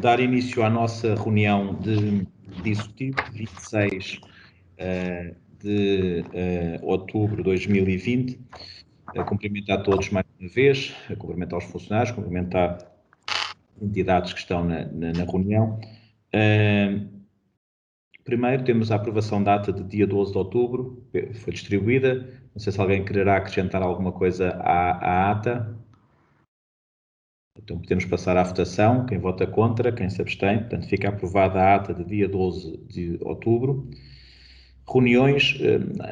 dar início à nossa reunião de executivo, 26 de outubro de 2020. Cumprimentar todos mais uma vez, cumprimentar os funcionários, cumprimentar entidades que estão na reunião. Primeiro, temos a aprovação da ata de dia 12 de outubro, foi distribuída. Não sei se alguém quererá acrescentar alguma coisa à ata. Então, podemos passar à votação. Quem vota contra, quem se abstém. Portanto, fica aprovada a ata de dia 12 de outubro. Reuniões,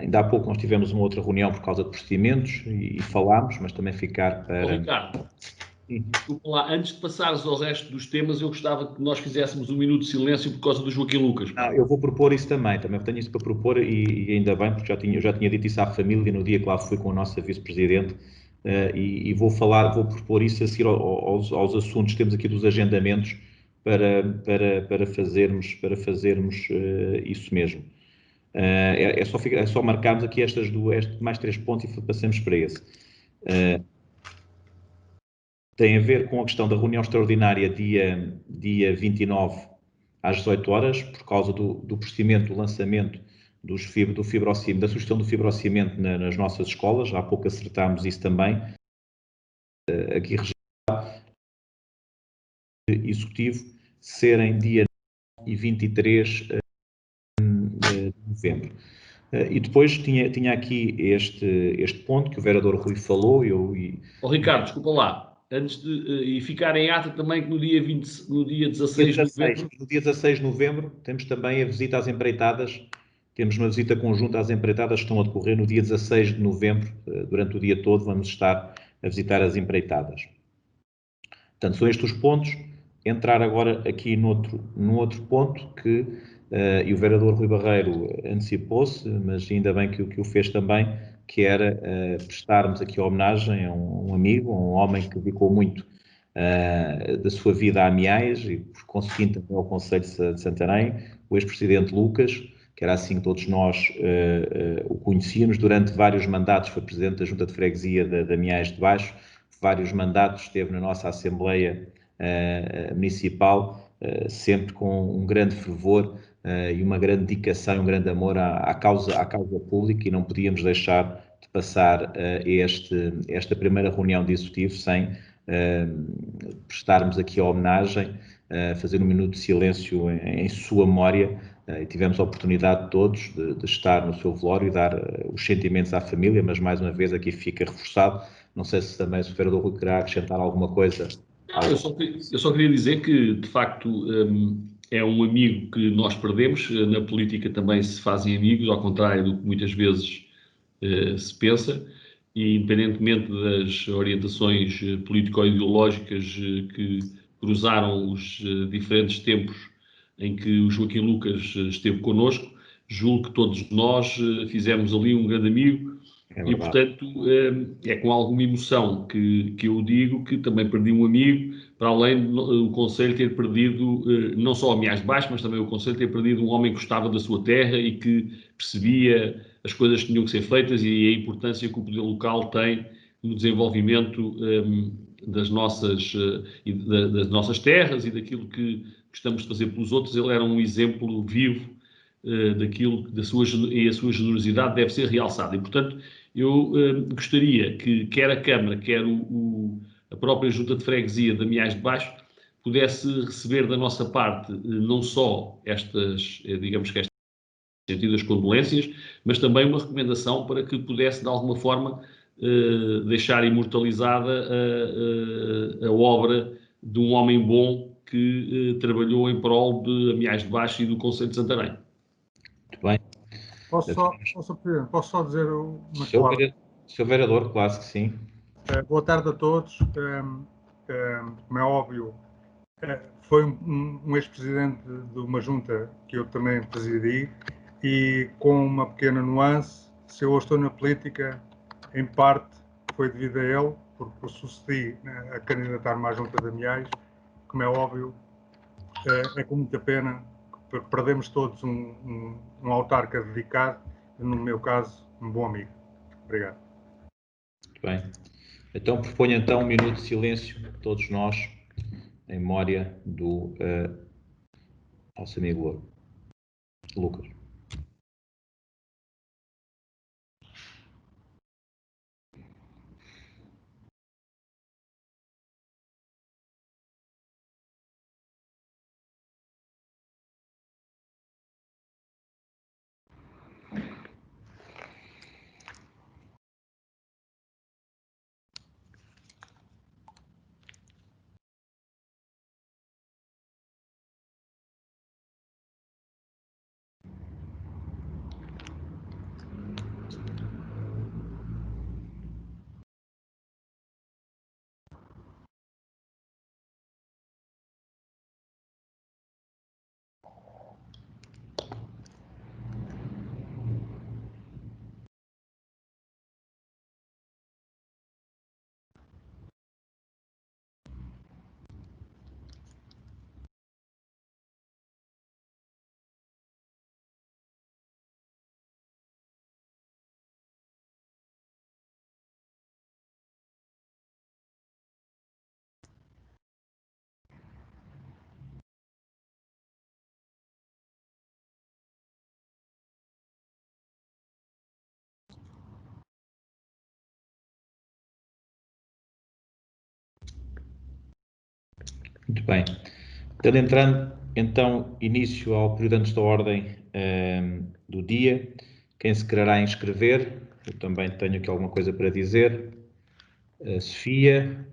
ainda há pouco nós tivemos uma outra reunião por causa de procedimentos e falámos, mas também ficar para... Ricardo, desculpa lá, antes de passares ao resto dos temas, eu gostava que nós fizéssemos um minuto de silêncio por causa do Joaquim Lucas. Não, eu vou propor isso também tenho isso para propor e ainda bem, porque eu já tinha dito isso à família no dia que lá fui com a nossa vice-presidente e vou propor isso a seguir aos assuntos que temos aqui dos agendamentos para fazermos isso mesmo. É só marcarmos aqui mais 3 pontos e passamos para esse. Tem a ver com a questão da reunião extraordinária dia 29 às 18 horas, por causa do procedimento do lançamento da sugestão do fibrocimento nas nossas escolas. Há pouco acertámos isso também. Aqui registrado, executivo, serem dia 9 e 23 de novembro. E depois tinha aqui este ponto que o vereador Rui falou. Ricardo, desculpa lá. Antes de ficar em ata também que no dia 16 de novembro... No dia 16 de novembro temos também a visita às empreitadas. Temos uma visita conjunta às empreitadas que estão a decorrer no dia 16 de novembro. Durante o dia todo vamos estar a visitar as empreitadas. Portanto, são estes os pontos. Entrar agora aqui no outro ponto que... e o vereador Rui Barreiro antecipou-se, mas ainda bem que o fez também, que era prestarmos aqui a homenagem a um amigo, a um homem que dedicou muito da sua vida a Meaes e, por conseguinte, também ao Conselho de Santarém, o ex-presidente Lucas, que era assim que todos nós o conhecíamos. Durante vários mandatos foi presidente da Junta de Freguesia da Meaes de Baixo, vários mandatos esteve na nossa Assembleia Municipal, sempre com um grande fervor e uma grande dedicação e um grande amor à causa pública, e não podíamos deixar de passar esta primeira reunião de executivo sem prestarmos aqui a homenagem, fazer um minuto de silêncio em sua memória. E tivemos a oportunidade todos de estar no seu velório e dar os sentimentos à família, mas mais uma vez aqui fica reforçado. Não sei se também o vereador Rui querá acrescentar alguma coisa. Eu só queria dizer que, de facto, é um amigo que nós perdemos. Na política também se fazem amigos, ao contrário do que muitas vezes se pensa, e independentemente das orientações político-ideológicas que cruzaram os diferentes tempos em que o Joaquim Lucas esteve connosco, julgo que todos nós fizemos ali um grande amigo. E, portanto, é com alguma emoção que eu digo que também perdi um amigo, para além do Conselho ter perdido, não só a Meaes de Baixo, mas também o Conselho ter perdido um homem que gostava da sua terra e que percebia as coisas que tinham que ser feitas e a importância que o poder local tem no desenvolvimento das nossas terras e daquilo que gostamos de fazer pelos outros. Ele era um exemplo vivo daquilo, e a sua generosidade deve ser realçada. E, portanto, eu gostaria que quer a Câmara, quer a própria Junta de Freguesia da Meaes de Baixo pudesse receber da nossa parte não só estas sentidas condolências, mas também uma recomendação para que pudesse, de alguma forma, deixar imortalizada a obra de um homem bom que trabalhou em prol de Meaes de Baixo e do Conselho de Santarém. Muito bem. Posso só dizer uma palavra? Senhor Vereador, claro que sim. Boa tarde a todos. Como é óbvio, foi um ex-presidente de uma junta que eu também presidi, e com uma pequena nuance: se eu estou na política, em parte foi devido a ele, porque eu sucedi a candidatar-me à junta da Meaes. Como é óbvio, é com muita pena que perdemos todos um autarca dedicado, no meu caso, um bom amigo. Obrigado. Muito bem. Então, proponho um minuto de silêncio, todos nós, em memória do nosso amigo Lucas. Muito bem. Tendo entrando, então, início ao período antes da ordem do dia. Quem se quererá inscrever? Eu também tenho aqui alguma coisa para dizer. Sofia,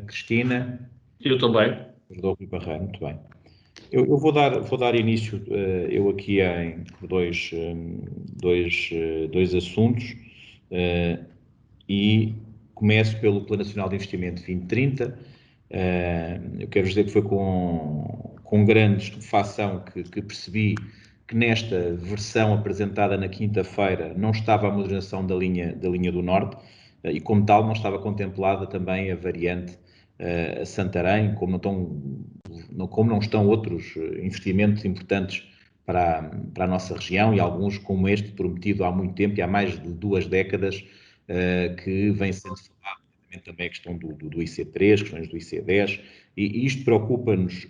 Cristina. Eu também. Rodolfo e Barreiro, muito bem. Eu vou dar início, eu aqui em dois assuntos, e começo pelo Plano Nacional de Investimento 2030. Eu quero dizer que foi com grande estupefação que percebi que nesta versão apresentada na quinta-feira não estava a modernização da linha do Norte, e como tal não estava contemplada também a variante Santarém, como não estão outros investimentos importantes para a nossa região, e alguns como este prometido há muito tempo, e há mais de 2 décadas, que vem sendo falado, também a questão do IC3, questões do IC10, e isto preocupa-nos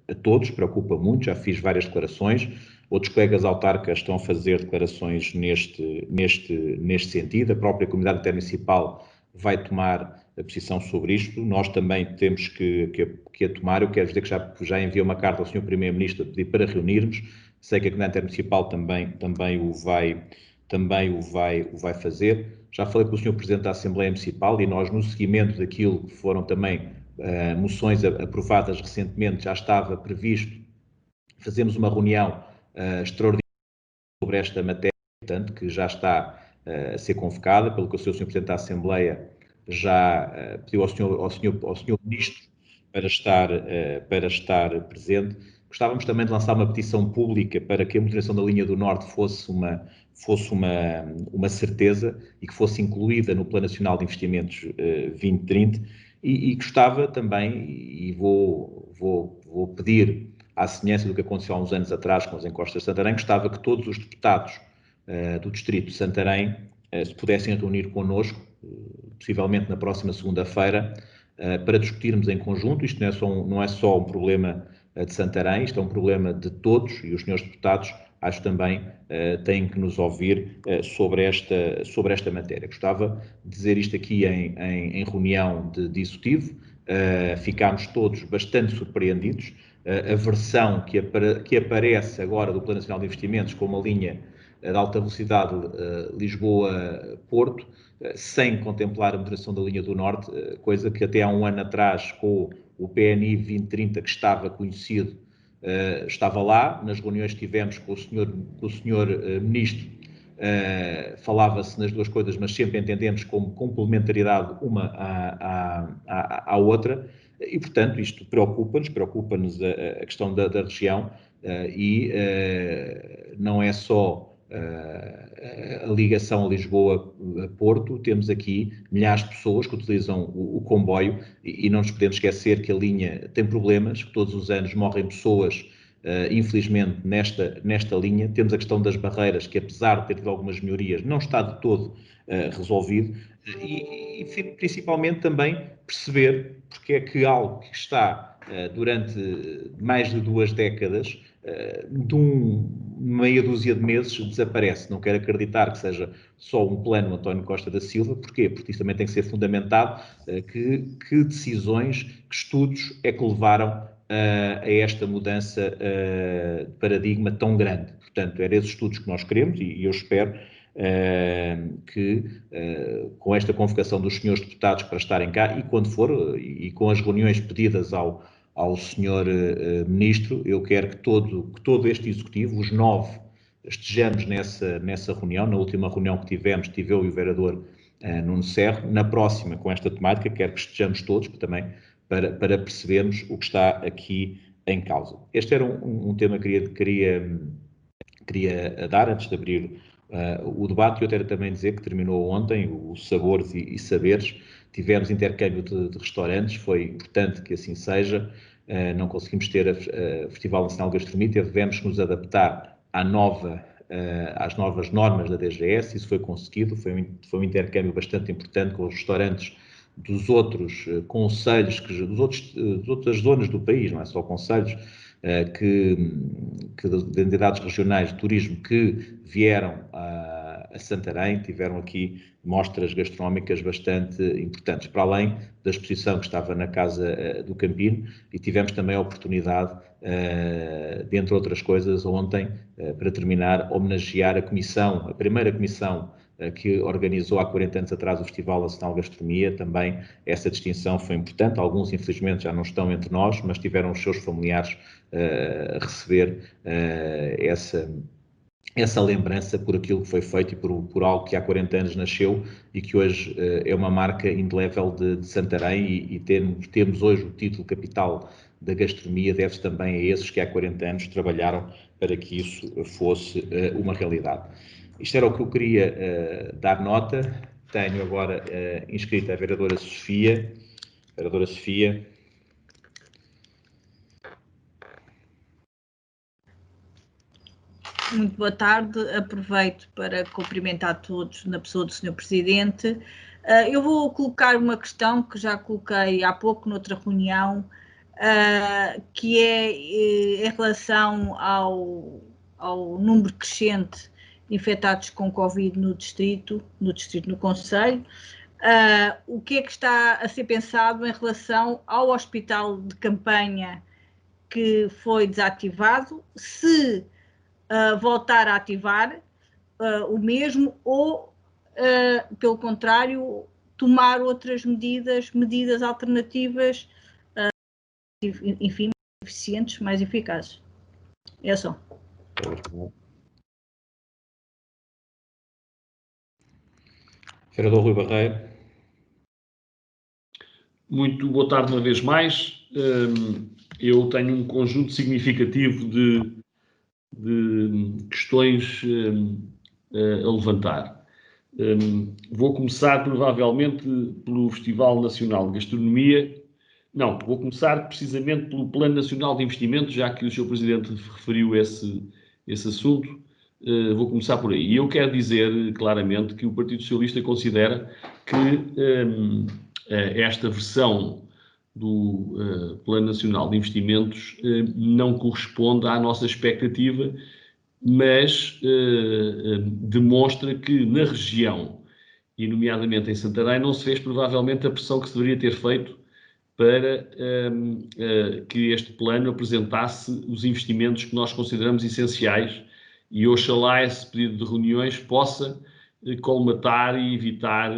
a todos, preocupa muito, já fiz várias declarações, outros colegas autarcas estão a fazer declarações neste sentido, a própria comunidade intermunicipal vai tomar a posição sobre isto, nós também temos que a tomar. Eu quero dizer que já enviei uma carta ao Sr. Primeiro-Ministro a pedir para reunirmos, sei que a comunidade intermunicipal também o vai fazer. Já falei com o Sr. Presidente da Assembleia Municipal e nós, no seguimento daquilo que foram também moções aprovadas recentemente, já estava previsto fazermos uma reunião extraordinária sobre esta matéria, portanto, que já está a ser convocada, pelo que o Sr. Presidente da Assembleia já pediu ao Sr. Ministro para estar presente. Gostávamos também de lançar uma petição pública para que a modernização da linha do Norte fosse uma certeza e que fosse incluída no Plano Nacional de Investimentos 2030, e gostava também, e vou pedir, à semelhança do que aconteceu há uns anos atrás com as encostas de Santarém, gostava que todos os deputados do Distrito de Santarém se pudessem reunir connosco, possivelmente na próxima segunda-feira, para discutirmos em conjunto. Isto não é só um problema de Santarém, isto é um problema de todos, e os senhores deputados, acho também, têm que nos ouvir sobre esta matéria. Gostava de dizer isto aqui em reunião de executivo. Ficámos todos bastante surpreendidos. A versão que aparece agora do Plano Nacional de Investimentos com uma linha de alta velocidade Lisboa-Porto, sem contemplar a moderação da linha do Norte, coisa que até há um ano atrás, com o PNI 2030 que estava conhecido, estava lá. Nas reuniões que tivemos com o senhor Ministro, falava-se nas duas coisas, mas sempre entendemos como complementaridade uma à outra, e portanto isto preocupa-nos a questão da região, e não é só a ligação a Lisboa-Porto. Temos aqui milhares de pessoas que utilizam o comboio, e não nos podemos esquecer que a linha tem problemas, que todos os anos morrem pessoas, infelizmente, nesta linha. Temos a questão das barreiras, que apesar de ter tido algumas melhorias, não está de todo resolvido e principalmente também perceber porque é que algo que está durante mais de 2 décadas, de meia dúzia de meses, desaparece. Não quero acreditar que seja só um plano António Costa da Silva. Porquê? Porque isso também tem que ser fundamentado, que decisões, que estudos é que levaram a esta mudança de paradigma tão grande. Portanto, eram esses estudos que nós queremos e eu espero que com esta convocação dos senhores deputados para estarem cá e quando for, e com as reuniões pedidas ao senhor ministro, eu quero que todo este executivo, os 9, estejamos nessa reunião. Na última reunião que tivemos, estive eu e o vereador Nuno Serro. Na próxima, com esta temática, quero que estejamos todos também para percebermos o que está aqui em causa. Este era um tema que queria dar antes de abrir o debate. Eu quero também dizer que terminou ontem o Sabores e Saberes. Tivemos intercâmbio de restaurantes, foi importante que assim seja. Não conseguimos ter a Festival Nacional de Gastronomia, tivemos que nos adaptar às novas normas da DGS. Isso foi conseguido, foi um intercâmbio bastante importante com os restaurantes dos outros concelhos, das outras zonas do país, não é só concelhos, de entidades regionais de turismo que vieram a Santarém. Tiveram aqui mostras gastronómicas bastante importantes, para além da exposição que estava na Casa do Campino, e tivemos também a oportunidade, dentre outras coisas, ontem, para terminar, homenagear a primeira comissão que organizou há 40 anos atrás o Festival Nacional de Gastronomia. Também essa distinção foi importante. Alguns, infelizmente, já não estão entre nós, mas tiveram os seus familiares a receber essa lembrança por aquilo que foi feito e por algo que há 40 anos nasceu e que hoje é uma marca indelével de Santarém, e temos hoje o título capital da gastronomia deve-se também a esses que há 40 anos trabalharam para que isso fosse uma realidade. Isto era o que eu queria dar nota. Tenho agora inscrita a vereadora Sofia. Vereadora Sofia. Muito boa tarde, aproveito para cumprimentar todos na pessoa do Sr. Presidente. Eu vou colocar uma questão que já coloquei há pouco noutra reunião, que é em relação ao número crescente de infectados com Covid no concelho. O que é que está a ser pensado em relação ao hospital de campanha que foi desativado, se voltar a ativar o mesmo ou, pelo contrário, tomar outras medidas alternativas, enfim, mais eficientes, mais eficazes. É só. Vereador Rui Barreiro. Muito boa tarde uma vez mais. Eu tenho um conjunto significativo de questões a levantar. Vou começar provavelmente pelo Festival Nacional de Gastronomia. Não, vou começar precisamente pelo Plano Nacional de Investimentos, já que o Sr. Presidente referiu esse assunto. Vou começar por aí. E eu quero dizer claramente que o Partido Socialista considera que esta versão do Plano Nacional de Investimentos não corresponde à nossa expectativa, mas demonstra que na região, e nomeadamente em Santarém, não se fez provavelmente a pressão que se deveria ter feito para que este plano apresentasse os investimentos que nós consideramos essenciais, e oxalá esse pedido de reuniões possa colmatar e evitar,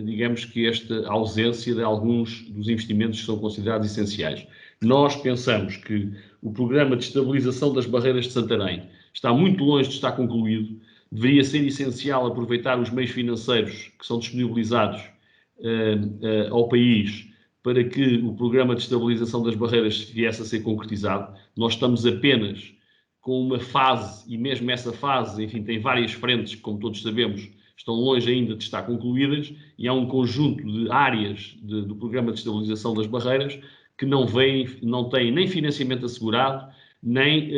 digamos que esta ausência de alguns dos investimentos que são considerados essenciais. Nós pensamos que o programa de estabilização das barreiras de Santarém está muito longe de estar concluído. Deveria ser essencial aproveitar os meios financeiros que são disponibilizados ao país para que o programa de estabilização das barreiras viesse a ser concretizado. Nós estamos apenas com uma fase, e mesmo essa fase, enfim, tem várias frentes que, como todos sabemos, estão longe ainda de estar concluídas, e há um conjunto de áreas do programa de estabilização das barreiras que não têm nem financiamento assegurado, nem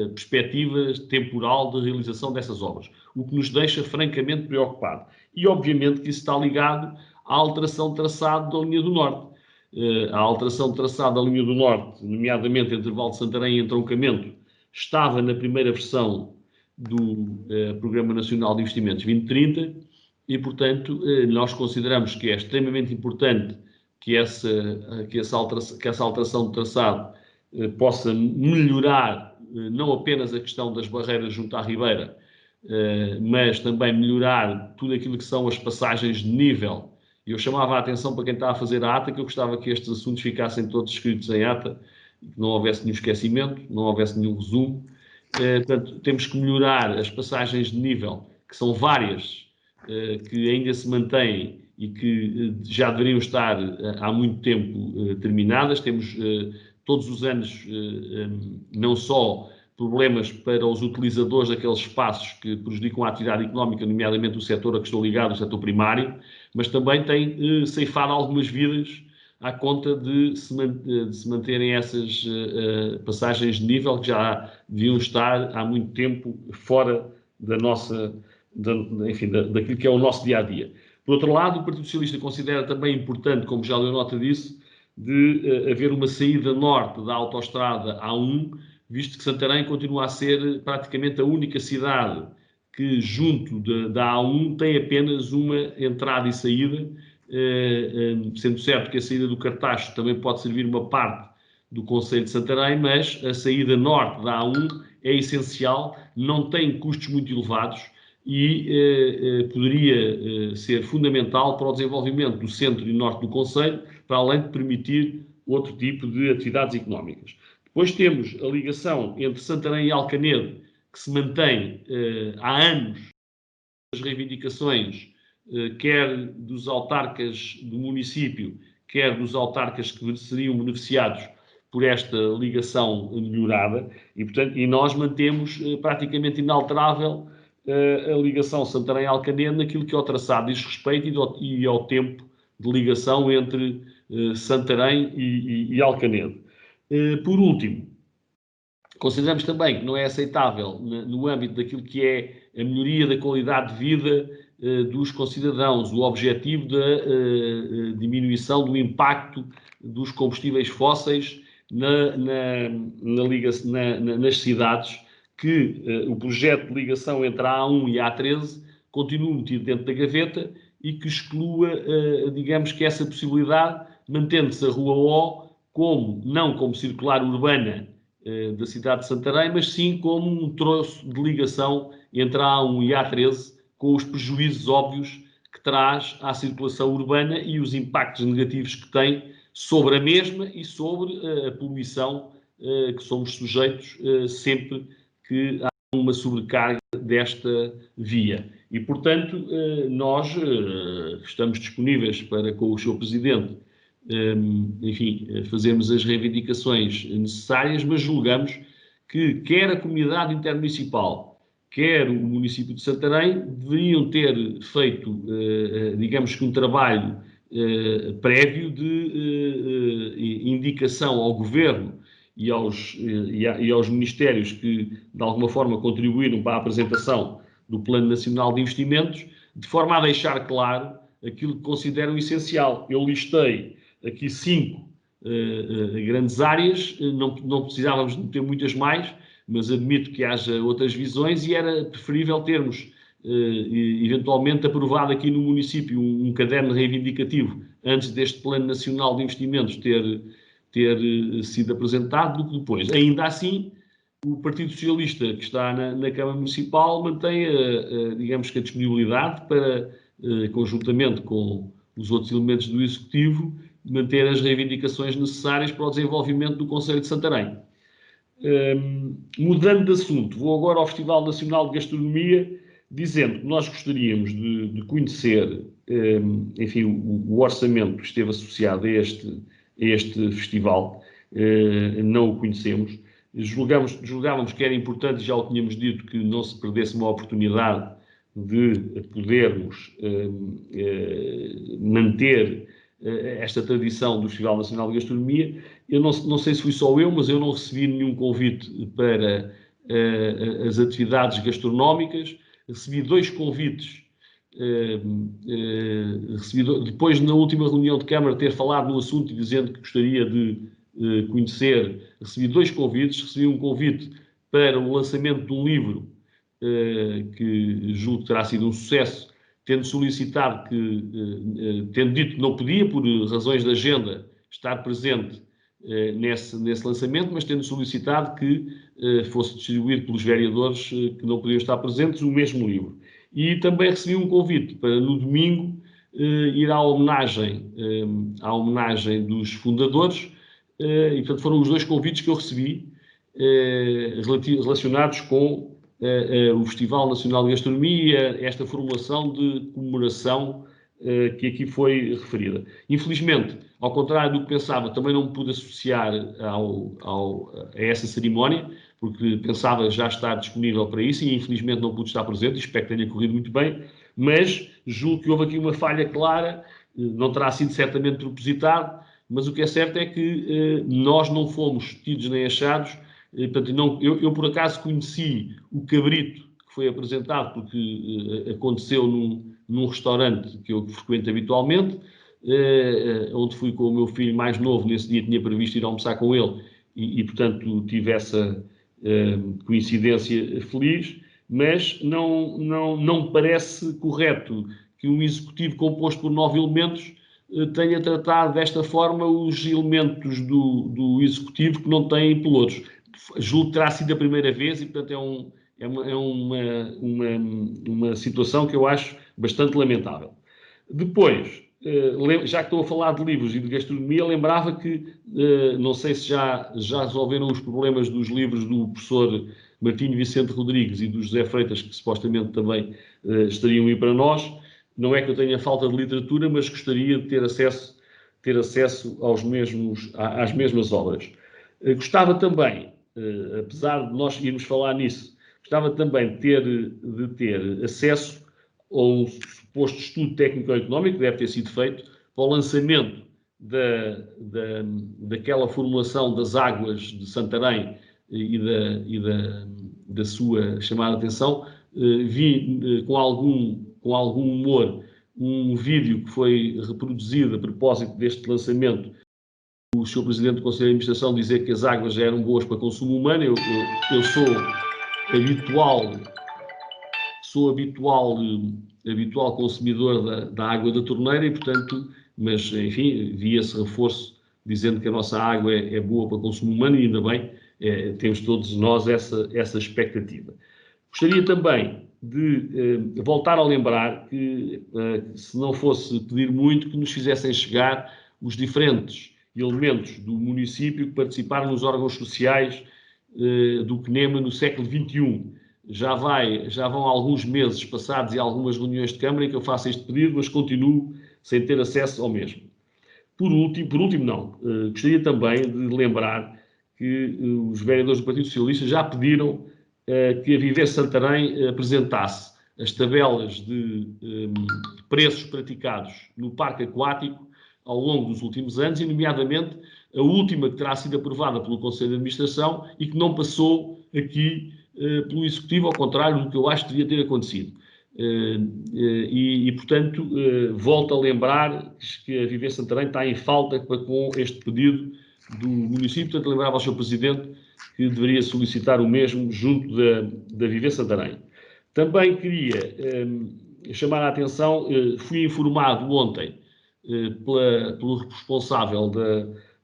perspectiva temporal de realização dessas obras, o que nos deixa francamente preocupado. E, obviamente, que isso está ligado à alteração de traçado da linha do Norte. A alteração de traçado da linha do Norte, nomeadamente entre Val de Santarém e Entroncamento, estava na primeira versão do Programa Nacional de Investimentos 2030 e, portanto, nós consideramos que é extremamente importante que essa alteração de traçado possa melhorar não apenas a questão das barreiras junto à Ribeira, mas também melhorar tudo aquilo que são as passagens de nível. Eu chamava a atenção para quem está a fazer a ata que eu gostava que estes assuntos ficassem todos escritos em ata, que não houvesse nenhum esquecimento, não houvesse nenhum resumo. Portanto, temos que melhorar as passagens de nível, que são várias, que ainda se mantêm e que já deveriam estar há muito tempo terminadas. Temos todos os anos não só problemas para os utilizadores daqueles espaços que prejudicam a atividade económica, nomeadamente o setor a que estou ligado, o setor primário, mas também tem ceifado algumas vidas à conta de se manterem essas passagens de nível que já deviam estar há muito tempo fora da nossa, daquilo que é o nosso dia-a-dia. Por outro lado, o Partido Socialista considera também importante, como já deu nota disso, de haver uma saída norte da autoestrada A1, visto que Santarém continua a ser praticamente a única cidade que, junto da A1, tem apenas uma entrada e saída, sendo certo que a saída do Cartacho também pode servir uma parte do concelho de Santarém, mas a saída norte da A1 é essencial, não tem custos muito elevados e poderia ser fundamental para o desenvolvimento do centro e norte do concelho, para além de permitir outro tipo de atividades económicas. Depois temos a ligação entre Santarém e Alcanedo, que se mantém há anos as reivindicações, quer dos autarcas do município, quer dos autarcas que seriam beneficiados por esta ligação melhorada, e, portanto, nós mantemos praticamente inalterável a ligação Santarém-Alcanedo naquilo que ao traçado diz respeito e ao tempo de ligação entre Santarém e Alcanedo. Por último, consideramos também que não é aceitável, no âmbito daquilo que é a melhoria da qualidade de vida dos concidadãos, o objetivo da diminuição do impacto dos combustíveis fósseis nas cidades, que o projeto de ligação entre a A1 e a A13 continue metido dentro da gaveta e que exclua, digamos que essa possibilidade, mantendo-se a Rua O não como circular urbana da cidade de Santarém, mas sim como um troço de ligação entre a A1 e a A13, com os prejuízos óbvios que traz à circulação urbana e os impactos negativos que tem sobre a mesma e sobre a poluição que somos sujeitos sempre que há uma sobrecarga desta via. E, portanto, nós estamos disponíveis para, com o Sr. Presidente, fazermos as reivindicações necessárias, mas julgamos que quer a comunidade intermunicipal, quer o município de Santarém, deveriam ter feito, digamos que um trabalho prévio de indicação ao Governo e aos ministérios que, de alguma forma, contribuíram para a apresentação do Plano Nacional de Investimentos, de forma a deixar claro aquilo que consideram essencial. Eu listei aqui 5 grandes áreas, não precisávamos de ter muitas mais, mas admito que haja outras visões e era preferível termos, eventualmente, aprovado aqui no município um caderno reivindicativo antes deste Plano Nacional de Investimentos ter sido apresentado do que depois. Ainda assim, o Partido Socialista, que está na Câmara Municipal, mantém, digamos que a disponibilidade para, conjuntamente com os outros elementos do Executivo, manter as reivindicações necessárias para o desenvolvimento do Concello de Santarém. Mudando de assunto, vou agora ao Festival Nacional de Gastronomia, dizendo que nós gostaríamos de conhecer, o orçamento que esteve associado a este festival. Não o conhecemos. Julgávamos que era importante, já o tínhamos dito, que não se perdesse uma oportunidade de podermos manter esta tradição do Festival Nacional de Gastronomia. Eu não sei se fui só eu, mas eu não recebi nenhum convite para as atividades gastronómicas. Recebi 2 convites. Depois, na última reunião de Câmara, ter falado no assunto e dizendo que gostaria de conhecer, recebi 2 convites. Recebi um convite para o lançamento de um livro que julgo que terá sido um sucesso, tendo solicitado tendo dito que não podia, por razões de agenda, estar presente nesse lançamento, mas tendo solicitado que fosse distribuído pelos vereadores que não podiam estar presentes o mesmo livro. E também recebi um convite para, no domingo, ir à homenagem dos fundadores, e, portanto, foram os 2 convites que eu recebi relacionados com o Festival Nacional de Gastronomia, esta formulação de comemoração que aqui foi referida. Infelizmente, ao contrário do que pensava, também não me pude associar a essa cerimónia, porque pensava já estar disponível para isso e infelizmente não pude estar presente, espero que tenha corrido muito bem, mas julgo que houve aqui uma falha clara, não terá sido certamente propositado, mas o que é certo é que nós não fomos tidos nem achados. Portanto, eu por acaso conheci o cabrito que foi apresentado, porque aconteceu num restaurante que eu frequento habitualmente, onde fui com o meu filho mais novo. Nesse dia tinha previsto ir almoçar com ele e portanto, tive essa coincidência feliz, mas não me parece correto que um executivo composto por 9 elementos tenha tratado desta forma os elementos do executivo que não têm pilotos. Julgo que terá sido a primeira vez e, portanto, é uma situação que eu acho bastante lamentável. Depois, já que estou a falar de livros e de gastronomia, lembrava que, não sei se já resolveram os problemas dos livros do professor Martinho Vicente Rodrigues e do José Freitas, que supostamente também estariam aí para nós. Não é que eu tenha falta de literatura, mas gostaria de ter acesso às mesmas obras. Gostava também, apesar de nós irmos falar nisso, gostava também de ter acesso a um suposto estudo técnico-económico que deve ter sido feito para o lançamento daquela formulação das águas de Santarém e da sua chamada atenção. Vi com algum humor um vídeo que foi reproduzido a propósito deste lançamento, o Sr. Presidente do Conselho de Administração dizer que as águas já eram boas para consumo humano. Eu sou habitual consumidor da água da torneira e, portanto, mas, enfim, vi esse reforço dizendo que a nossa água é boa para consumo humano e, ainda bem, temos todos nós essa expectativa. Gostaria também de voltar a lembrar que, se não fosse pedir muito, que nos fizessem chegar os diferentes elementos do município que participaram nos órgãos sociais do CNEMA no século XXI. Já vão alguns meses passados e algumas reuniões de Câmara em que eu faço este pedido, mas continuo sem ter acesso ao mesmo. Por último, gostaria também de lembrar que os vereadores do Partido Socialista já pediram que a Viver Santarém apresentasse as tabelas de preços praticados no parque aquático ao longo dos últimos anos, e nomeadamente a última que terá sido aprovada pelo Conselho de Administração e que não passou aqui pelo Executivo, ao contrário do que eu acho que devia ter acontecido. Portanto, volto a lembrar que a Viver Santarém está em falta com este pedido do município. Portanto, lembrava ao Sr. Presidente que deveria solicitar o mesmo junto da Viver Santarém. Também queria chamar a atenção, fui informado ontem pelo responsável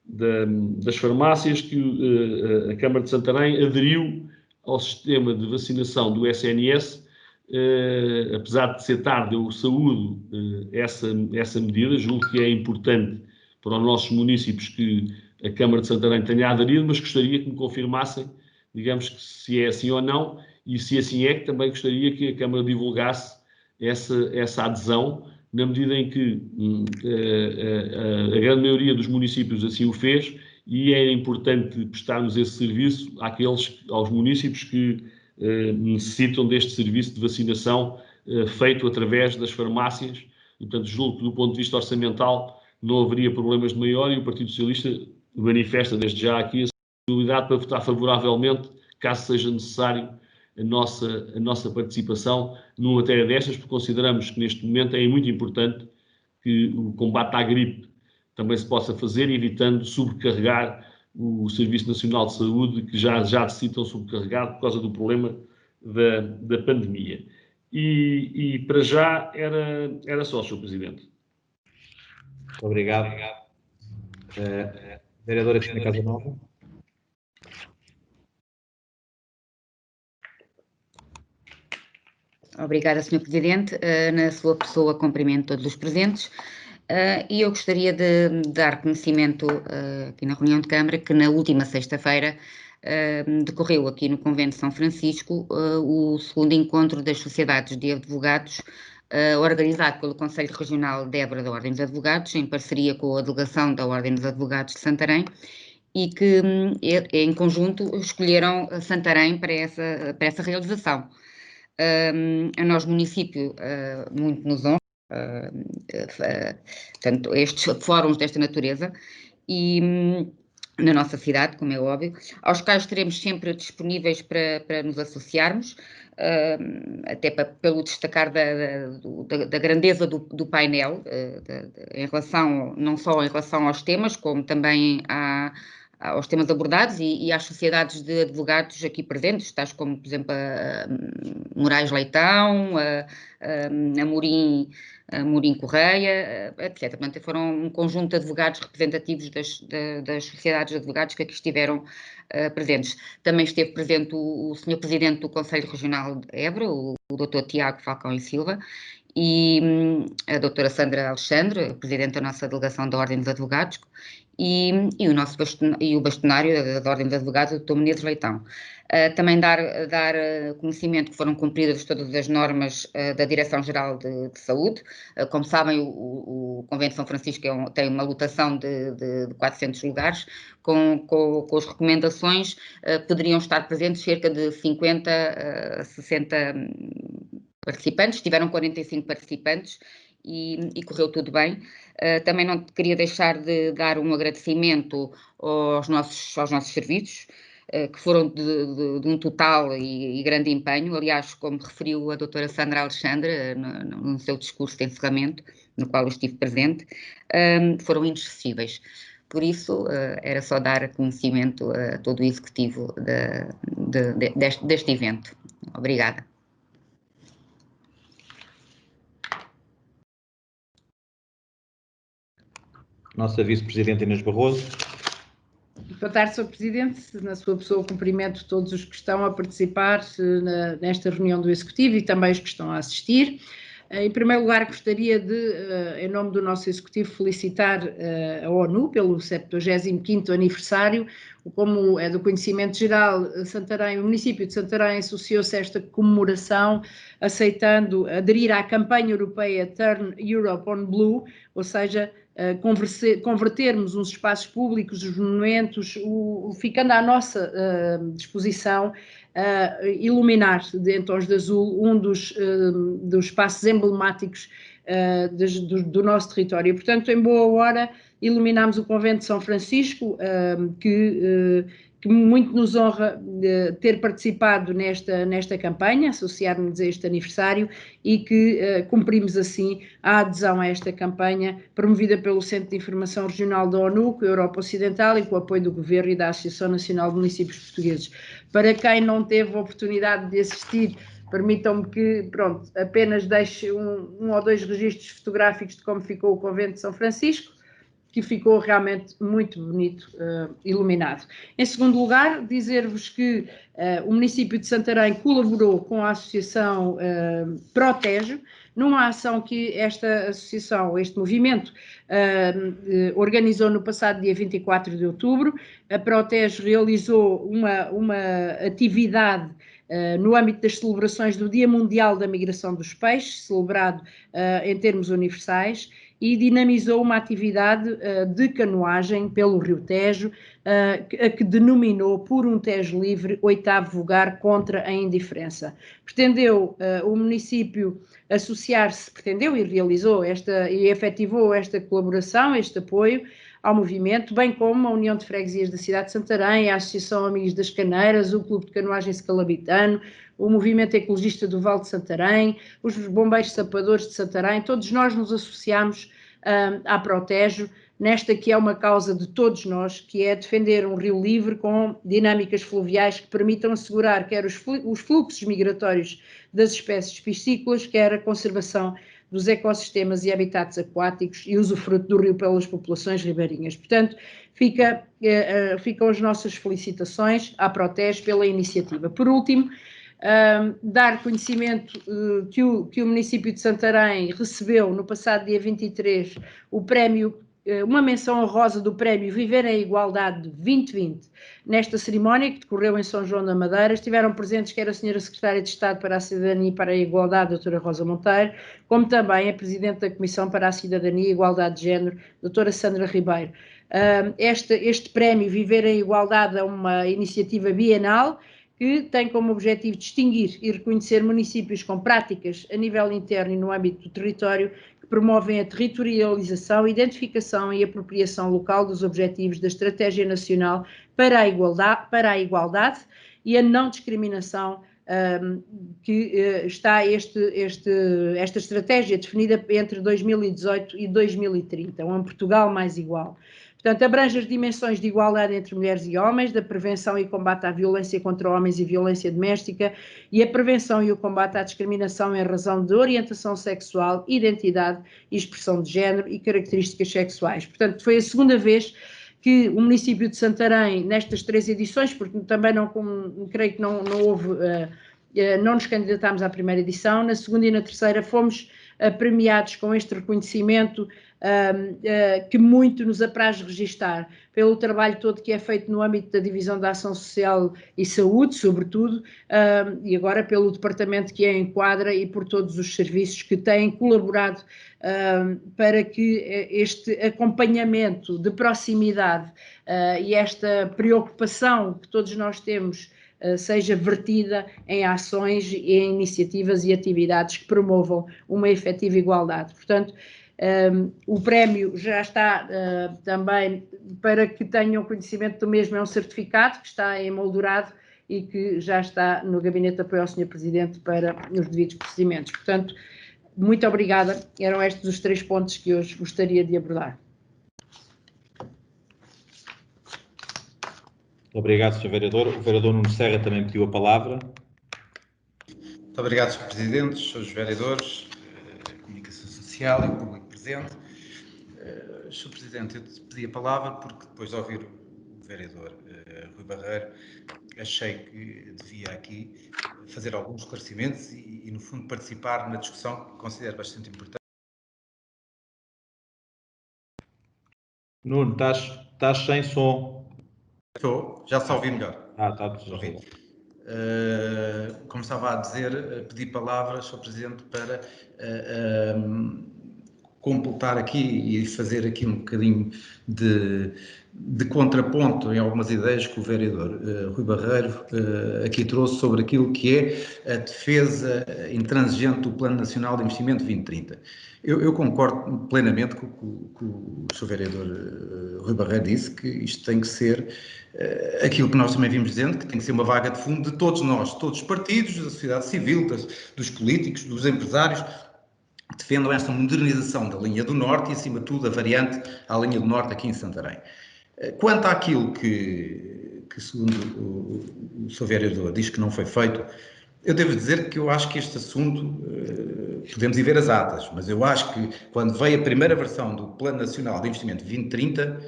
das farmácias que a Câmara de Santarém aderiu ao sistema de vacinação do SNS. Apesar de ser tarde, eu saúdo essa medida. Julgo que é importante para os nossos municípios que a Câmara de Santarém tenha aderido, mas gostaria que me confirmassem, digamos, que se é assim ou não, e se assim é, que também gostaria que a Câmara divulgasse essa adesão, na medida em que a grande maioria dos municípios assim o fez, e é importante prestarmos esse serviço aos municípios que necessitam deste serviço de vacinação feito através das farmácias. E, portanto, julgo que, do ponto de vista orçamental, não haveria problemas de maior e o Partido Socialista manifesta desde já aqui a disponibilidade para votar favoravelmente, caso seja necessário a nossa participação numa matéria destas, porque consideramos que neste momento é muito importante que o combate à gripe também se possa fazer, evitando sobrecarregar o Serviço Nacional de Saúde, que já de si estão sobrecarregado por causa do problema da pandemia. E para já era só, Sr. Presidente. Muito obrigado. Vereadora Cristina Casanova. Obrigada, Sr. Presidente. Na sua pessoa, cumprimento todos os presentes. E eu gostaria de dar conhecimento aqui na reunião de Câmara que na última sexta-feira decorreu aqui no Convento de São Francisco o segundo encontro das sociedades de advogados organizado pelo Conselho Regional de Évora da Ordem dos Advogados, em parceria com a Delegação da Ordem dos Advogados de Santarém, e que em conjunto escolheram Santarém para essa realização. A nós, município, muito nos honra, portanto, estes fóruns desta natureza, e na nossa cidade, como é óbvio, aos quais estaremos sempre disponíveis para nos associarmos, até pelo destacar da grandeza do painel, em relação, não só em relação aos temas, como também aos temas abordados e às sociedades de advogados aqui presentes, tais como, por exemplo, a Moraes Leitão, a Morim Correia, etc. Portanto, foram um conjunto de advogados representativos das sociedades de advogados que aqui estiveram presentes. Também esteve presente o Sr. Presidente do Conselho Regional de Évora, o Dr. Tiago Falcão e Silva, e a doutora Sandra Alexandre, Presidente da nossa Delegação da Ordem dos Advogados, e o bastonário da Ordem dos Advogados, o Dr. Menezes Leitão. Também dar conhecimento que foram cumpridas todas as normas da Direção-Geral de Saúde. Como sabem, o Convento de São Francisco tem uma lotação de 400 lugares, com as recomendações poderiam estar presentes cerca de 50 a 60 participantes, tiveram 45 participantes e correu tudo bem. Também não queria deixar de dar um agradecimento aos nossos serviços, que foram de um total e grande empenho. Aliás, como referiu a doutora Sandra Alexandre no seu discurso de encerramento, no qual eu estive presente, foram inacessíveis. Por isso, era só dar conhecimento a todo o executivo deste evento. Obrigada. Nossa Vice-Presidente Inês Barroso. Boa tarde, Sr. Presidente. Na sua pessoa, cumprimento todos os que estão a participar nesta reunião do Executivo e também os que estão a assistir. Em primeiro lugar, gostaria de, em nome do nosso Executivo, felicitar a ONU pelo 75º aniversário. Como é do conhecimento geral, o município de Santarém associou-se a esta comemoração, aceitando aderir à campanha europeia Turn Europe on Blue, ou seja, convertermos os espaços públicos, os monumentos, ficando à nossa disposição, iluminar em tons de azul um dos espaços emblemáticos do nosso território. E, portanto, em boa hora, iluminámos o Convento de São Francisco, que muito nos honra ter participado nesta campanha, associar-nos a este aniversário e que cumprimos assim a adesão a esta campanha promovida pelo Centro de Informação Regional da ONU, com a Europa Ocidental e com o apoio do Governo e da Associação Nacional de Municípios Portugueses. Para quem não teve a oportunidade de assistir, permitam-me que, apenas deixe um ou dois registros fotográficos de como ficou o Convento de São Francisco, que ficou realmente muito bonito, iluminado. Em segundo lugar, dizer-vos que o município de Santarém colaborou com a associação Protege, numa ação que esta associação, este movimento, organizou no passado dia 24 de outubro. A Protege realizou uma atividade no âmbito das celebrações do Dia Mundial da Migração dos Peixes, celebrado em termos universais, e dinamizou uma atividade de canoagem pelo Rio Tejo, a que denominou Por um Tejo Livre, 8º Vogar contra a Indiferença. Pretendeu o município associar-se, pretendeu e realizou e efetivou esta colaboração, este apoio ao movimento, bem como a União de Freguesias da cidade de Santarém, a Associação Amigos das Caneiras, o Clube de Canoagem Scalabitano, o Movimento Ecologista do Vale de Santarém, os Bombeiros Sapadores de Santarém, todos nós nos associamos à Protejo, nesta que é uma causa de todos nós, que é defender um rio livre com dinâmicas fluviais que permitam assegurar quer os fluxos migratórios das espécies piscícolas, quer a conservação dos ecossistemas e habitats aquáticos e usufruto do rio pelas populações ribeirinhas. Portanto, ficam as nossas felicitações à Protege pela iniciativa. Por último, dar conhecimento que o município de Santarém recebeu no passado dia 23 o prémio, uma menção honrosa do prémio Viver em Igualdade 2020. Nesta cerimónia, que decorreu em São João da Madeira, estiveram presentes quer a Sra. Secretária de Estado para a Cidadania e para a Igualdade, doutora Rosa Monteiro, como também a Presidente da Comissão para a Cidadania e Igualdade de Género, doutora Sandra Ribeiro. Este prémio Viver em Igualdade é uma iniciativa bienal que tem como objetivo distinguir e reconhecer municípios com práticas a nível interno e no âmbito do território que promovem a territorialização, identificação e apropriação local dos objetivos da Estratégia Nacional para a Igualdade e a não discriminação, que está esta estratégia definida entre 2018 e 2030, um Portugal mais igual. Portanto, abrange as dimensões de igualdade entre mulheres e homens, da prevenção e combate à violência contra homens e violência doméstica e a prevenção e o combate à discriminação em razão de orientação sexual, identidade e expressão de género e características sexuais. Portanto, foi a segunda vez que o município de Santarém, nestas 3 edições, porque também creio que não houve, não nos candidatámos à primeira edição, na segunda e na terceira fomos premiados com este reconhecimento que muito nos apraz registar, pelo trabalho todo que é feito no âmbito da Divisão da Ação Social e Saúde, sobretudo, e agora pelo departamento que a enquadra e por todos os serviços que têm colaborado para que este acompanhamento de proximidade e esta preocupação que todos nós temos seja vertida em ações e em iniciativas e atividades que promovam uma efetiva igualdade. Portanto, o prémio já está também, para que tenham conhecimento do mesmo, é um certificado que está emoldurado e que já está no Gabinete de Apoio ao Sr. Presidente para os devidos procedimentos. Portanto, muito obrigada. Eram estes os 3 pontos que hoje gostaria de abordar. Obrigado, Sr. Vereador. O vereador Nuno Serra também pediu a palavra. Muito obrigado, Sr. Presidente, Srs. Vereadores, Comunicação Social e o público presente. Sr. Presidente, eu pedi a palavra porque depois de ouvir o vereador Rui Barreiro, achei que devia aqui fazer alguns esclarecimentos e, no fundo, participar na discussão que considero bastante importante. Nuno, estás sem som. Estou, já se ouvi melhor. Está tudo ouvi. Como estava a dizer, pedi palavras, Sr. Presidente, para completar aqui e fazer aqui um bocadinho de contraponto em algumas ideias que o vereador Rui Barreiro aqui trouxe sobre aquilo que é a defesa intransigente do Plano Nacional de Investimento 2030. Eu concordo plenamente com o que o Sr. Vereador Rui Barreiro disse, que isto tem que ser aquilo que nós também vimos dizendo, que tem que ser uma vaga de fundo de todos nós, todos os partidos, da sociedade civil, dos políticos, dos empresários, que defendam esta modernização da linha do Norte e, acima de tudo, a variante à linha do Norte aqui em Santarém. Quanto àquilo que segundo o Sr. Vereador diz que não foi feito, eu devo dizer que eu acho que este assunto, podemos ir ver as atas, mas eu acho que quando veio a primeira versão do Plano Nacional de Investimento 2030,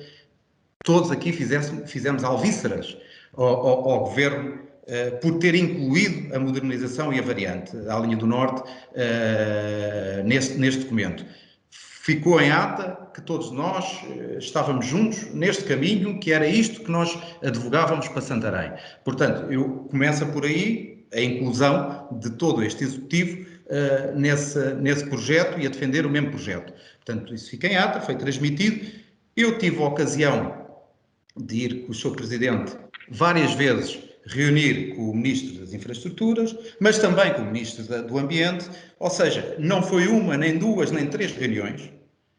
todos aqui fizemos alvíceras ao Governo por ter incluído a modernização e a variante à linha do Norte neste documento. Ficou em ata que todos nós estávamos juntos neste caminho, que era isto que nós advogávamos para Santarém. Portanto, eu começo por aí a inclusão de todo este Executivo nesse projeto e a defender o mesmo projeto. Portanto, isso fica em ata, foi transmitido. Eu tive a ocasião de ir com o Sr. Presidente várias vezes reunir com o Ministro das Infraestruturas, mas também com o Ministro do Ambiente, ou seja, não foi uma, nem duas, nem três reuniões.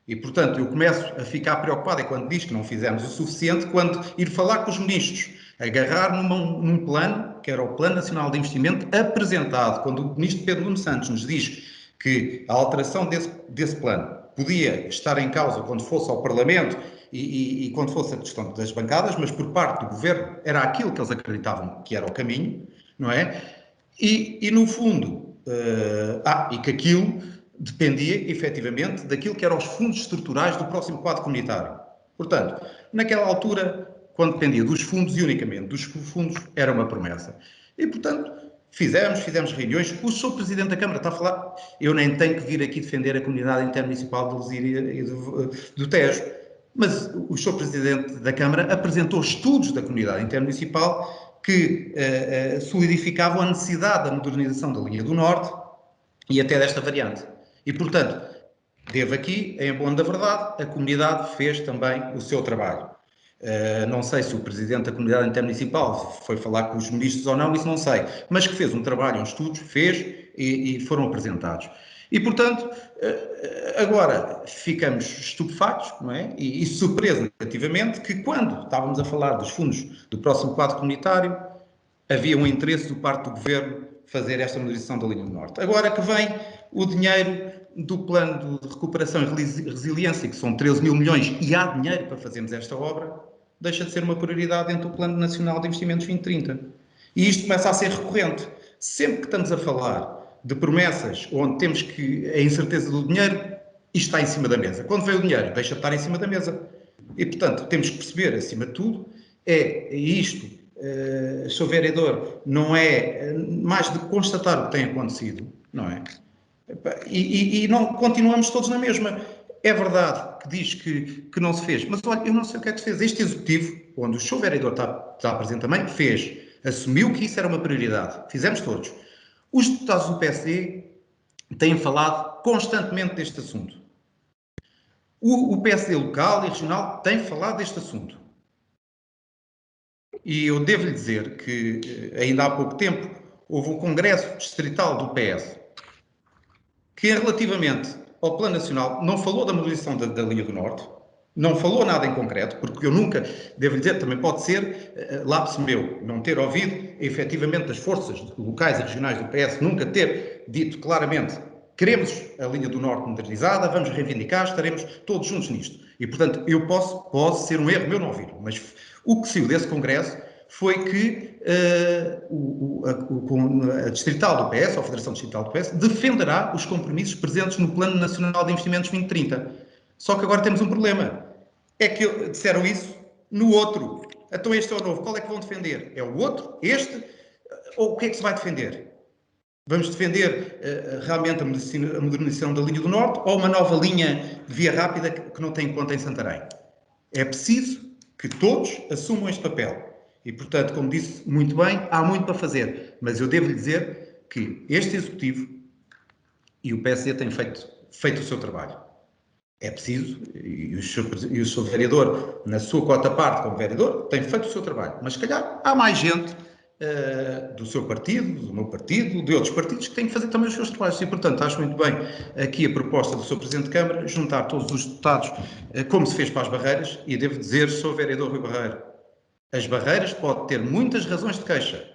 E, portanto, eu começo a ficar preocupado quando diz que não fizemos o suficiente, quando ir falar com os ministros, agarrar num plano, que era o Plano Nacional de Investimento, apresentado, quando o Ministro Pedro Nuno Santos nos diz que a alteração desse plano podia estar em causa quando fosse ao Parlamento e quando fosse a questão das bancadas, mas por parte do Governo era aquilo que eles acreditavam que era o caminho, não é? E no fundo, e que aquilo dependia, efetivamente, daquilo que eram os fundos estruturais do próximo quadro comunitário. Portanto, naquela altura, quando dependia dos fundos e unicamente dos fundos, era uma promessa. E, portanto, fizemos reuniões. O Sr. Presidente da Câmara está a falar, eu nem tenho que vir aqui defender a comunidade intermunicipal de Lesíria e do Tejo, mas o Sr. Presidente da Câmara apresentou estudos da comunidade intermunicipal que solidificavam a necessidade da modernização da linha do Norte e até desta variante. E, portanto, devo aqui, em bom da verdade, a comunidade fez também o seu trabalho. Não sei se o Presidente da Comunidade Intermunicipal foi falar com os ministros ou não, isso não sei, mas que fez um trabalho, uns estudos, fez e foram apresentados. E, portanto, agora ficamos estupefactos, não é? E surpresos negativamente que quando estávamos a falar dos fundos do próximo quadro comunitário, havia um interesse do parte do Governo fazer esta modernização da linha do Norte. Agora que vem o dinheiro do Plano de Recuperação e Resiliência, que são 13 mil milhões, e há dinheiro para fazermos esta obra, deixa de ser uma prioridade dentro do Plano Nacional de Investimentos 2030. E isto começa a ser recorrente. Sempre que estamos a falar de promessas onde temos a incerteza do dinheiro, isto está em cima da mesa. Quando vem o dinheiro, deixa de estar em cima da mesa. E, portanto, temos que perceber, acima de tudo, isto, Sr. Vereador, não é mais de constatar o que tem acontecido, não é? E não, continuamos todos na mesma. É verdade que diz que não se fez, mas olha, eu não sei o que é que se fez. Este Executivo, onde o Sr. Vereador está presente também, fez, assumiu que isso era uma prioridade. Fizemos todos. Os deputados do PSD têm falado constantemente deste assunto. O PSD local e regional tem falado deste assunto. E eu devo-lhe dizer que ainda há pouco tempo houve um congresso distrital do PS que relativamente ao Plano Nacional não falou da modernização da linha do Norte, não falou nada em concreto, porque eu nunca, devo dizer, também pode ser lapso meu, não ter ouvido efetivamente as forças locais e regionais do PS, nunca ter dito claramente queremos a linha do Norte modernizada, vamos reivindicar, estaremos todos juntos nisto. E, portanto, eu posso ser um erro meu não ouvir, mas o que saiu desse congresso foi que a Distrital do PS, a Federação Distrital do PS, defenderá os compromissos presentes no Plano Nacional de Investimentos 2030. Só que agora temos um problema. É que disseram isso no outro. Então este é o novo. Qual é que vão defender? É o outro? Este? Ou o que é que se vai defender? Vamos defender realmente a modernização da linha do Norte ou uma nova linha de via rápida que não tem em conta em Santarém? É preciso que todos assumam este papel. E, portanto, como disse muito bem, há muito para fazer. Mas eu devo lhe dizer que este Executivo e o PSD têm feito o seu trabalho. É preciso, e o Sr. Vereador, na sua cota-parte como vereador, tem feito o seu trabalho. Mas, se calhar, há mais gente do seu partido, do meu partido, de outros partidos, que têm que fazer também os seus trabalhos. E, portanto, acho muito bem aqui a proposta do Sr. Presidente de Câmara, juntar todos os deputados, como se fez para as barreiras, e devo dizer, Sr. Vereador Rui Barreiro, as barreiras pode ter muitas razões de queixa.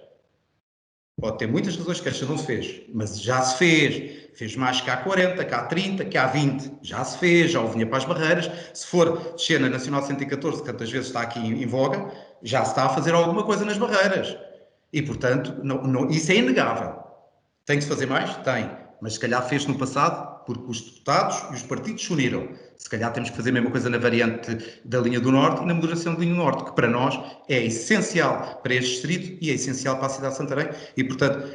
Pode ter muitas razões de queixa, não se fez. Mas já se fez. Fez mais que há 40, que há 30, que há 20. Já se fez, já o vinha para as barreiras. Se for descer na Nacional 114, que tantas vezes está aqui em voga, já se está a fazer alguma coisa nas barreiras. E, portanto, isso é inegável. Tem que se fazer mais? Tem. Mas se calhar fez no passado, porque os deputados e os partidos se uniram. Se calhar temos que fazer a mesma coisa na variante da linha do Norte e na moderação da linha do Norte, que para nós é essencial para este distrito e é essencial para a cidade de Santarém. E, portanto,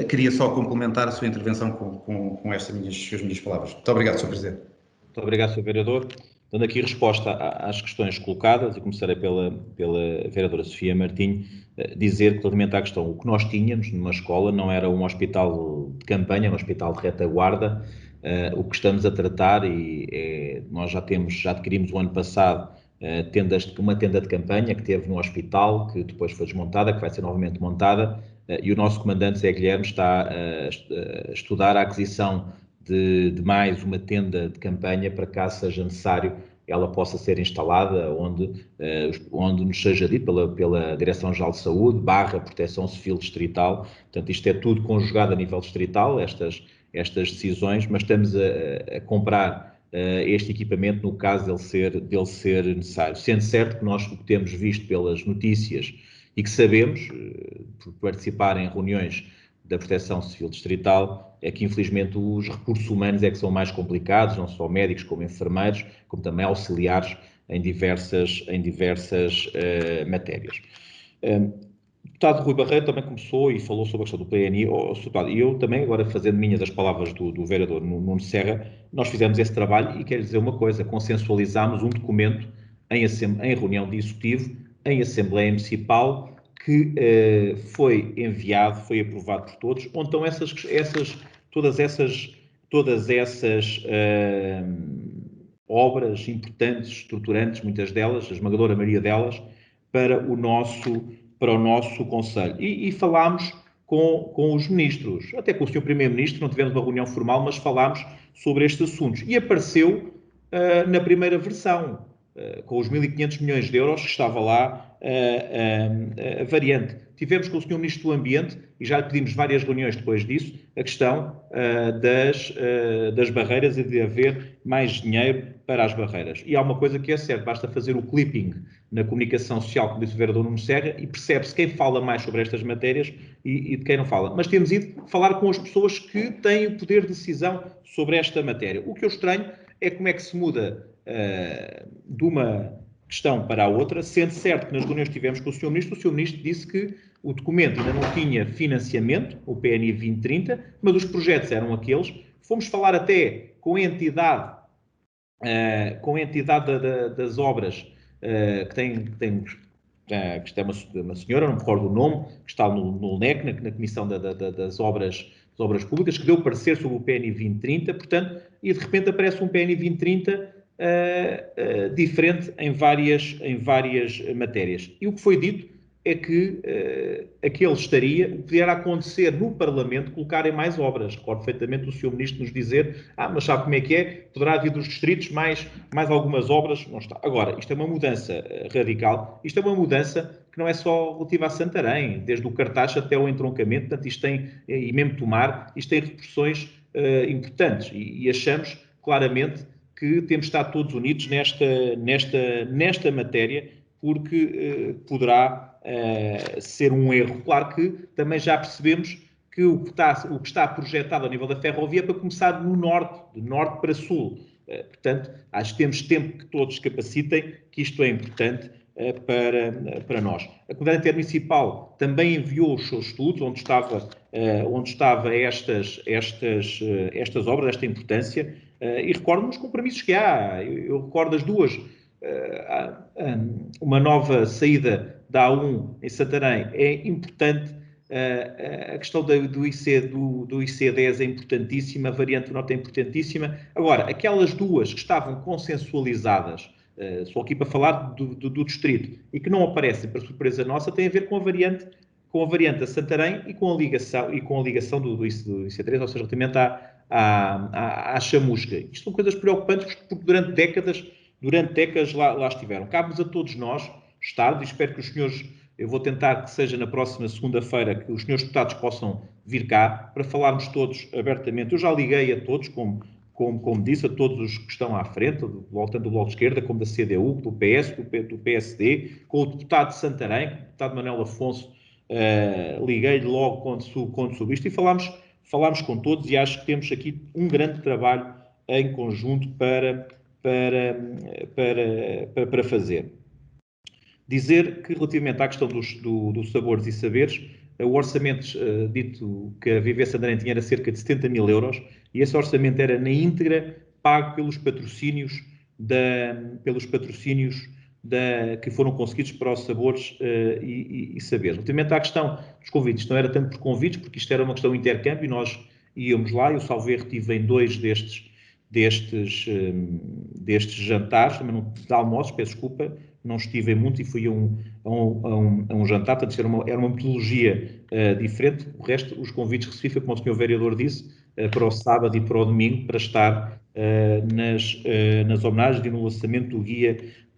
queria só complementar a sua intervenção com estas minhas palavras. Muito obrigado, Sr. Presidente. Muito obrigado, Sr. Vereador. Dando aqui resposta às questões colocadas, e começarei pela vereadora Sofia Martinho, dizer que, relativamente à questão, o que nós tínhamos numa escola não era um hospital de campanha, um hospital de retaguarda. O que estamos a tratar, nós já adquirimos o ano passado uma tenda de campanha que teve no hospital, que depois foi desmontada, que vai ser novamente montada, e o nosso comandante Zé Guilherme está a estudar a aquisição de mais uma tenda de campanha para, caso seja necessário, ela possa ser instalada onde nos seja dito pela Direção-Geral de Saúde, Proteção Civil Distrital. Portanto, isto é tudo conjugado a nível distrital, estas decisões, mas estamos a comprar este equipamento no caso dele ser necessário. Sendo certo que nós, o que temos visto pelas notícias e que sabemos, por participar em reuniões da Proteção Civil Distrital, é que infelizmente os recursos humanos é que são mais complicados, não só médicos como enfermeiros, como também auxiliares em diversas matérias. O deputado Rui Barreiro também começou e falou sobre a questão do PNI, e eu também, agora fazendo minhas as palavras do vereador Nuno Serra, nós fizemos esse trabalho e quero dizer uma coisa, consensualizámos um documento em reunião de executivo, em Assembleia Municipal, que foi enviado, foi aprovado por todos, onde estão todas essas obras importantes, estruturantes, muitas delas, a esmagadora maioria delas, para o nosso Conselho. E falámos com os ministros, até com o Sr. Primeiro-Ministro, não tivemos uma reunião formal, mas falámos sobre estes assuntos. E apareceu na primeira versão, com os 1.500 milhões de euros que estava lá a variante. Tivemos com o Sr. Ministro do Ambiente, e já lhe pedimos várias reuniões depois disso, a questão das barreiras e de haver mais dinheiro para as barreiras. E há uma coisa que é certa, basta fazer o clipping na comunicação social, como disse o vereador Nuno Serra, e percebe-se quem fala mais sobre estas matérias e de quem não fala. Mas temos ido falar com as pessoas que têm o poder de decisão sobre esta matéria. O que eu estranho é como é que se muda de uma questão para a outra, sendo certo que nas reuniões que tivemos com o Sr. Ministro disse que o documento ainda não tinha financiamento, o PNI 2030, mas os projetos eram aqueles. Fomos falar até com a entidade das obras, que é uma senhora, não me recordo o nome, que está no NEC, na Comissão das Obras Públicas, que deu parecer sobre o PNI 2030, portanto, e de repente aparece um PNI 2030 diferente em várias matérias. E o que foi dito é que aquele poderia acontecer no Parlamento colocarem mais obras. Recordo perfeitamente o Sr. Ministro nos dizer, mas sabe como é que é? Poderá haver dos distritos mais algumas obras. Não está. Agora, isto é uma mudança radical, isto é uma mudança que não é só relativa a Santarém, desde o Cartaz até o entroncamento, portanto, isto tem, e mesmo Tomar, isto tem repercussões importantes, e achamos claramente que temos de estar todos unidos nesta matéria, porque poderá ser um erro. Claro que também já percebemos que o que está projetado a nível da ferrovia é para começar no norte, de norte para sul. Portanto, acho que temos tempo que todos capacitem, que isto é importante para nós. A Comunidade Intermunicipal também enviou os seus estudos, onde estava estas obras, esta importância, e recordo-me os compromissos que há. Eu recordo as duas. Uma nova saída da A1 em Santarém é importante, a questão do IC10 é importantíssima, a variante do Norte é importantíssima. Agora, aquelas duas que estavam consensualizadas, só aqui para falar do distrito, e que não aparecem, para surpresa nossa, têm a ver com a variante a Santarém e com a ligação do IC3, ou seja, relativamente à chamusca. Isto são coisas preocupantes, porque durante décadas lá estiveram. Cabe-nos a todos nós, Estado, e espero que os senhores, eu vou tentar que seja na próxima segunda-feira, que os senhores deputados possam vir cá, para falarmos todos abertamente. Eu já liguei a todos, como disse, a todos os que estão à frente, tanto do Bloco de Esquerda, como da CDU, do PS, do PSD, com o deputado de Santarém, o deputado Manuel Afonso, liguei-lhe logo quando soube isto, e falámos com todos, e acho que temos aqui um grande trabalho em conjunto para fazer. Dizer que, relativamente à questão dos sabores e saberes, o orçamento dito que a Viver Santarém tinha era cerca de 70 mil euros, e esse orçamento era na íntegra pago pelos patrocínios pelos patrocínios que foram conseguidos para os sabores e saberes. Relativamente à questão dos convites, não era tanto por convites, porque isto era uma questão de intercâmbio, e nós íamos lá, eu salvo erro estive em 2 destes jantares, também não, de almoços, peço desculpa, não estive em muito e fui a um jantar, portanto era uma metodologia diferente. O resto, os convites recebi, foi como o Sr. Vereador disse, para o sábado e para o domingo, para estar nas homenagens e no lançamento do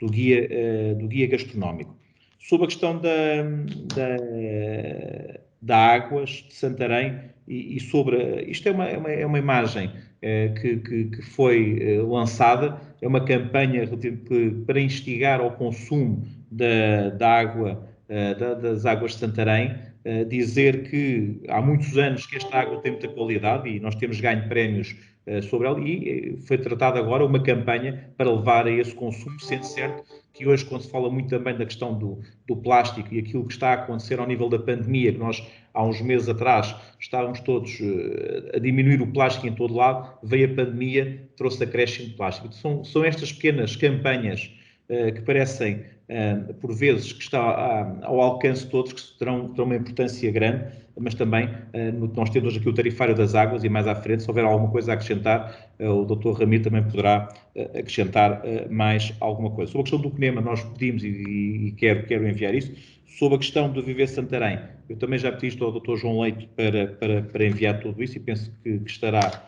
guia gastronómico. Sobre a questão da Águas de Santarém e sobre... Isto é uma imagem que foi lançada, é uma campanha para instigar ao consumo da água, das águas de Santarém, dizer que há muitos anos que esta água tem muita qualidade e nós temos ganho prémios sobre ela, e foi tratada agora uma campanha para levar a esse consumo, sendo certo que hoje, quando se fala muito também da questão do plástico e aquilo que está a acontecer ao nível da pandemia, que nós há uns meses atrás estávamos todos a diminuir o plástico em todo lado, veio a pandemia, trouxe acréscimo de plástico. São estas pequenas campanhas que parecem, por vezes, que está ao alcance de todos, que terão uma importância grande, mas também nós temos aqui o tarifário das águas e mais à frente, se houver alguma coisa a acrescentar, o Dr. Ramiro também poderá acrescentar mais alguma coisa. Sobre a questão do CNEMA, nós pedimos e quero enviar isso. Sobre a questão do Viver Santarém, eu também já pedi isto ao Dr. João Leite para enviar tudo isso e penso que estará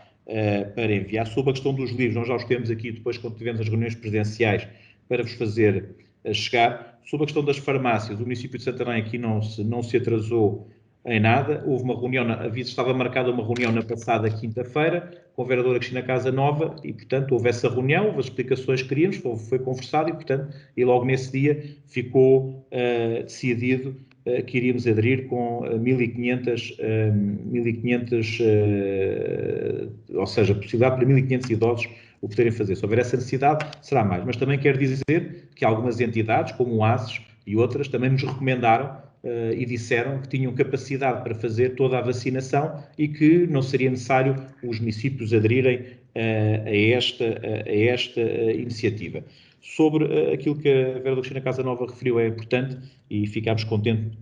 para enviar. Sobre a questão dos livros, nós já os temos aqui depois quando tivemos as reuniões presenciais para vos fazer chegar. Sobre a questão das farmácias, o município de Santarém aqui não se atrasou em nada. Houve uma reunião, estava marcada uma reunião na passada quinta-feira com a vereadora Cristina Casanova e, portanto, houve essa reunião, houve as explicações que queríamos, foi conversado e, portanto, e logo nesse dia ficou decidido que iríamos aderir com 1.500, ou seja, possibilidade para 1.500 idosos o poderem fazer. Se houver essa necessidade, será mais. Mas também quero dizer que algumas entidades, como o ASES e outras, também nos recomendaram e disseram que tinham capacidade para fazer toda a vacinação e que não seria necessário os municípios aderirem a esta iniciativa. Sobre aquilo que a vereadora Cristina Casanova referiu, é importante e ficámos contentes,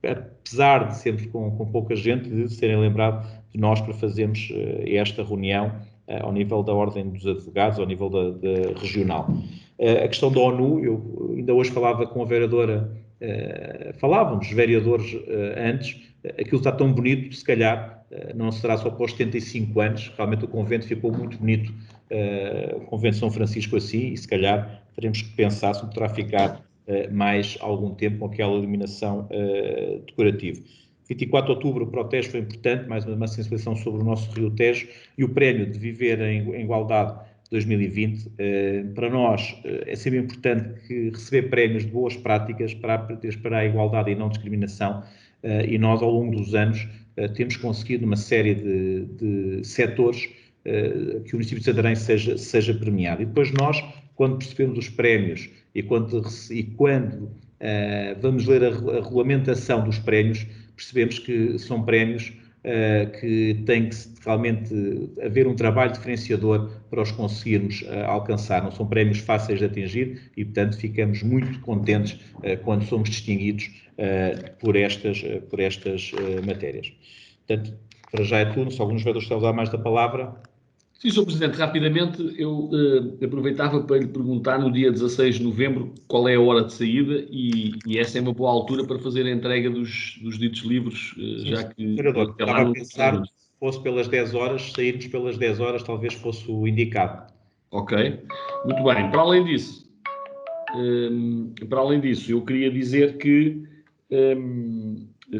apesar de sempre com pouca gente, de serem lembrados de nós para fazermos esta reunião ao nível da Ordem dos Advogados, ao nível da regional. A questão da ONU, eu ainda hoje falava com a vereadora, falávamos, vereadores antes, aquilo está tão bonito, se calhar não será só para os 75 anos, realmente o convento ficou muito bonito, o convento de São Francisco assim, e se calhar teremos que pensar se poderá ficar mais algum tempo com aquela iluminação decorativa. 24 de outubro, o protesto foi importante, mais uma sensibilização sobre o nosso Rio Tejo e o prémio de Viver em Igualdade 2020. Para nós é sempre importante receber prémios de boas práticas para a igualdade e não discriminação, e nós ao longo dos anos temos conseguido uma série de setores que o município de Santarém seja premiado. E depois nós, quando percebemos os prémios e quando vamos ler a regulamentação dos prémios, percebemos que são prémios que tem que realmente haver um trabalho diferenciador para os conseguirmos alcançar. Não são prémios fáceis de atingir e, portanto, ficamos muito contentes quando somos distinguidos por estas matérias. Portanto, para já é tudo. Se alguns vereadores estão a dar mais da palavra. Sim, Sr. Presidente, rapidamente, eu aproveitava para lhe perguntar no dia 16 de novembro qual é a hora de saída e essa é uma boa altura para fazer a entrega dos ditos livros, já que... Estava a pensar que fosse pelas 10 horas, sairmos pelas 10 horas talvez fosse o indicado. Ok, muito bem. Para além disso, eu queria dizer que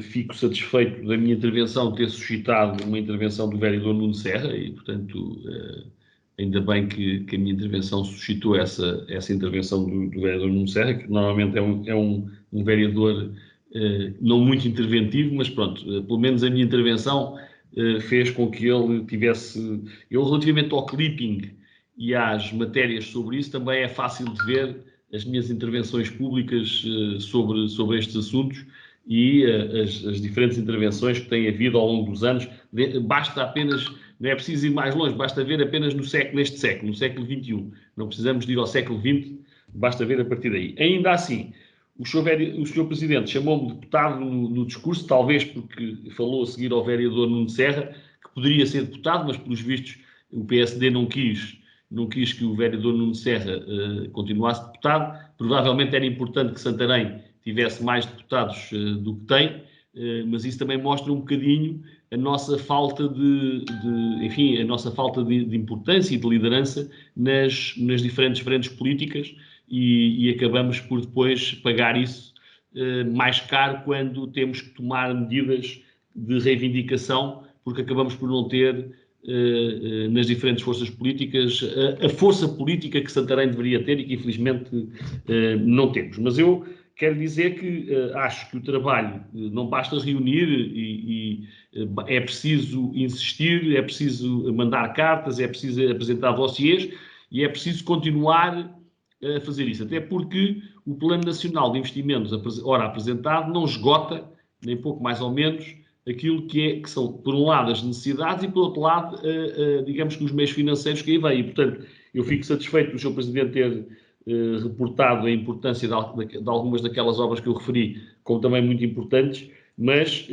fico satisfeito da minha intervenção ter suscitado uma intervenção do vereador Nuno Serra e, portanto, ainda bem que a minha intervenção suscitou essa intervenção do vereador Nuno Serra, que normalmente é um vereador não muito interventivo, mas pronto, pelo menos a minha intervenção fez com que ele tivesse... Eu, relativamente ao clipping e às matérias sobre isso, também é fácil de ver as minhas intervenções públicas sobre estes assuntos e as diferentes intervenções que têm havido ao longo dos anos. Basta apenas não é preciso ir mais longe, basta ver apenas neste século, no século XXI. Não precisamos de ir ao século XX, basta ver a partir daí. Ainda assim, o Sr. Presidente chamou-me deputado no discurso, talvez porque falou a seguir ao vereador Nuno Serra, que poderia ser deputado, mas pelos vistos o PSD não quis que o vereador Nuno Serra continuasse deputado. Provavelmente era importante que Santarém tivesse mais deputados do que tem, mas isso também mostra um bocadinho a nossa falta de importância e de liderança nas diferentes frentes políticas e acabamos por depois pagar isso mais caro quando temos que tomar medidas de reivindicação, porque acabamos por não ter nas diferentes forças políticas a força política que Santarém deveria ter e que infelizmente não temos. Mas eu quero dizer que acho que o trabalho não basta reunir e é preciso insistir, é preciso mandar cartas, é preciso apresentar dossiês e é preciso continuar a fazer isso. Até porque o Plano Nacional de Investimentos, ora apresentado, não esgota, nem pouco mais ou menos, aquilo que são, por um lado, as necessidades e, por outro lado, digamos que os meios financeiros que aí vêm. E, portanto, eu fico satisfeito do Sr. Presidente ter reportado a importância de algumas daquelas obras que eu referi como também muito importantes, mas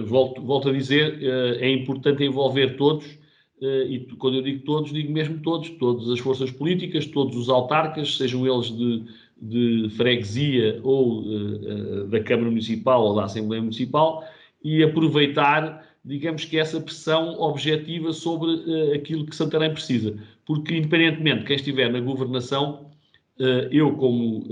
volto a dizer, é importante envolver todos, e quando eu digo todos, digo mesmo todas as forças políticas, todos os autarcas, sejam eles de freguesia ou da Câmara Municipal ou da Assembleia Municipal, e aproveitar, digamos que essa pressão objetiva sobre aquilo que Santarém precisa. Porque, independentemente de quem estiver na governação, eu, como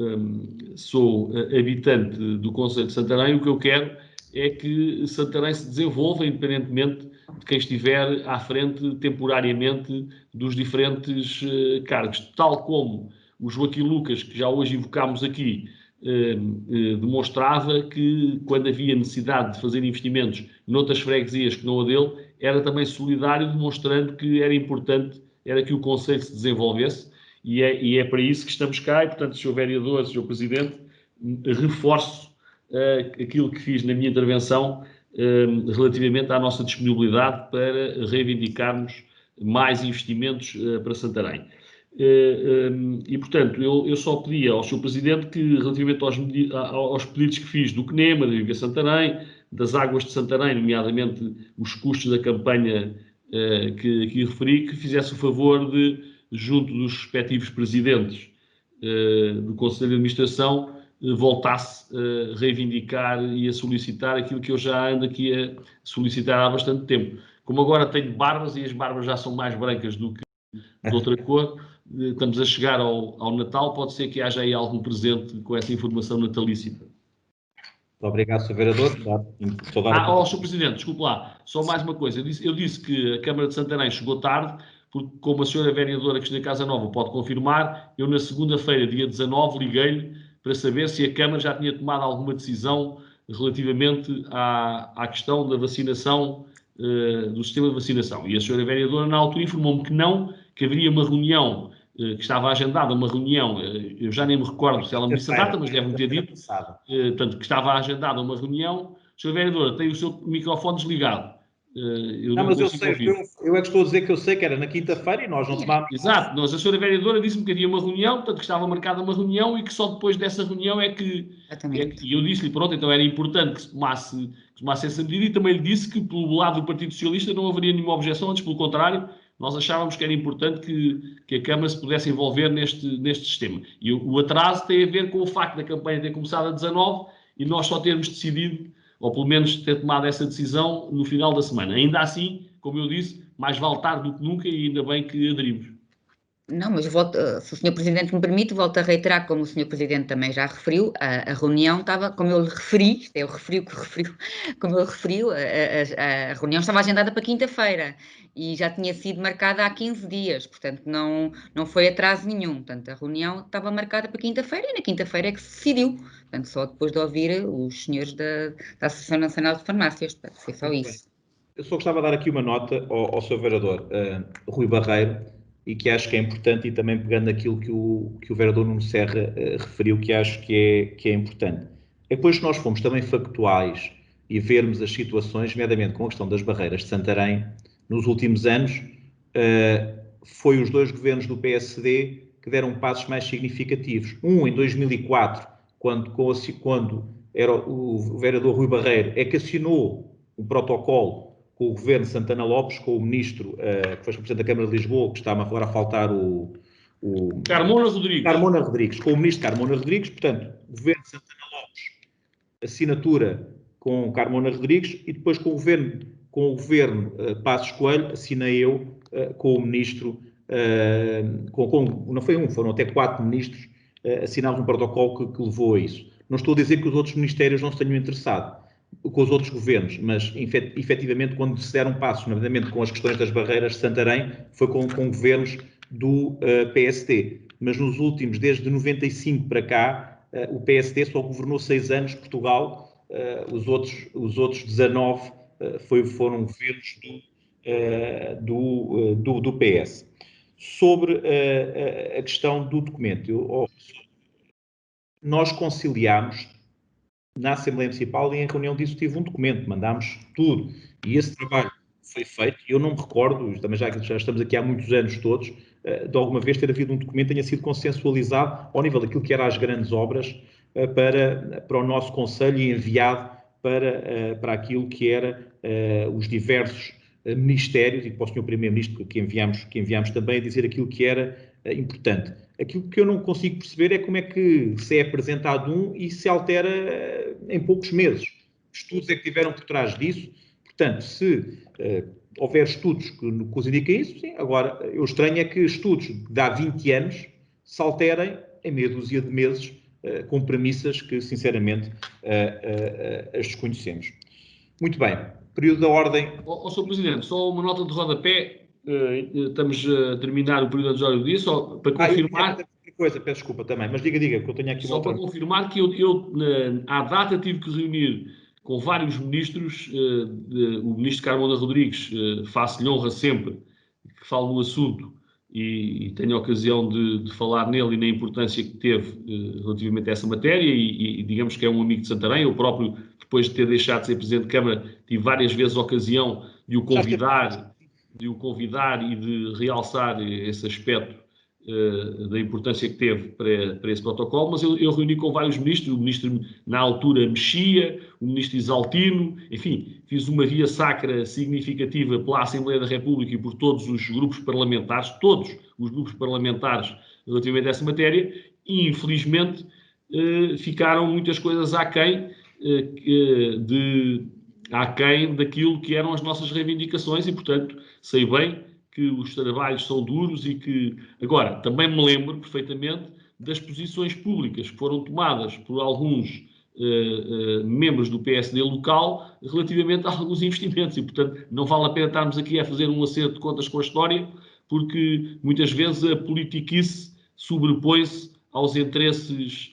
sou habitante do Concelho de Santarém, o que eu quero é que Santarém se desenvolva, independentemente de quem estiver à frente temporariamente dos diferentes cargos. Tal como o Joaquim Lucas, que já hoje invocámos aqui, demonstrava que quando havia necessidade de fazer investimentos noutras freguesias que não a dele, era também solidário, demonstrando que era importante, era que o Concelho se desenvolvesse, e é para isso que estamos cá, e portanto, Sr. Vereador, Sr. Presidente, reforço aquilo que fiz na minha intervenção relativamente à nossa disponibilidade para reivindicarmos mais investimentos para Santarém. E, portanto, eu só pedia ao Sr. Presidente que, relativamente aos pedidos que fiz do CNEMA, da Viver Santarém, das águas de Santarém, nomeadamente os custos da campanha que aqui referi, que fizesse o favor de, junto dos respectivos presidentes do Conselho de Administração, voltasse a reivindicar e a solicitar aquilo que eu já ando aqui a solicitar há bastante tempo. Como agora tenho barbas e as barbas já são mais brancas do que de outra cor, estamos a chegar ao Natal, pode ser que haja aí algum presente com essa informação natalícia. Muito obrigado, Sr. Vereador. Sr. Presidente, desculpe lá, só mais uma coisa. Eu disse que a Câmara de Santarém chegou tarde, porque, como a senhora vereadora Cristina Casanova pode confirmar, eu na segunda-feira, dia 19, liguei-lhe para saber se a Câmara já tinha tomado alguma decisão relativamente à questão da vacinação, do sistema de vacinação. E a senhora vereadora, na altura, informou-me que não, que haveria uma reunião, que estava agendada, uma reunião, eu já nem me recordo se ela me disse a data, mas deve-me ter dito, portanto, que estava agendada uma reunião. Senhora vereadora, tem o seu microfone desligado. Não, mas eu sei, eu é que estou a dizer que eu sei que era na quinta-feira e nós não tomámos. Exato, a senhora vereadora disse-me que havia uma reunião, portanto, que estava marcada uma reunião e que só depois dessa reunião e eu disse-lhe, pronto, então era importante que se tomasse essa medida, e também lhe disse que pelo lado do Partido Socialista não haveria nenhuma objeção, antes pelo contrário, nós achávamos que era importante que a Câmara se pudesse envolver neste sistema. E o atraso tem a ver com o facto da campanha ter começado a 19 e nós só termos decidido, ou pelo menos ter tomado essa decisão no final da semana. Ainda assim, como eu disse, mais vale tarde do que nunca, e ainda bem que aderimos. Não, mas se o Sr. Presidente me permite, volto a reiterar, como o Sr. Presidente também já referiu, a reunião estava, como eu lhe referi, isto é o referiu que referiu, como ele referiu, a reunião estava agendada para quinta-feira e já tinha sido marcada há 15 dias, portanto não foi atraso nenhum. Portanto, a reunião estava marcada para quinta-feira e na quinta-feira é que se decidiu, portanto, só depois de ouvir os senhores da Associação Nacional de Farmácias, portanto, foi só isso. Eu só gostava de dar aqui uma nota ao Sr. Vereador Rui Barreiro, e que acho que é importante, e também pegando aquilo que o vereador Nuno Serra referiu, que acho que é importante. É depois que nós fomos também factuais e vermos as situações, nomeadamente com a questão das barreiras de Santarém, nos últimos anos, foi os 2 governos do PSD que deram passos mais significativos. Um em 2004, quando era o vereador Rui Barreiro, é que assinou um protocolo com o governo de Santana Lopes, com o ministro, que foi Presidente da Câmara de Lisboa, que está-me agora a faltar o Carmona Rodrigues. Carmona Rodrigues, com o ministro Carmona Rodrigues, portanto, governo de Santana Lopes, assinatura com Carmona Rodrigues, e depois com o governo Passos Coelho, assinei eu com o ministro, não foi um, foram até 4 ministros, assinados um protocolo que levou a isso. Não estou a dizer que os outros ministérios não se tenham interessado com os outros governos, mas efetivamente quando se deram passos, nomeadamente com as questões das barreiras de Santarém, foi com governos do PSD. Mas nos últimos, desde 95 para cá, o PSD só governou 6 anos Portugal, os outros 19 foram governos do PS. Sobre a questão do documento, nós conciliámos na Assembleia Municipal e em reunião disso tive um documento, mandámos tudo, e esse trabalho foi feito, e eu não me recordo, também já estamos aqui há muitos anos todos, de alguma vez ter havido um documento que tenha sido consensualizado ao nível daquilo que eram as grandes obras para o nosso Conselho e enviado para aquilo que era os diversos ministérios, e para o Sr. Primeiro-Ministro que enviámos também, a dizer aquilo que era importante. Aquilo que eu não consigo perceber é como é que se é apresentado um e se altera em poucos meses. Estudos é que tiveram por trás disso. Portanto, se houver estudos que os indiquem isso, sim. Agora, eu estranho é que estudos de há 20 anos se alterem em meia dúzia de meses com premissas que, sinceramente, as desconhecemos. Muito bem. Período da ordem... Sr. Presidente, só uma nota de rodapé. Estamos a terminar o período de ordem do dia, só para confirmar... Peço desculpa também, mas diga, que eu tenho aqui só para confirmar que eu à data tive que reunir com vários ministros, o ministro Carmona Rodrigues, faço-lhe honra sempre que fale no assunto e tenho a ocasião de falar nele e na importância que teve relativamente a essa matéria e digamos que é um amigo de Santarém. Eu próprio, depois de ter deixado de ser Presidente de Câmara, tive várias vezes a ocasião de o convidar e de realçar esse aspecto da importância que teve para esse protocolo, mas eu reuni com vários ministros, o ministro na altura Mexia, o ministro Isaltino, enfim, fiz uma via sacra significativa pela Assembleia da República e por todos os grupos parlamentares, relativamente a essa matéria, e infelizmente ficaram muitas coisas aquém daquilo que eram as nossas reivindicações e, portanto, sei bem que os trabalhos são duros e que... Agora, também me lembro perfeitamente das posições públicas que foram tomadas por alguns membros do PSD local relativamente a alguns investimentos e, portanto, não vale a pena estarmos aqui a fazer um acerto de contas com a história, porque muitas vezes a politiquice sobrepõe-se aos interesses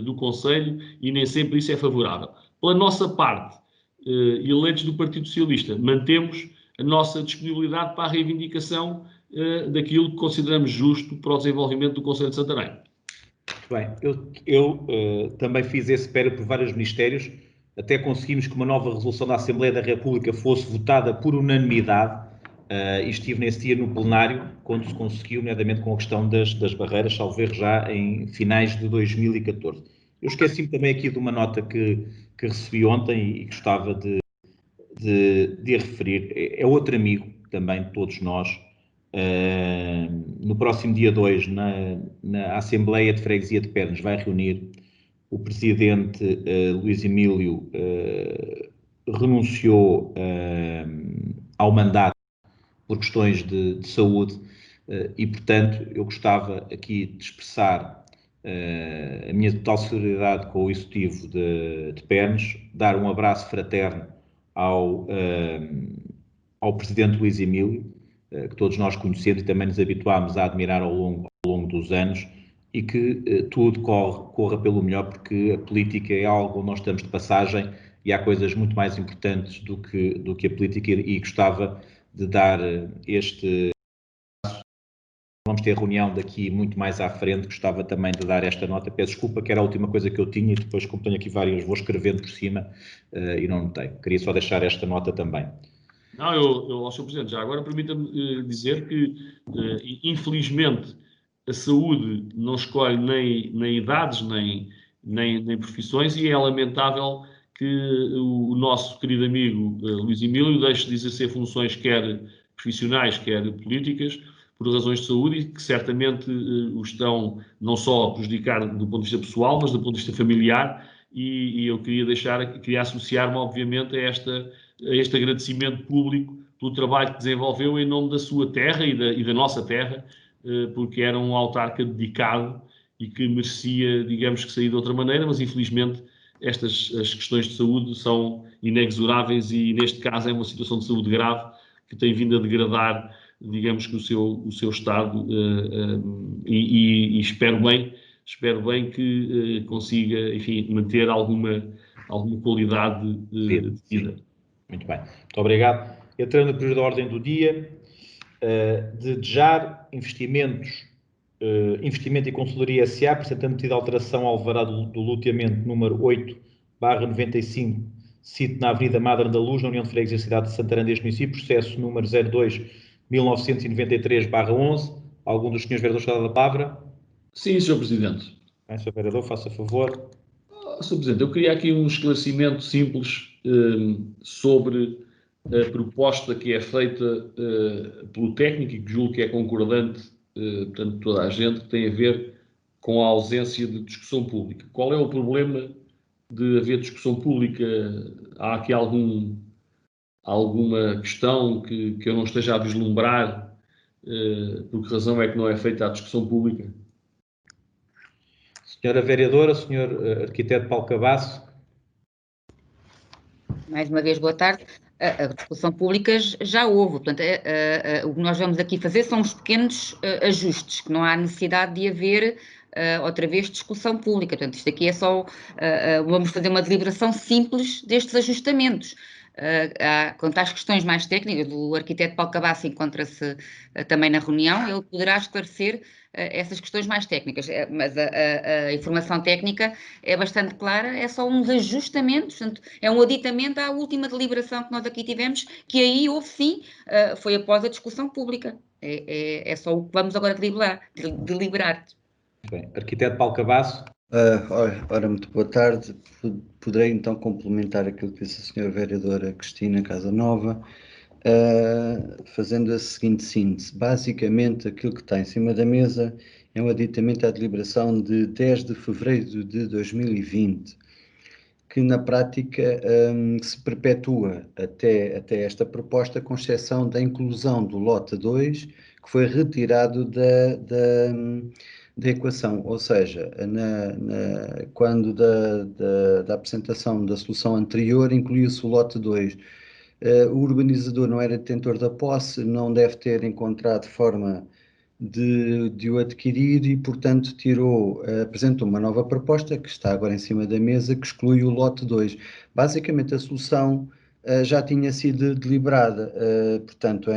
do Conselho e nem sempre isso é favorável. Pela nossa parte, eleitos do Partido Socialista, mantemos a nossa disponibilidade para a reivindicação daquilo que consideramos justo para o desenvolvimento do Conselho de Santarém. Muito bem. Eu também fiz esse périplo por vários ministérios, até conseguimos que uma nova resolução da Assembleia da República fosse votada por unanimidade e estive nesse dia no plenário, quando se conseguiu, nomeadamente com a questão das barreiras, salvo erro já em finais de 2014. Eu esqueci-me também aqui de uma nota que recebi ontem e gostava de referir. É outro amigo também de todos nós. No próximo dia 2, na Assembleia de Freguesia de Pernas, vai reunir o presidente Luís Emílio, renunciou ao mandato por questões de saúde e, portanto, eu gostava aqui de expressar a minha total solidariedade com o Executivo de Pernas, dar um abraço fraterno ao presidente Luís Emílio, que todos nós conhecemos e também nos habituámos a admirar ao longo dos anos, e que tudo corra pelo melhor, porque a política é algo onde nós estamos de passagem e há coisas muito mais importantes do que a política, e gostava de dar este... Vamos ter reunião daqui muito mais à frente, gostava também de dar esta nota. Peço desculpa que era a última coisa que eu tinha e depois, como tenho aqui várias, vou escrevendo por cima e não notei. Queria só deixar esta nota também. Não, Sr. Presidente, já agora permita-me dizer que, infelizmente, a saúde não escolhe nem idades, nem profissões, e é lamentável que o nosso querido amigo Luís Emílio deixe de exercer funções quer profissionais, quer políticas, por razões de saúde, e que certamente o estão não só a prejudicar do ponto de vista pessoal, mas do ponto de vista familiar, e eu queria associar-me, obviamente, a este agradecimento público pelo trabalho que desenvolveu em nome da sua terra e da nossa terra, porque era um autarca dedicado e que merecia, digamos, que sair de outra maneira, mas infelizmente as questões de saúde são inexoráveis, e neste caso é uma situação de saúde grave que tem vindo a degradar, digamos, que o seu estado, e espero bem que consiga, enfim, manter alguma qualidade de vida. Muito bem, muito obrigado. Entrando no período da ordem do dia, desejar investimento e consultoria SA, apresentando medida de alteração ao alvará do loteamento número 8/95, sito na Avenida Madre da Luz, na União de Freguesia da cidade de Santarém deste município, processo número 02/1993/11. Algum dos senhores vereadores está a dar a palavra? Sim, Sr. Presidente. Bem, Sr. Vereador, faça favor. Sr. Presidente, eu queria aqui um esclarecimento simples sobre a proposta que é feita pelo técnico, e que julgo que é concordante, portanto, toda a gente, que tem a ver com a ausência de discussão pública. Qual é o problema de haver discussão pública? Há aqui alguma questão que eu não esteja a vislumbrar? Por que razão é que não é feita a discussão pública? Senhora Vereadora, Senhor Arquiteto Paulo Cabasso. Mais uma vez, boa tarde. A discussão pública já houve, portanto, o que nós vamos aqui fazer são uns pequenos ajustes, que não há necessidade de haver outra vez discussão pública. Portanto, isto aqui é só, vamos fazer uma deliberação simples destes ajustamentos. Quanto às questões mais técnicas, o arquiteto Paulo Cabasso encontra-se também na reunião, ele poderá esclarecer essas questões mais técnicas, mas a informação técnica é bastante clara, é só uns ajustamentos, portanto, é um aditamento à última deliberação que nós aqui tivemos, que aí houve sim, foi após a discussão pública. É só o que vamos agora deliberar. Muito bem. Arquiteto Paulo Cabasso. Ora, muito boa tarde. Poderei então complementar aquilo que disse a senhora vereadora Cristina Casanova, fazendo a seguinte síntese. Basicamente, aquilo que está em cima da mesa é um aditamento à deliberação de 10 de fevereiro de 2020, que na prática se perpetua até esta proposta, com exceção da inclusão do lote 2, que foi retirado da equação, ou seja, quando da apresentação da solução anterior incluiu-se o lote 2. O urbanizador não era detentor da posse, não deve ter encontrado forma de o adquirir e, portanto, apresentou uma nova proposta que está agora em cima da mesa, que exclui o lote 2. Basicamente, a solução já tinha sido deliberada, portanto,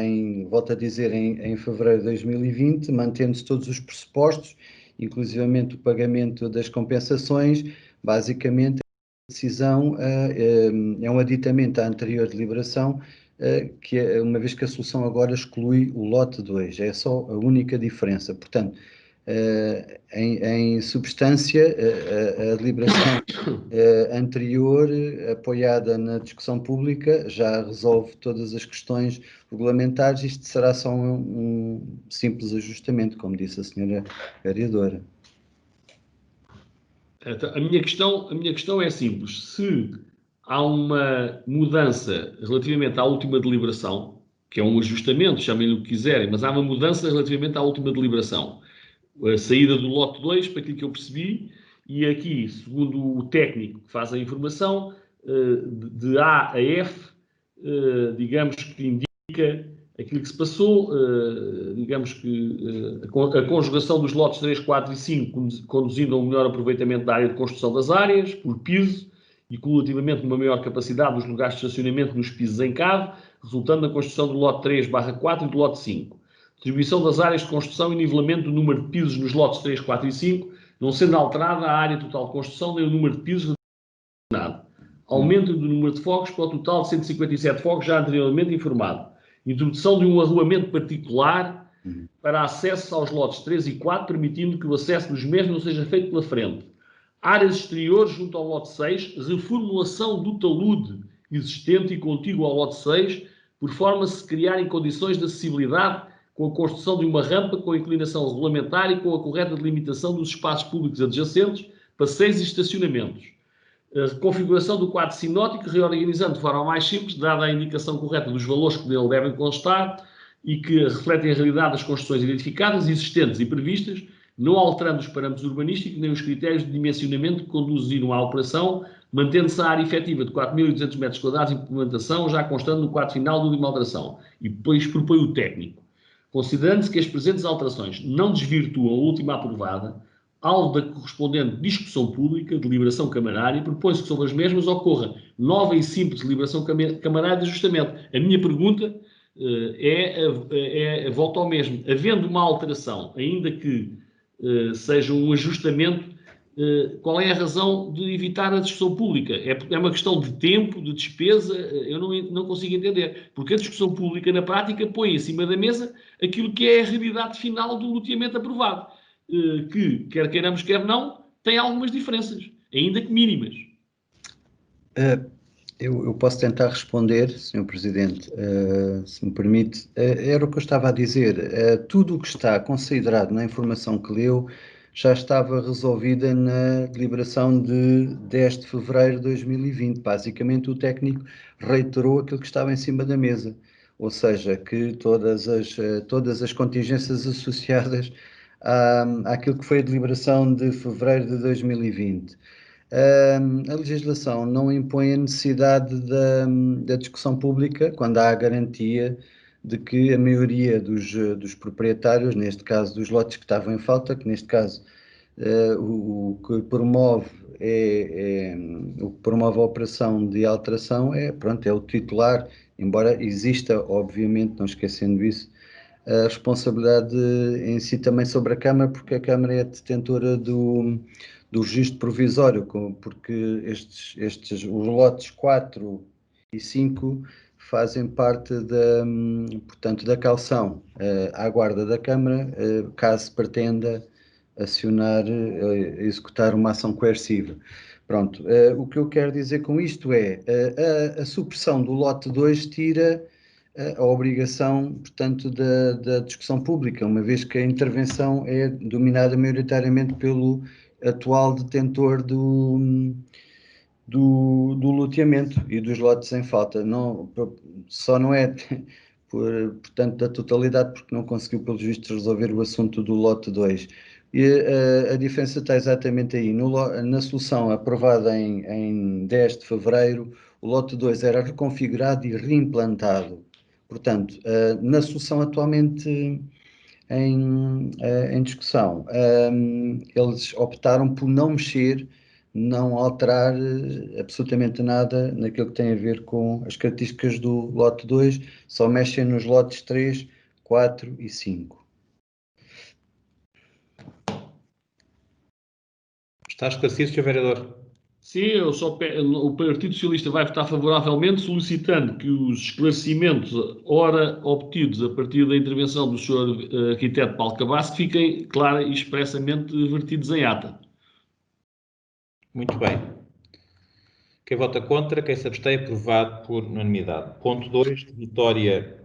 volto a dizer, em fevereiro de 2020, mantendo-se todos os pressupostos, inclusivamente o pagamento das compensações. Basicamente, a decisão é um aditamento à anterior deliberação, que é, uma vez que a solução agora exclui o lote 2, é só a única diferença. Portanto, em substância, a deliberação anterior, apoiada na discussão pública, já resolve todas as questões regulamentares. Isto será só um simples ajustamento, como disse a senhora vereadora. A minha questão é simples. Se há uma mudança relativamente à última deliberação, que é um ajustamento, chamem-lhe o que quiserem, mas há uma mudança relativamente à última deliberação, a saída do lote 2, para aquilo que eu percebi, e aqui, segundo o técnico que faz a informação, de A a F, digamos que indica aquilo que se passou, digamos que a conjugação dos lotes 3, 4 e 5, conduzindo a um melhor aproveitamento da área de construção das áreas, por piso, e cumulativamente numa maior capacidade dos lugares de estacionamento nos pisos em cave, resultando na construção do lote 3/4 e do lote 5. Distribuição das áreas de construção e nivelamento do número de pisos nos lotes 3, 4 e 5, não sendo alterada a área total de construção nem o número de pisos determinado. aumento do número de fogos para o total de 157 fogos já anteriormente informado, introdução de um arruamento particular para acesso aos lotes 3 e 4, permitindo que o acesso dos mesmos não seja feito pela frente, áreas exteriores junto ao lote 6, reformulação do talude existente e contíguo ao lote 6, por forma a se criarem condições de acessibilidade com a construção de uma rampa com a inclinação regulamentar e com a correta delimitação dos espaços públicos adjacentes, passeios e estacionamentos. A configuração do quadro sinótico, reorganizando de forma mais simples, dada a indicação correta dos valores que nele devem constar e que refletem a realidade das construções identificadas, existentes e previstas, não alterando os parâmetros urbanísticos nem os critérios de dimensionamento que conduziram à operação, mantendo-se a área efetiva de 4.200 metros quadrados de implementação, já constando no quadro final do última alteração. E depois propõe o técnico. Considerando-se que as presentes alterações não desvirtuam a última aprovada, alvo da correspondente discussão pública, deliberação camarária, propõe-se que sobre as mesmas ocorra nova e simples deliberação camarária de ajustamento. A minha pergunta volta ao mesmo. Havendo uma alteração, ainda que seja um ajustamento, qual é a razão de evitar a discussão pública? É uma questão de tempo, de despesa? Eu não consigo entender. Porque a discussão pública, na prática, põe em cima da mesa aquilo que é a realidade final do loteamento aprovado, que, quer queiramos, quer não, tem algumas diferenças, ainda que mínimas. Eu posso tentar responder, Sr. Presidente, se me permite. Era o que eu estava a dizer. Tudo o que está considerado na informação que leu já estava resolvida na deliberação de 10 de fevereiro de 2020. Basicamente, o técnico reiterou aquilo que estava em cima da mesa, ou seja, que todas as contingências associadas àquilo que foi a deliberação de fevereiro de 2020. A legislação não impõe a necessidade da discussão pública quando há a garantia de que a maioria dos proprietários, neste caso dos lotes que estavam em falta, que neste caso o que promove a operação de alteração é o titular, embora exista, obviamente, não esquecendo isso, a responsabilidade em si também sobre a Câmara, porque a Câmara é detentora do registro provisório, porque os lotes 4 e 5 fazem parte da caução à guarda da Câmara, caso pretenda executar uma ação coerciva. Pronto, o que eu quero dizer com isto é a supressão do lote 2 tira a obrigação, portanto, da discussão pública, uma vez que a intervenção é dominada maioritariamente pelo atual detentor do loteamento e dos lotes em falta. Só não é, portanto, da totalidade, porque não conseguiu, pelos vistos, resolver o assunto do lote 2. E a diferença está exatamente aí. Na solução aprovada em 10 de fevereiro, o lote 2 era reconfigurado e reimplantado. Portanto, na solução atualmente em discussão, eles optaram por não mexer, não alterar absolutamente nada naquilo que tem a ver com as características do lote 2, só mexem nos lotes 3, 4 e 5. Está esclarecido, Sr. Vereador? Sim, o Partido Socialista vai votar favoravelmente, solicitando que os esclarecimentos ora obtidos a partir da intervenção do Sr. Arquiteto Paulo Cabasso fiquem clara e expressamente vertidos em ata. Muito bem. Quem vota contra, quem se abstém, aprovado por unanimidade. Ponto 2, Vitória,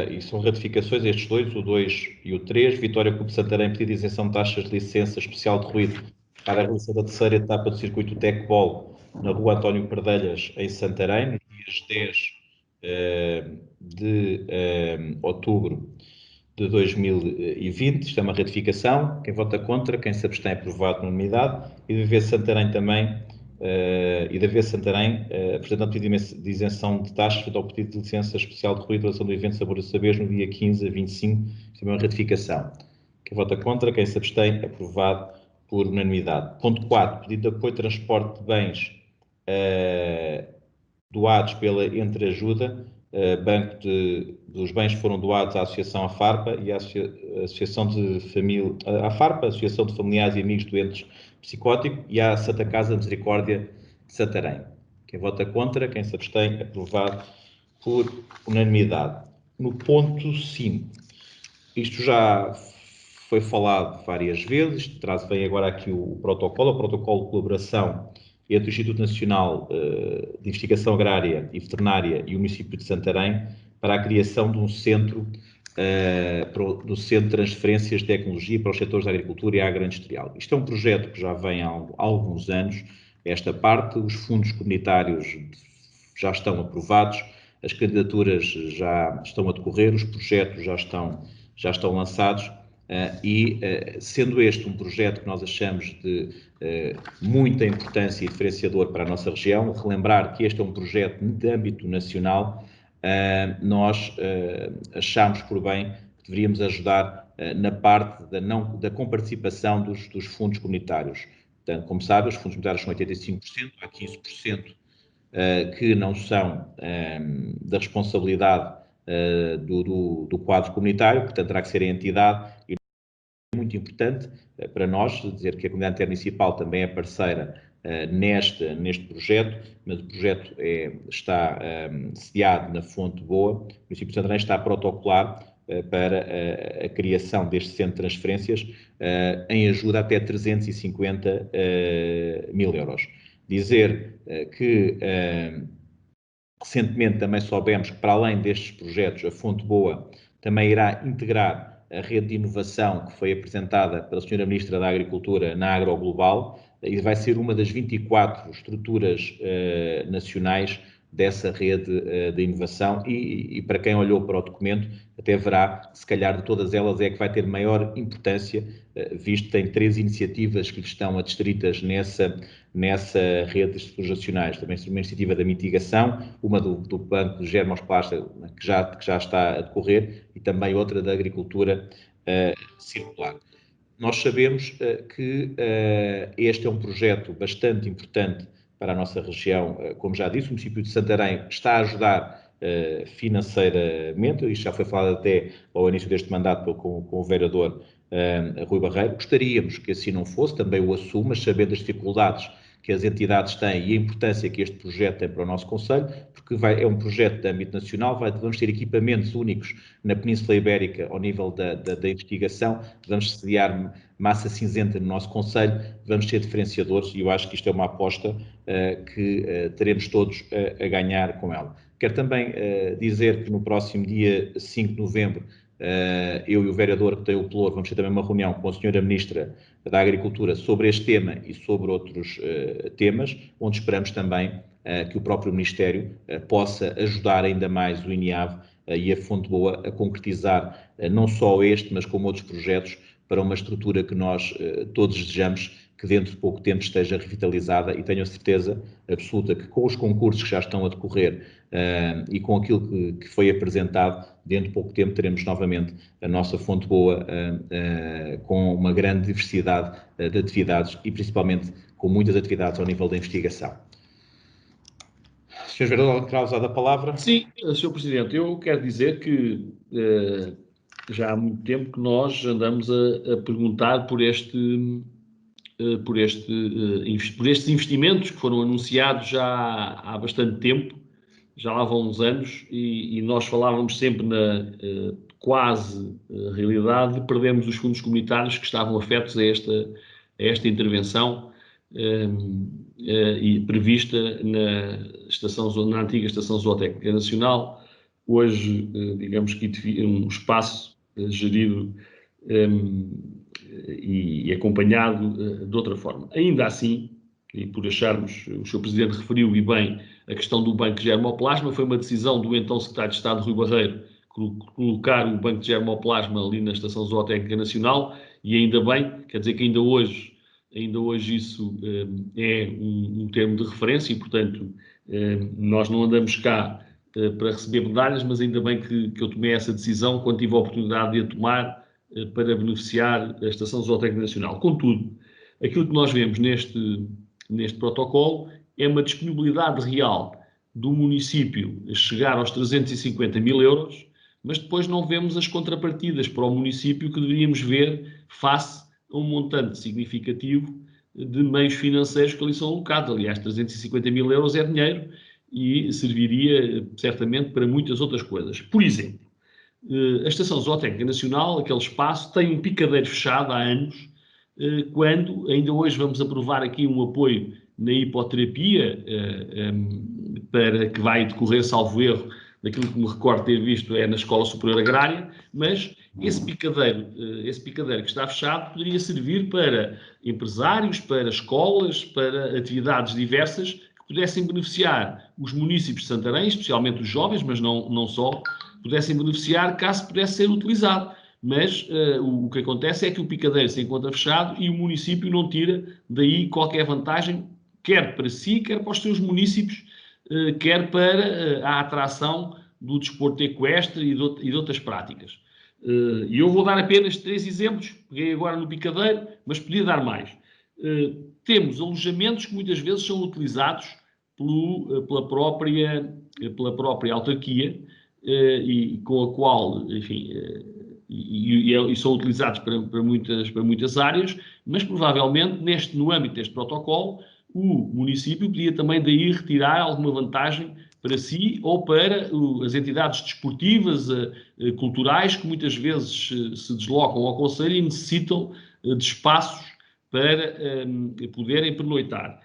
e são ratificações estes dois, o 2 e o 3. Vitória Clube Santarém, pedido de isenção de taxas de licença especial de ruído para a realização da terceira etapa do circuito Tecbol na rua António Pardelhas, em Santarém, nos dias 10 de outubro de 2020. Isto é uma ratificação. Quem vota contra, quem se abstém, aprovado por unanimidade. E de haver Santarém também, apresentando pedido de isenção de taxas ao pedido de licença especial de ruído do evento Sabor e Saberes no dia 15 a 25. Isto é uma ratificação. Quem vota contra, quem se abstém, aprovado por unanimidade. Ponto 4, pedido de apoio de transporte de bens doados pela Entreajuda. Banco dos bens foram doados à Associação AFARPA e à Associação de Família, AFARPA, Associação de Familiares e Amigos Doentes Psicóticos, e à Santa Casa Misericórdia de Santarém. Quem vota contra, quem se abstém, aprovado por unanimidade. No ponto 5, isto já foi falado várias vezes, vem agora aqui o protocolo de colaboração entre o Instituto Nacional de Investigação Agrária e Veterinária e o município de Santarém para a criação de um centro, do Centro de Transferências de Tecnologia para os setores da agricultura e agroindustrial. Isto é um projeto que já vem há alguns anos, esta parte, os fundos comunitários já estão aprovados, as candidaturas já estão a decorrer, os projetos já estão lançados, sendo este um projeto que nós achamos de muita importância e diferenciador para a nossa região, relembrar que este é um projeto de âmbito nacional, nós achamos por bem que deveríamos ajudar na parte da comparticipação dos fundos comunitários. Portanto, como sabem, os fundos comunitários são 85%, há 15% que não são da responsabilidade do quadro comunitário, portanto terá que ser a entidade. E é muito importante para nós dizer que a comunidade intermunicipal também é parceira neste projeto, mas o projeto está sediado na Fonte Boa. O município de Santarém está a protocolar para a criação deste centro de transferências em ajuda até 350 mil euros. Dizer que recentemente também soubemos que, para além destes projetos, a Fonte Boa também irá integrar a rede de inovação que foi apresentada pela Sra. Ministra da Agricultura na AgroGlobal, e vai ser uma das 24 estruturas nacionais dessa rede de inovação, e para quem olhou para o documento até verá, se calhar de todas elas é que vai ter maior importância, visto que tem 3 iniciativas que lhe estão adstritas nessa rede de estruturas nacionais. Também uma iniciativa da mitigação, uma do Banco de Germosplasta, que já está a decorrer, e também outra da agricultura circular. Nós sabemos que este é um projeto bastante importante para a nossa região. Como já disse, o município de Santarém está a ajudar financeiramente, isto já foi falado até ao início deste mandato com o vereador Rui Barreiro. Gostaríamos que assim não fosse, também o assumo, mas sabendo as dificuldades que as entidades têm e a importância que este projeto tem para o nosso concelho, porque é um projeto de âmbito nacional, vamos ter equipamentos únicos na Península Ibérica ao nível da investigação, vamos sediar massa cinzenta no nosso concelho, vamos ter diferenciadores, e eu acho que isto é uma aposta que teremos todos a ganhar com ela. Quero também dizer que no próximo dia 5 de novembro, eu e o vereador que tem o Pelour vamos ter também uma reunião com a Sra. Ministra da Agricultura sobre este tema e sobre outros temas, onde esperamos também que o próprio Ministério possa ajudar ainda mais o INIAV e a Fonte Boa a concretizar não só este, mas como outros projetos para uma estrutura que nós todos desejamos que dentro de pouco tempo esteja revitalizada, e tenho a certeza absoluta que com os concursos que já estão a decorrer e com aquilo que foi apresentado, dentro de pouco tempo teremos novamente a nossa Fonte Boa com uma grande diversidade de atividades e principalmente com muitas atividades ao nível da investigação. Sr. Vereador, terá usado a palavra? Sim, Sr. Presidente, eu quero dizer que já há muito tempo que nós andamos a perguntar por estes investimentos que foram anunciados já há bastante tempo, já lá vão uns anos, e nós falávamos sempre na quase realidade de perdermos os fundos comunitários que estavam afetos a esta intervenção e prevista na antiga Estação Zootécnica Nacional, hoje, digamos que um espaço gerido e acompanhado de outra forma. Ainda assim, e por acharmos, o Sr. Presidente referiu e bem a questão do Banco de Germoplasma, foi uma decisão do então Secretário de Estado, Rui Barreiro, colocar o Banco de Germoplasma ali na Estação Zootécnica Nacional, e ainda bem, quer dizer que ainda hoje isso é um termo de referência, e portanto nós não andamos cá para receber medalhas, mas ainda bem que eu tomei essa decisão quando tive a oportunidade de a tomar para beneficiar a Estação Zootécnica Nacional. Contudo, aquilo que nós vemos neste protocolo é uma disponibilidade real do município chegar aos 350 mil euros, mas depois não vemos as contrapartidas para o município que deveríamos ver face a um montante significativo de meios financeiros que ali são alocados. Aliás, 350 mil euros é dinheiro e serviria certamente para muitas outras coisas. Por exemplo, a Estação Zootécnica Nacional, aquele espaço, tem um picadeiro fechado há anos, quando ainda hoje vamos aprovar aqui um apoio na hipoterapia, para que vai decorrer, salvo erro, daquilo que me recordo ter visto é na Escola Superior Agrária, mas esse picadeiro que está fechado poderia servir para empresários, para escolas, para atividades diversas que pudessem beneficiar os municípios de Santarém, especialmente os jovens, mas não só, pudessem beneficiar caso pudesse ser utilizado. Mas o que acontece é que o picadeiro se encontra fechado e o município não tira daí qualquer vantagem, quer para si, quer para os seus municípios, quer para a atração do desporto equestre e de outras práticas. E eu vou dar apenas 3 exemplos, peguei agora no picadeiro, mas podia dar mais. Temos alojamentos que muitas vezes são utilizados pela própria autarquia, e com a qual, enfim, e são utilizados para muitas áreas, mas provavelmente no âmbito deste protocolo o município podia também daí retirar alguma vantagem para si ou para as entidades desportivas, culturais, que muitas vezes se deslocam ao concelho e necessitam de espaços para poderem pernoitar.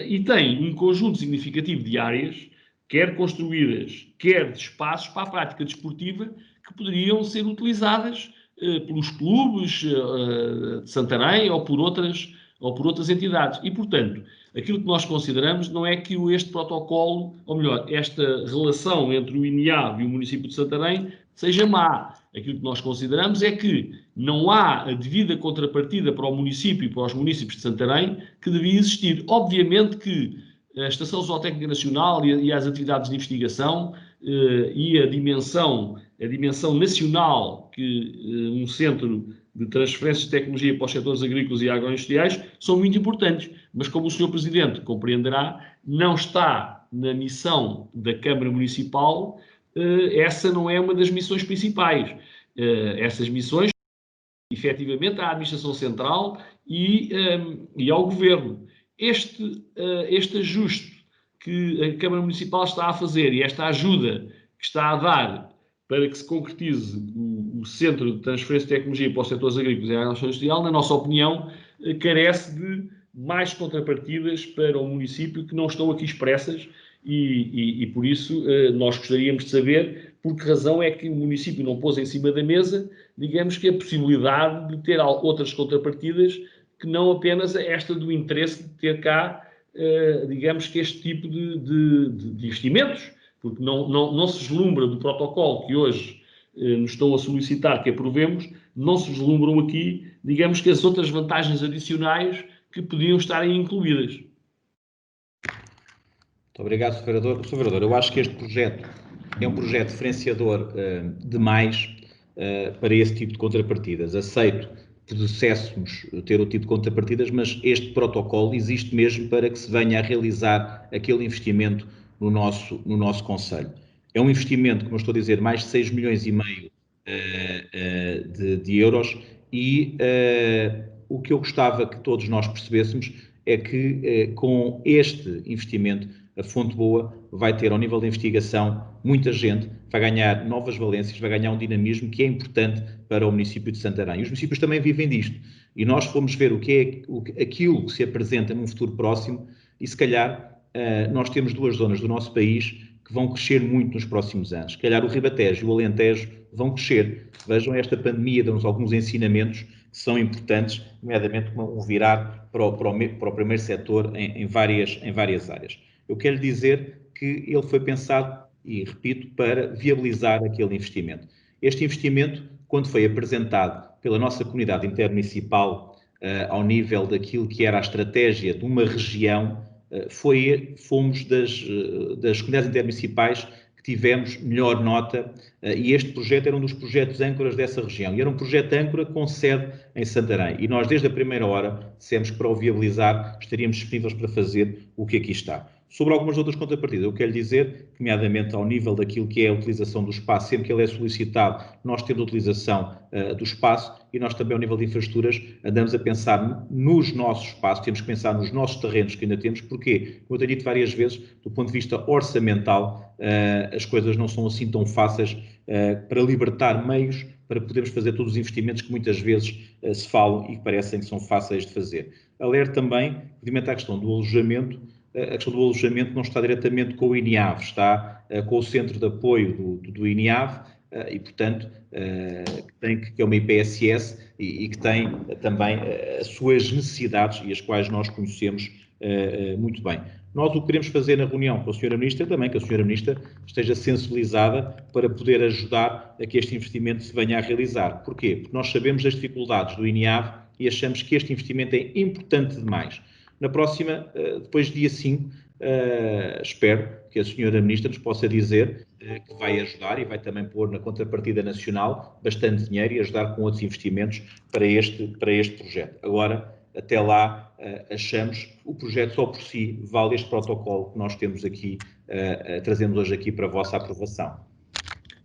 E tem um conjunto significativo de áreas, quer construídas, quer de espaços para a prática desportiva, que poderiam ser utilizadas pelos clubes de Santarém ou por outras entidades. E, portanto, aquilo que nós consideramos não é que este protocolo, ou melhor, esta relação entre o INIAV e o município de Santarém seja má. Aquilo que nós consideramos é que não há a devida contrapartida para o município e para os municípios de Santarém que devia existir. Obviamente que a Estação Zootécnica Nacional e as atividades de investigação e a dimensão nacional que um centro de transferência de tecnologia para os setores agrícolas e agroindustriais são muito importantes, mas como o Sr. Presidente compreenderá, não está na missão da Câmara Municipal, essa não é uma das missões principais. Essas missões, efetivamente, à Administração Central e ao Governo. Este ajuste que a Câmara Municipal está a fazer e esta ajuda que está a dar para que se concretize o Centro de Transferência de Tecnologia para os setores agrícolas e agroindustrial, na nossa opinião, carece de mais contrapartidas para o município que não estão aqui expressas e por isso nós gostaríamos de saber por que razão é que o município não pôs em cima da mesa, digamos que a possibilidade de ter outras contrapartidas que não apenas esta do interesse de ter cá, digamos que este tipo de investimentos, porque não se vislumbra do protocolo que hoje nos estão a solicitar que aprovemos, não se vislumbram aqui, digamos que as outras vantagens adicionais que podiam estar aí incluídas. Muito obrigado, Sr. Vereador. Sr. Vereador, eu acho que este projeto é um projeto diferenciador demais para esse tipo de contrapartidas. Aceito que pudéssemos ter outro tipo de contrapartidas, mas este protocolo existe mesmo para que se venha a realizar aquele investimento no nosso concelho. É um investimento, como eu estou a dizer, mais de 6,5 milhões de euros e o que eu gostava que todos nós percebêssemos é que com este investimento a Fonte Boa vai ter, ao nível da investigação, muita gente, vai ganhar novas valências, vai ganhar um dinamismo que é importante para o município de Santarém. E os municípios também vivem disto. E nós fomos ver aquilo que se apresenta num futuro próximo e, se calhar, nós temos 2 zonas do nosso país que vão crescer muito nos próximos anos. Se calhar o Ribatejo e o Alentejo vão crescer. Vejam, esta pandemia dá-nos alguns ensinamentos que são importantes, nomeadamente um virar para o primeiro setor em várias áreas. Eu quero lhe dizer que ele foi pensado, e repito, para viabilizar aquele investimento. Este investimento, quando foi apresentado pela nossa comunidade intermunicipal ao nível daquilo que era a estratégia de uma região, fomos das comunidades intermunicipais que tivemos melhor nota e este projeto era um dos projetos âncoras dessa região e era um projeto âncora com sede em Santarém e nós desde a primeira hora dissemos que para o viabilizar estaríamos disponíveis para fazer o que aqui está. Sobre algumas outras contrapartidas, eu quero dizer, nomeadamente ao nível daquilo que é a utilização do espaço, sempre que ele é solicitado, nós temos a utilização do espaço e nós também, ao nível de infraestruturas, andamos a pensar nos nossos espaços, temos que pensar nos nossos terrenos que ainda temos, porque, como eu tenho dito várias vezes, do ponto de vista orçamental, as coisas não são assim tão fáceis para libertar meios para podermos fazer todos os investimentos que muitas vezes se falam e que parecem que são fáceis de fazer. Alerto também, relativamente à questão do alojamento, a questão do alojamento não está diretamente com o INIAV, está com o centro de apoio do INIAV e, portanto, que é uma IPSS e que tem também as suas necessidades e as quais nós conhecemos muito bem. Nós o que queremos fazer na reunião com a Sra. Ministra também, que a Sra. Ministra esteja sensibilizada para poder ajudar a que este investimento se venha a realizar. Porquê? Porque nós sabemos das dificuldades do INIAV e achamos que este investimento é importante demais. Na próxima, depois de dia 5, espero que a Sra. Ministra nos possa dizer que vai ajudar e vai também pôr na contrapartida nacional bastante dinheiro e ajudar com outros investimentos para este projeto. Agora, até lá, achamos que o projeto só por si vale este protocolo que nós temos aqui, trazemos hoje aqui para a vossa aprovação.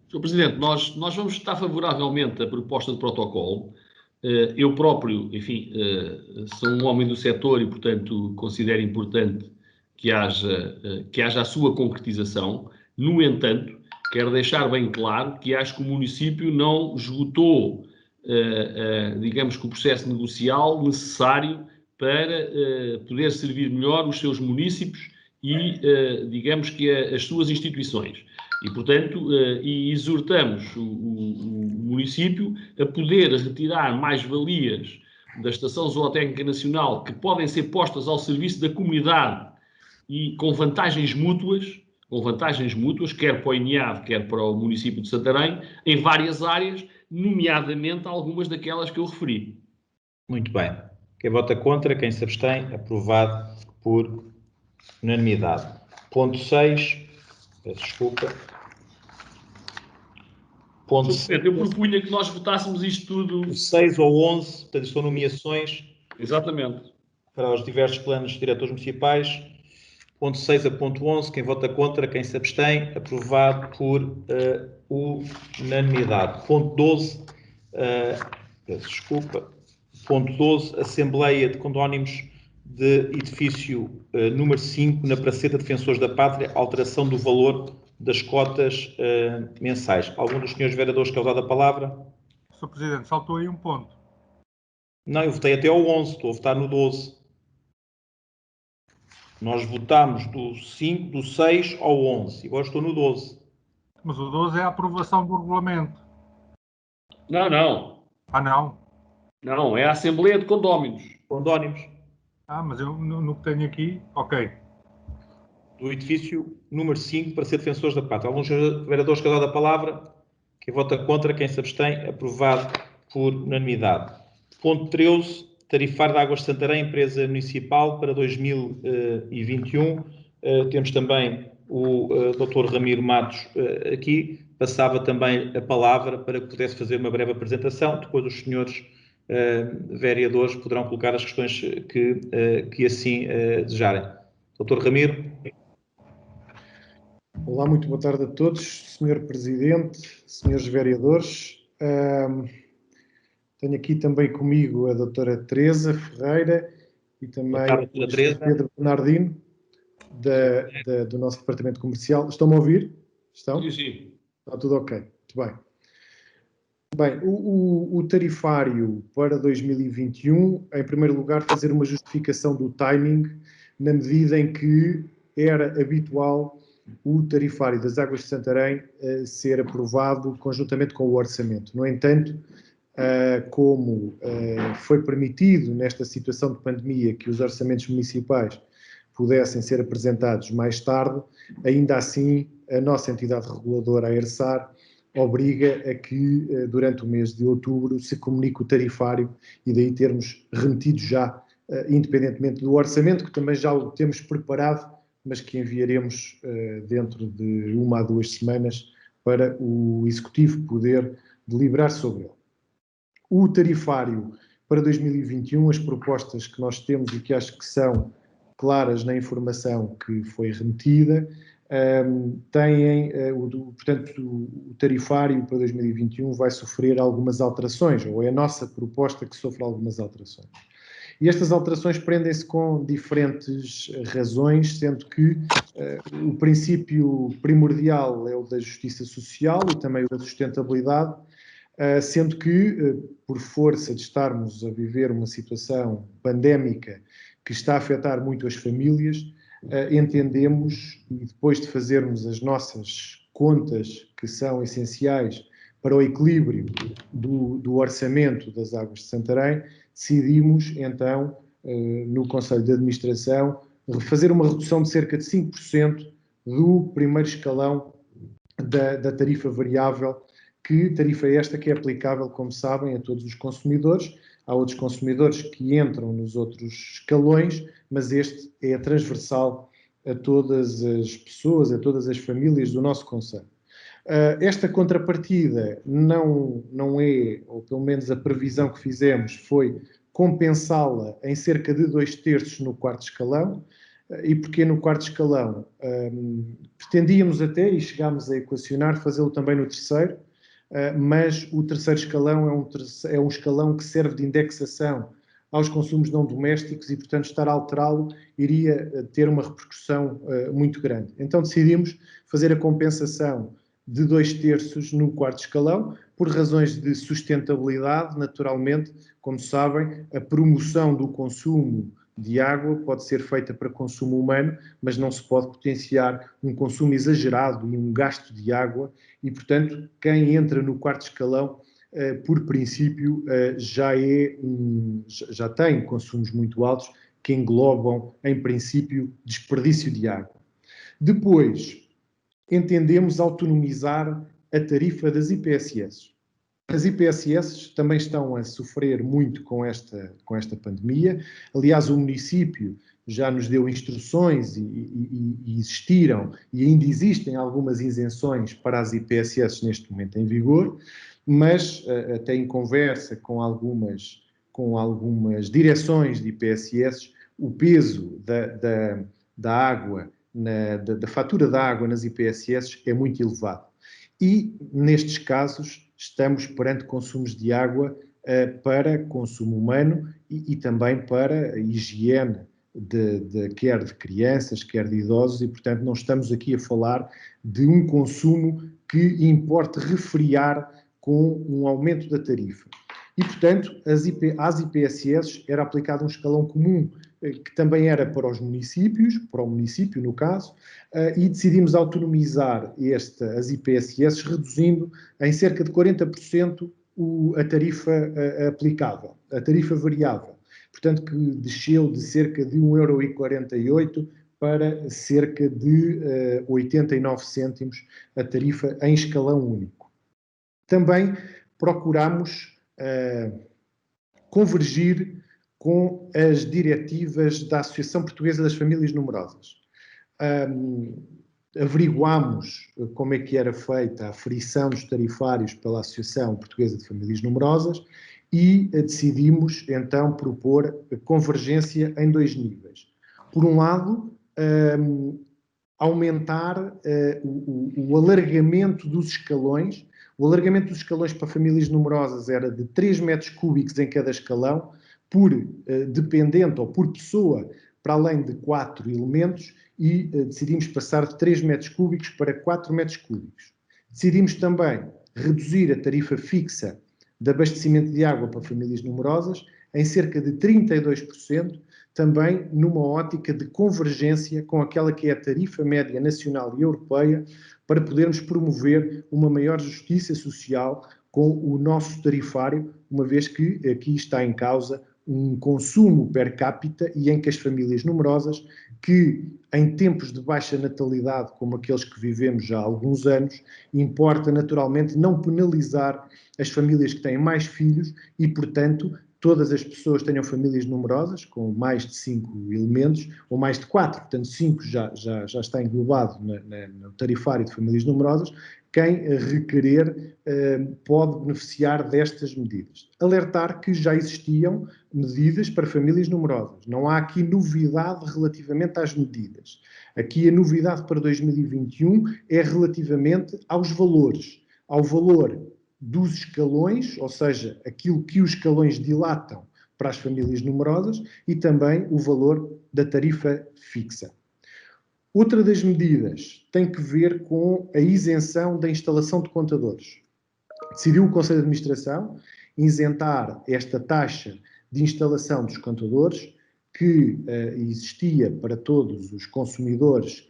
Sr. Presidente, nós vamos estar favoravelmente à proposta de protocolo. Eu próprio, enfim, sou um homem do setor e, portanto, considero importante que haja a sua concretização. No entanto, quero deixar bem claro que acho que o município não esgotou, digamos que o processo negocial necessário para poder servir melhor os seus municípios e, digamos que as suas instituições. E, portanto, exortamos o município a poder retirar mais-valias da Estação Zootécnica Nacional que podem ser postas ao serviço da comunidade e com vantagens mútuas, quer para o INIAV, quer para o município de Santarém, em várias áreas, nomeadamente algumas daquelas que eu referi. Muito bem. Quem vota contra, quem se abstém, aprovado por unanimidade. Ponto 6, peço desculpa. Ponto eu propunha que nós votássemos isto tudo... 6 ou 11, portanto, são nomeações. Exatamente. Para os diversos planos de diretores municipais. Ponto 6 a ponto 11, quem vota contra, quem se abstém, aprovado por unanimidade. Ponto 12, peço desculpa. Ponto 12, Assembleia de Condónimos de Edifício número 5, na Praceta Defensores da Pátria, alteração do valor das cotas mensais. Algum dos senhores vereadores quer usar a palavra? Sr. Presidente, saltou aí um ponto. Não, eu votei até ao 11, estou a votar no 12. Nós votámos do 5, do 6 ao 11, agora estou no 12. Mas o 12 é a aprovação do regulamento. Não. Ah, não? Não, é a Assembleia de Condóminos. Condónimos. Ah, mas eu no que tenho aqui, ok. Do edifício número 5 para ser defensores da pátria. Alguns vereadores que dão a palavra. Quem vota contra, quem se abstém, aprovado por unanimidade. Ponto 13, tarifário de Águas de Santarém, empresa municipal para 2021. Temos também o Dr. Ramiro Matos aqui. Passava também a palavra para que pudesse fazer uma breve apresentação. Depois os senhores vereadores poderão colocar as questões que assim desejarem. Dr. Ramiro. Olá, muito boa tarde a todos, Sr. Presidente, senhores vereadores. Tenho aqui também comigo a doutora Teresa Ferreira e também o Pedro Bernardino, do nosso departamento comercial. Estão-me a ouvir? Estão? Sim. Está tudo ok, muito bem. Bem, o tarifário para 2021, em primeiro lugar, fazer uma justificação do timing, na medida em que era habitual o tarifário das Águas de Santarém ser aprovado conjuntamente com o orçamento. No entanto, como foi permitido nesta situação de pandemia que os orçamentos municipais pudessem ser apresentados mais tarde, ainda assim a nossa entidade reguladora, a ERSAR, obriga a que durante o mês de outubro se comunique o tarifário e daí termos remetido já, independentemente do orçamento, que também já o temos preparado, mas que enviaremos dentro de 1 a 2 semanas para o Executivo poder deliberar sobre ele. O tarifário para 2021, as propostas que nós temos e que acho que são claras na informação que foi remetida, têm, portanto, o tarifário para 2021 vai sofrer algumas alterações, ou é a nossa proposta que sofre algumas alterações. E estas alterações prendem-se com diferentes razões, sendo que o princípio primordial é o da justiça social e também o da sustentabilidade, sendo que, por força de estarmos a viver uma situação pandémica que está a afetar muito as famílias, entendemos, e depois de fazermos as nossas contas, que são essenciais para o equilíbrio do orçamento das Águas de Santarém, decidimos, então, no Conselho de Administração, fazer uma redução de cerca de 5% do primeiro escalão da tarifa variável, que tarifa esta que é aplicável, como sabem, a todos os consumidores. Há outros consumidores que entram nos outros escalões, mas este é transversal a todas as pessoas, a todas as famílias do nosso concelho. Esta contrapartida não é, ou pelo menos a previsão que fizemos foi compensá-la em cerca de 2/3 no quarto escalão. E porque no quarto escalão pretendíamos até, e chegámos a equacionar, fazê-lo também no terceiro, mas o terceiro escalão é um escalão que serve de indexação aos consumos não domésticos e, portanto, estar a alterá-lo iria ter uma repercussão muito grande. Então decidimos fazer a compensação de 2/3 no quarto escalão, por razões de sustentabilidade, naturalmente. Como sabem, a promoção do consumo de água pode ser feita para consumo humano, mas não se pode potenciar um consumo exagerado e um gasto de água e, portanto, quem entra no quarto escalão, por princípio, já tem consumos muito altos que englobam, em princípio, desperdício de água. Depois, entendemos autonomizar a tarifa das IPSS. As IPSS também estão a sofrer muito com esta pandemia. Aliás, o município já nos deu instruções e existiram e ainda existem algumas isenções para as IPSS neste momento em vigor, mas até em conversa com algumas direções de IPSS, o peso da água, da fatura da água nas IPSS é muito elevado. E, nestes casos, estamos perante consumos de água para consumo humano e também para higiene, quer de crianças, quer de idosos, e, portanto, não estamos aqui a falar de um consumo que importe refriar com um aumento da tarifa. E, portanto, às IPSS era aplicado um escalão comum, que também era para os municípios, para o município, no caso, e decidimos autonomizar as IPSS, reduzindo em cerca de 40% a tarifa aplicável, a tarifa variável. Portanto, que desceu de cerca de 1,48€ para cerca de 89 cêntimos a tarifa em escalão único. Também procuramos convergir com as diretivas da Associação Portuguesa das Famílias Numerosas. Averiguámos como é que era feita a aferição dos tarifários pela Associação Portuguesa de Famílias Numerosas e decidimos, então, propor convergência em 2 níveis. Por um lado, aumentar o alargamento dos escalões. O alargamento dos escalões para famílias numerosas era de 3 metros cúbicos em cada escalão, por dependente ou por pessoa, para além de 4 elementos, e decidimos passar de 3 metros cúbicos para 4 metros cúbicos. Decidimos também reduzir a tarifa fixa de abastecimento de água para famílias numerosas em cerca de 32%, também numa ótica de convergência com aquela que é a tarifa média nacional e europeia, para podermos promover uma maior justiça social com o nosso tarifário, uma vez que aqui está em causa um consumo per capita e em que as famílias numerosas, que em tempos de baixa natalidade, como aqueles que vivemos já há alguns anos, importa naturalmente não penalizar as famílias que têm mais filhos e, portanto, todas as pessoas tenham famílias numerosas, com mais de 5 elementos, ou mais de 4, portanto 5 já está englobado no tarifário de famílias numerosas. Quem requerer pode beneficiar destas medidas. Alertar que já existiam medidas para famílias numerosas. Não há aqui novidade relativamente às medidas. Aqui a novidade para 2021 é relativamente aos valores. Ao valor dos escalões, ou seja, aquilo que os escalões dilatam para as famílias numerosas, e também o valor da tarifa fixa. Outra das medidas tem que ver com a isenção da instalação de contadores. Decidiu o Conselho de Administração isentar esta taxa de instalação dos contadores que existia para todos os consumidores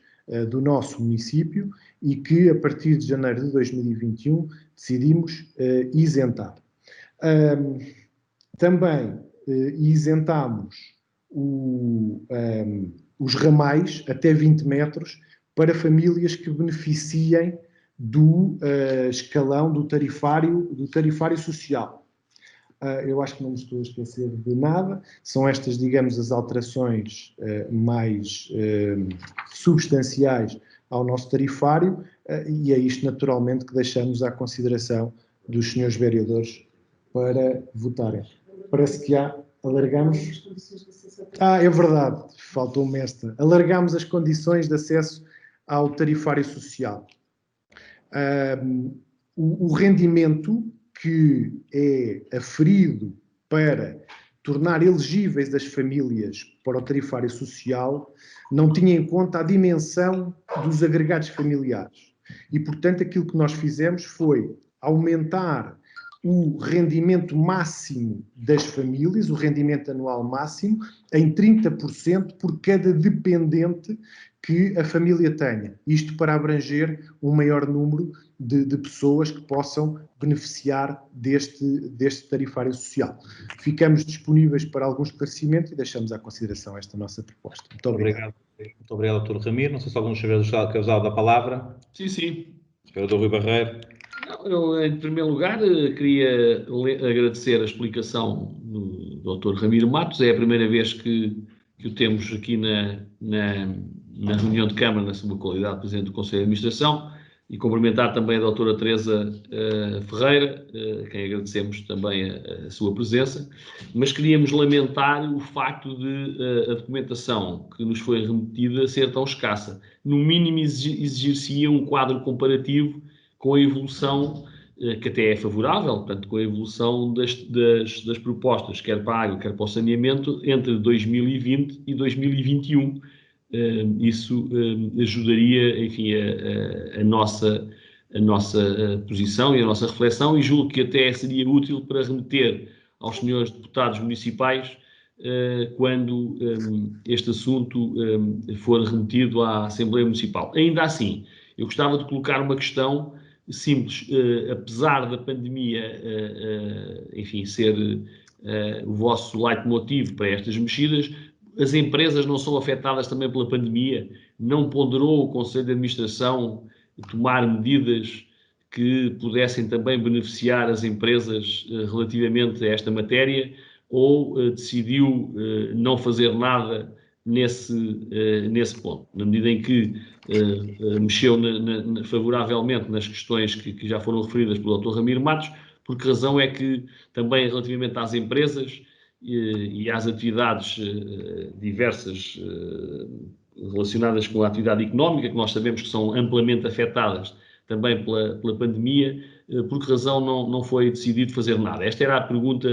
do nosso município e que, a partir de janeiro de 2021, decidimos isentar. Também isentámos os ramais até 20 metros para famílias que beneficiem do escalão do tarifário social. Eu acho que não me estou a esquecer de nada. São estas, digamos, as alterações mais substanciais ao nosso tarifário, e é isto naturalmente que deixamos à consideração dos senhores vereadores para votarem. Parece que alargamos... é verdade, faltou-me esta. Alargamos as condições de acesso ao tarifário social. O rendimento que é aferido para tornar elegíveis as famílias para o tarifário social não tinha em conta a dimensão dos agregados familiares. E, portanto, aquilo que nós fizemos foi aumentar o rendimento máximo das famílias, o rendimento anual máximo, em 30% por cada dependente que a família tenha. Isto para abranger um maior número de pessoas que possam beneficiar deste tarifário social. Ficamos disponíveis para algum esclarecimento e deixamos à consideração esta nossa proposta. Muito obrigado. Muito obrigado, Dr. Ramiro. Não sei se alguns senhores quer usar da palavra. Sim. Senhor Rui Barreiro. Eu, em primeiro lugar, queria agradecer a explicação do Dr. Ramiro Matos. É a primeira vez que o temos aqui na reunião de Câmara, na sua qualidade de Presidente do Conselho de Administração, e cumprimentar também a doutora Teresa Ferreira, a quem agradecemos também a sua presença, mas queríamos lamentar o facto de a documentação que nos foi remetida ser tão escassa. No mínimo exigir-se-ia um quadro comparativo com a evolução, que até é favorável, portanto, com a evolução das propostas, quer para a água, quer para o saneamento, entre 2020 e 2021. Isso ajudaria, enfim, a nossa posição e a nossa reflexão, e julgo que até seria útil para remeter aos senhores deputados municipais quando este assunto for remetido à Assembleia Municipal. Ainda assim, eu gostava de colocar uma questão simples. Apesar da pandemia, enfim, ser o vosso leitmotiv para estas mexidas, as empresas não são afetadas também pela pandemia? Não ponderou o Conselho de Administração tomar medidas que pudessem também beneficiar as empresas relativamente a esta matéria, ou decidiu não fazer nada nesse ponto, na medida em que mexeu favoravelmente nas questões que já foram referidas pelo Dr. Ramiro Matos? Por que razão é que também relativamente às empresas e às atividades diversas relacionadas com a atividade económica, que nós sabemos que são amplamente afetadas também pela pandemia, por que razão não foi decidido fazer nada? Esta era a pergunta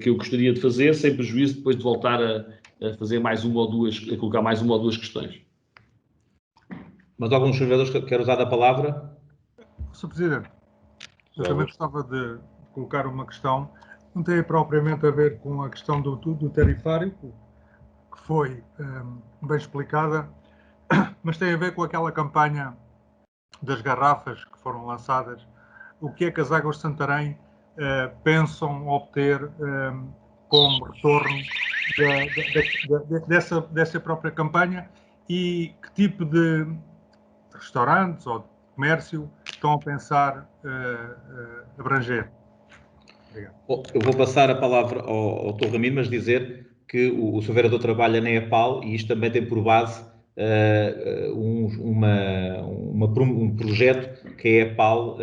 que eu gostaria de fazer, sem prejuízo depois de voltar a fazer mais uma ou duas, a colocar mais uma ou duas questões. Mas alguns senhores querem usar da palavra? Sr. Presidente, eu também gostava de colocar uma questão. Não tem propriamente a ver com a questão do tarifário, que foi bem explicada, mas tem a ver com aquela campanha das garrafas que foram lançadas. O que é que as Águas de Santarém pensam obter como retorno dessa própria campanha, e que tipo de restaurantes ou de comércio estão a pensar abranger? Obrigado. Eu vou passar a palavra ao Dr. Ramiro, mas dizer que o Sr. Vereador trabalha na EPAL e isto também tem por base um projeto que a EPAL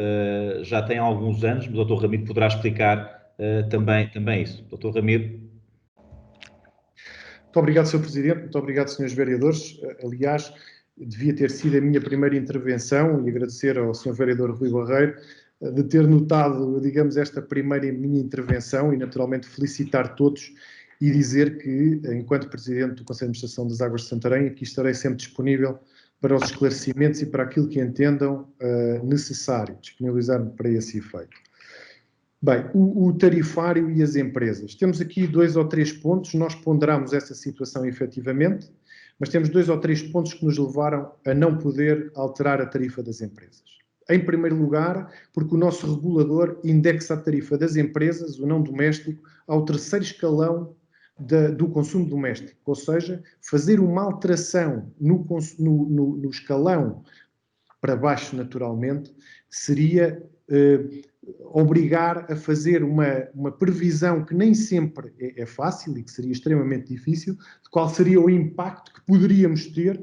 já tem há alguns anos, mas o Dr. Ramiro poderá explicar também isso. Dr. Ramiro. Muito obrigado, Sr. Presidente, muito obrigado, Srs. Vereadores. Aliás, devia ter sido a minha primeira intervenção e agradecer ao Sr. Vereador Rui Barreiro de ter notado, digamos, esta primeira minha intervenção e, naturalmente, felicitar todos e dizer que, enquanto Presidente do Conselho de Administração das Águas de Santarém, aqui estarei sempre disponível para os esclarecimentos e para aquilo que entendam necessário, disponibilizar-me para esse efeito. Bem, o tarifário e as empresas. Temos aqui 2 ou 3 pontos, nós ponderamos essa situação efetivamente, mas temos 2 ou 3 pontos que nos levaram a não poder alterar a tarifa das empresas. Em primeiro lugar, porque o nosso regulador indexa a tarifa das empresas, o não doméstico, ao terceiro escalão do consumo doméstico, ou seja, fazer uma alteração no escalão para baixo, naturalmente, seria obrigar a fazer uma previsão que nem sempre é fácil e que seria extremamente difícil, de qual seria o impacto que poderíamos ter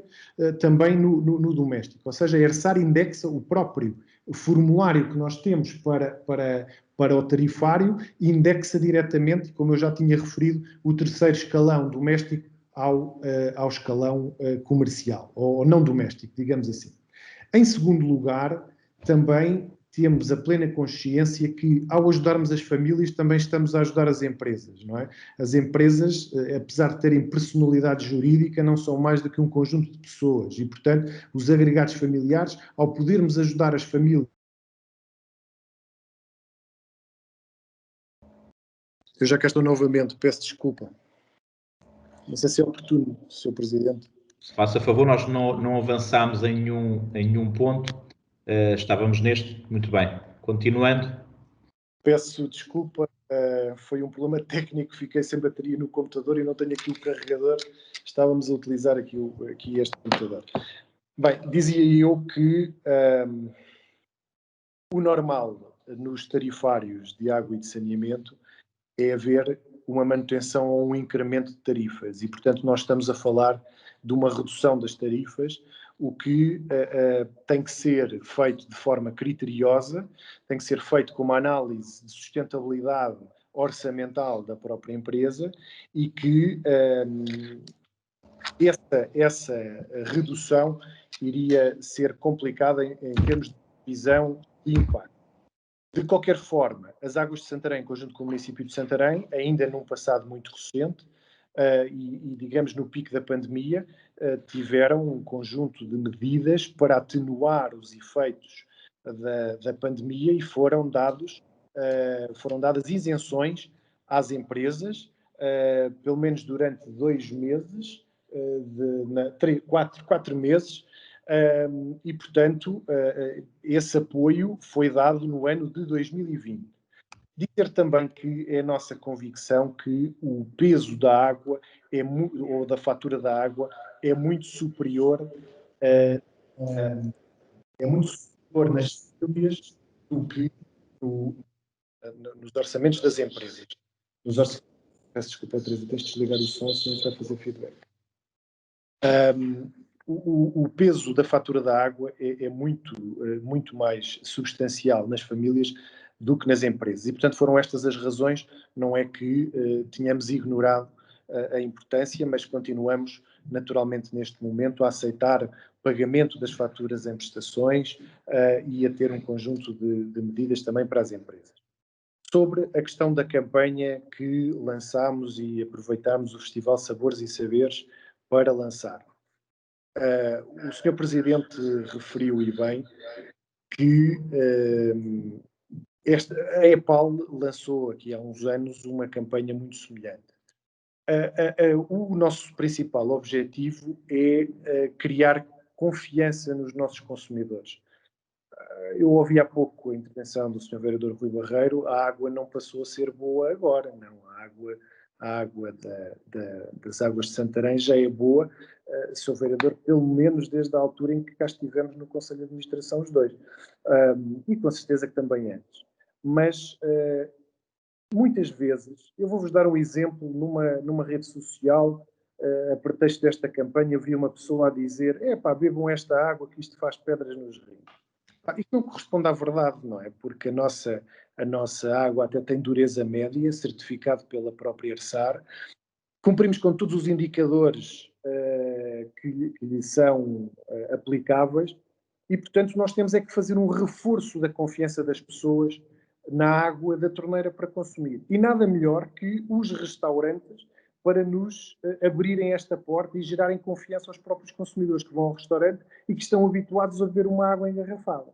também no doméstico. Ou seja, a ERSAR indexa o próprio formulário que nós temos para o tarifário, indexa diretamente, como eu já tinha referido, o terceiro escalão doméstico ao escalão comercial, ou não doméstico, digamos assim. Em segundo lugar, também temos a plena consciência que, ao ajudarmos as famílias, também estamos a ajudar as empresas, não é? As empresas, apesar de terem personalidade jurídica, não são mais do que um conjunto de pessoas e, portanto, os agregados familiares, ao podermos ajudar as famílias... Eu já cá estou novamente, peço desculpa. Não sei se é oportuno, Sr. Presidente. Se faça favor, nós não avançámos em nenhum ponto. Estávamos neste. Muito bem. Continuando. Peço desculpa, foi um problema técnico, fiquei sem bateria no computador e não tenho aqui o carregador. Estávamos a utilizar aqui este computador. Bem, dizia eu que o normal nos tarifários de água e de saneamento é haver uma manutenção ou um incremento de tarifas e, portanto, nós estamos a falar de uma redução das tarifas, o que tem que ser feito de forma criteriosa, tem que ser feito com uma análise de sustentabilidade orçamental da própria empresa e que essa redução iria ser complicada em termos de visão e impacto. De qualquer forma, as Águas de Santarém, em conjunto com o município de Santarém, ainda num passado muito recente, e digamos no pico da pandemia, tiveram um conjunto de medidas para atenuar os efeitos da pandemia e foram dadas isenções às empresas, pelo menos durante 2 meses, 4 meses, e, portanto, esse apoio foi dado no ano de 2020. Dizer também que é a nossa convicção que o peso da água, ou da fatura da água, é muito superior nas famílias do que nos orçamentos das empresas. Peço desculpa, Teresa, tens de desligar o som, senão vai fazer feedback. O peso da fatura da água é muito mais substancial nas famílias do que nas empresas. E, portanto, foram estas as razões. Não é que tínhamos ignorado a importância, mas continuamos, naturalmente, neste momento, a aceitar o pagamento das faturas em prestações e a ter um conjunto de medidas também para as empresas. Sobre a questão da campanha que lançámos e aproveitámos o Festival Sabores e Saberes para lançar. O Sr. Presidente referiu, e bem, que a EPAL lançou aqui há uns anos uma campanha muito semelhante. O nosso principal objetivo é criar confiança nos nossos consumidores. Eu ouvi há pouco a intervenção do Sr. Vereador Rui Barreiro, a água não passou a ser boa agora, não. A água das Águas de Santarém já é boa, Sr. Vereador, pelo menos desde a altura em que cá estivemos no Conselho de Administração os dois. E com certeza que também antes. Mas muitas vezes, eu vou-vos dar um exemplo, numa rede social, a pretexto desta campanha, eu vi uma pessoa a dizer: bebam esta água que isto faz pedras nos rins. Isto não corresponde à verdade, não é? Porque a nossa água até tem dureza média, certificado pela própria ERSAR. Cumprimos com todos os indicadores que lhe são aplicáveis e, portanto, nós temos é que fazer um reforço da confiança das pessoas na água da torneira para consumir. E nada melhor que os restaurantes para nos abrirem esta porta e gerarem confiança aos próprios consumidores que vão ao restaurante e que estão habituados a beber uma água engarrafada.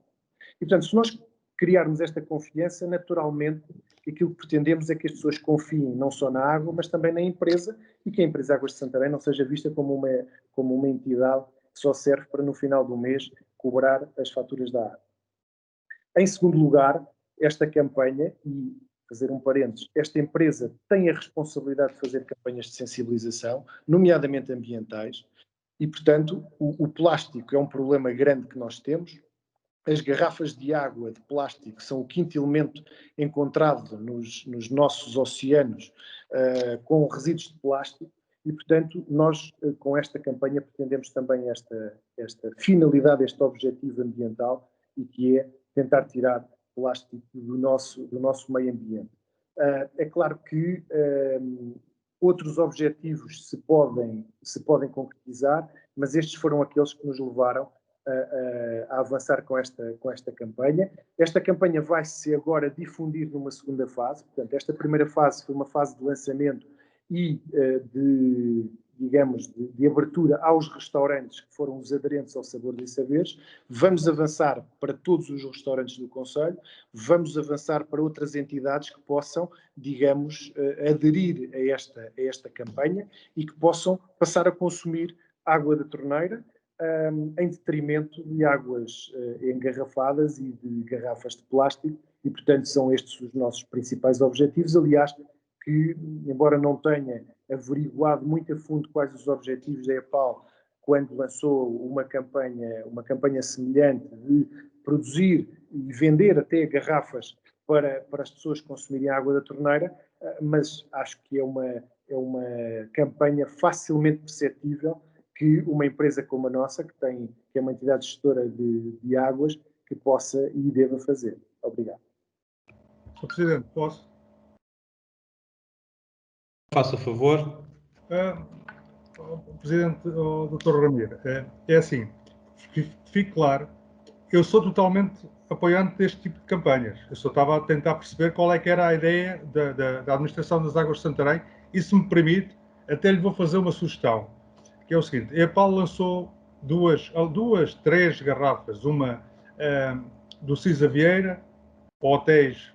E, portanto, se nós criarmos esta confiança, naturalmente, aquilo que pretendemos é que as pessoas confiem não só na água, mas também na empresa, e que a empresa Águas de Santarém não seja vista como uma entidade que só serve para, no final do mês, cobrar as faturas da água. Em segundo lugar, esta campanha, e fazer um parênteses, esta empresa tem a responsabilidade de fazer campanhas de sensibilização, nomeadamente ambientais, e, portanto, o plástico é um problema grande que nós temos. As garrafas de água de plástico são o quinto elemento encontrado nos nossos oceanos com resíduos de plástico e, portanto, nós com esta campanha pretendemos também esta finalidade, este objetivo ambiental, e que é tentar tirar plástico do nosso meio ambiente. É claro que outros objetivos se podem concretizar, mas estes foram aqueles que nos levaram a avançar com esta campanha. Esta campanha vai-se agora difundir numa segunda fase. Portanto, esta primeira fase foi uma fase de lançamento e de abertura aos restaurantes que foram os aderentes ao Sabores e Saberes. Vamos avançar para todos os restaurantes do concelho, vamos avançar para outras entidades que possam, aderir a esta campanha e que possam passar a consumir água da torneira, em detrimento de águas engarrafadas e de garrafas de plástico, e, portanto, são estes os nossos principais objetivos. Aliás, que, embora não tenha averiguado muito a fundo quais os objetivos da EPAL quando lançou uma campanha semelhante de produzir e vender até garrafas para as pessoas consumirem a água da torneira, mas acho que é uma campanha facilmente perceptível que uma empresa como a nossa, que é uma entidade gestora de águas, que possa e deva fazer. Obrigado. Sr. Presidente, posso? Faça favor. Presidente, Dr. Ramiro, é assim, fique claro, eu sou totalmente apoiante deste tipo de campanhas. Eu só estava a tentar perceber qual é que era a ideia da Administração das Águas de Santarém, e, se me permite, até lhe vou fazer uma sugestão, que é o seguinte: a EPAL lançou três garrafas, uma do Cisa Vieira, hotéis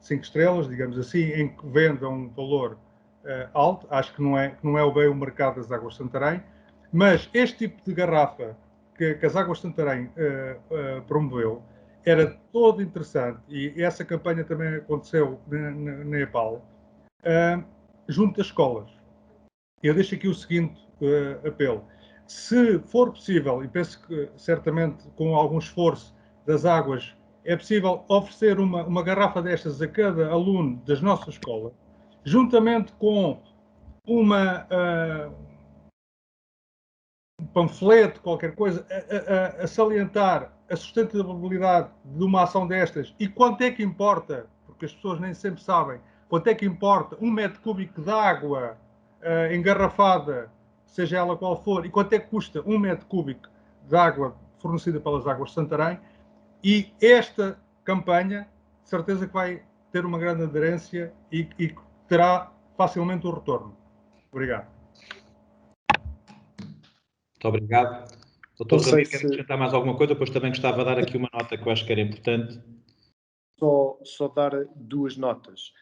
5 estrelas, digamos assim, em que vendam um valor alto. Acho que não é bem o mercado das Águas de Santarém, mas este tipo de garrafa que as Águas de Santarém promoveu era todo interessante, e essa campanha também aconteceu na EPAL, junto das escolas. Eu deixo aqui o seguinte apelo: se for possível, e penso que certamente com algum esforço das águas é possível oferecer uma garrafa destas a cada aluno das nossas escolas, juntamente com um panfleto, qualquer coisa, a salientar a sustentabilidade de uma ação destas e quanto é que importa, porque as pessoas nem sempre sabem, quanto é que importa 1 metro cúbico de água engarrafada, seja ela qual for, e quanto é que custa 1 metro cúbico de água fornecida pelas Águas de Santarém. E esta campanha, de certeza que vai ter uma grande aderência e terá facilmente o retorno. Obrigado. Muito obrigado. Doutor Ramiro, quer acrescentar mais alguma coisa? Depois também gostava de dar aqui uma nota que eu acho que era importante. Só dar 2 notas.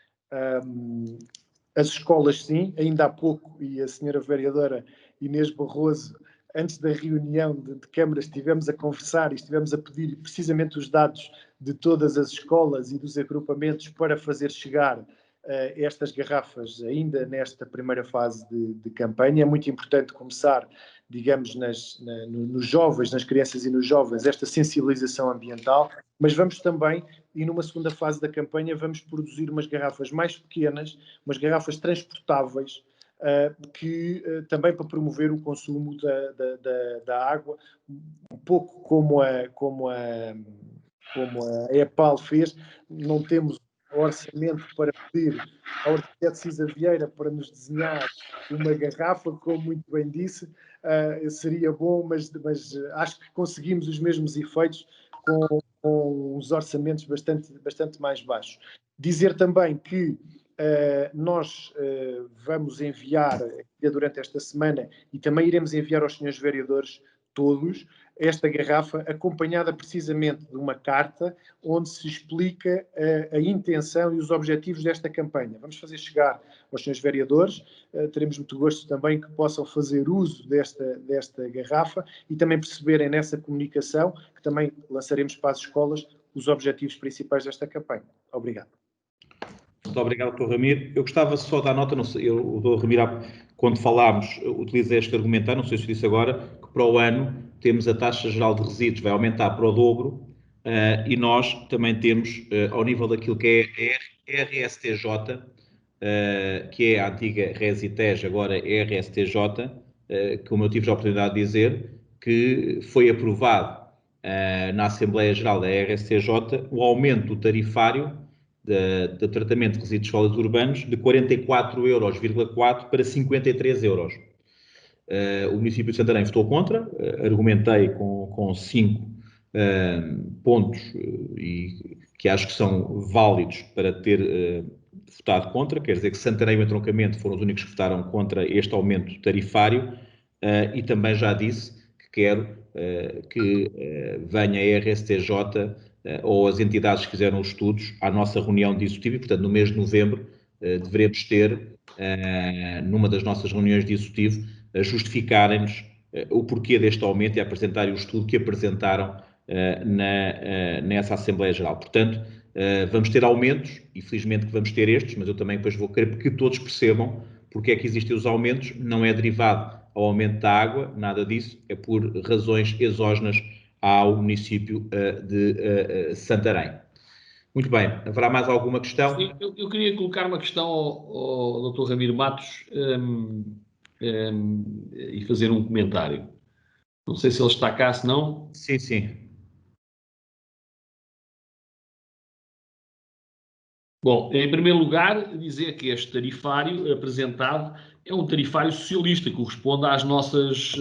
As escolas, sim, ainda há pouco, e a senhora vereadora Inês Barroso, antes da reunião de câmaras, estivemos a conversar e estivemos a pedir precisamente os dados de todas as escolas e dos agrupamentos para fazer chegar estas garrafas ainda nesta primeira fase de campanha. É muito importante começar digamos, nos jovens, nas crianças e nos jovens, esta sensibilização ambiental, mas vamos também, e numa segunda fase da campanha, vamos produzir umas garrafas mais pequenas, umas garrafas transportáveis, também para promover o consumo da água, um pouco como a EPAL fez. Não temos orçamento para pedir ao arquiteto Cisa Vieira para nos desenhar uma garrafa, como muito bem disse, seria bom, mas acho que conseguimos os mesmos efeitos com os orçamentos bastante mais baixos. Dizer também que nós vamos enviar durante esta semana, e também iremos enviar aos senhores vereadores todos, esta garrafa, acompanhada precisamente de uma carta onde se explica a intenção e os objetivos desta campanha. Vamos fazer chegar aos senhores vereadores, teremos muito gosto também que possam fazer uso desta garrafa e também perceberem nessa comunicação, que também lançaremos para as escolas, os objetivos principais desta campanha. Obrigado. Muito obrigado, Dr. Ramiro. Eu gostava só de dar nota, não sei, o Dr. Ramiro, quando falámos, utilizei este argumentário, não sei se disse agora, que para o ano temos a taxa geral de resíduos, vai aumentar para o dobro, e nós também temos, ao nível daquilo que é a RSTJ, que é a antiga RESITES, agora é a RSTJ, como eu tive a oportunidade de dizer, que foi aprovado na Assembleia Geral da RSTJ o aumento do tarifário de tratamento de resíduos sólidos urbanos de 44,4 € para 53 €. O município de Santarém votou contra, argumentei com 5 pontos e que acho que são válidos para ter votado contra, quer dizer que Santarém e o entroncamento foram os únicos que votaram contra este aumento tarifário, e também já disse que quero que venha a RSTJ ou as entidades que fizeram os estudos à nossa reunião de executivo e, portanto, no mês de novembro devemos ter, numa das nossas reuniões de executivo, justificarem-nos o porquê deste aumento e apresentarem o estudo que apresentaram nessa Assembleia Geral. Portanto, vamos ter aumentos, e felizmente que vamos ter estes, mas eu também depois vou querer que todos percebam porque é que existem os aumentos, não é derivado ao aumento da água, nada disso, é por razões exógenas ao município de Santarém. Muito bem, haverá mais alguma questão? Sim, eu queria colocar uma questão ao Dr. Ramiro Matos e fazer um comentário. Não sei se ele está cá, se não. Sim, sim. Bom, em primeiro lugar, dizer que este tarifário apresentado é um tarifário socialista, que corresponde às nossas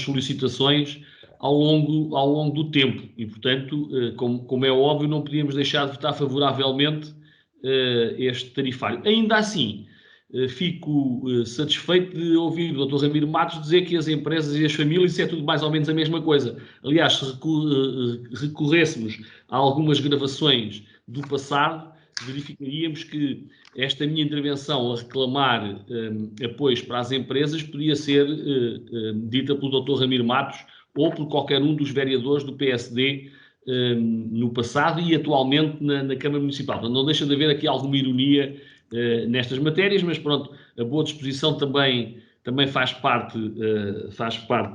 solicitações ao longo do tempo. E, portanto, como é óbvio, não podíamos deixar de votar favoravelmente este tarifário. Ainda assim, fico satisfeito de ouvir o Dr. Ramiro Matos dizer que as empresas e as famílias, isso é tudo mais ou menos a mesma coisa. Aliás, se recorrêssemos a algumas gravações do passado, verificaríamos que esta minha intervenção a reclamar apoios para as empresas podia ser dita pelo Dr. Ramiro Matos ou por qualquer um dos vereadores do PSD no passado e atualmente na Câmara Municipal. Não deixa de haver aqui alguma ironia nestas matérias, mas pronto, a boa disposição também faz parte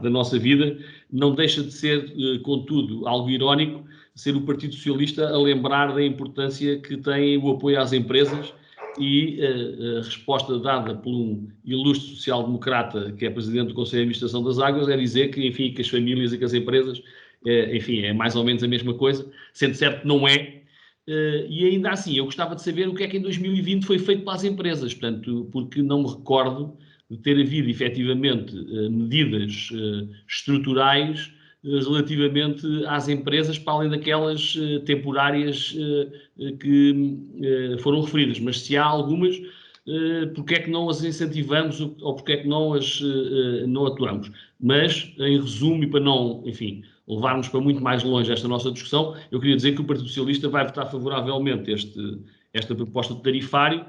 da nossa vida. Não deixa de ser, contudo, algo irónico ser o Partido Socialista a lembrar da importância que tem o apoio às empresas e a resposta dada por um ilustre social-democrata que é Presidente do Conselho de Administração das Águas é dizer que, enfim, que as famílias e que as empresas, enfim, é mais ou menos a mesma coisa, sendo certo que não é. E ainda assim, eu gostava de saber o que é que em 2020 foi feito para as empresas, portanto, porque não me recordo de ter havido, efetivamente, medidas estruturais relativamente às empresas, para além daquelas temporárias que foram referidas. Mas se há algumas, porque é que não as incentivamos ou porque é que não atuamos? Mas, em resumo, e para não, enfim, levarmos para muito mais longe esta nossa discussão, eu queria dizer que o Partido Socialista vai votar favoravelmente esta proposta de tarifário,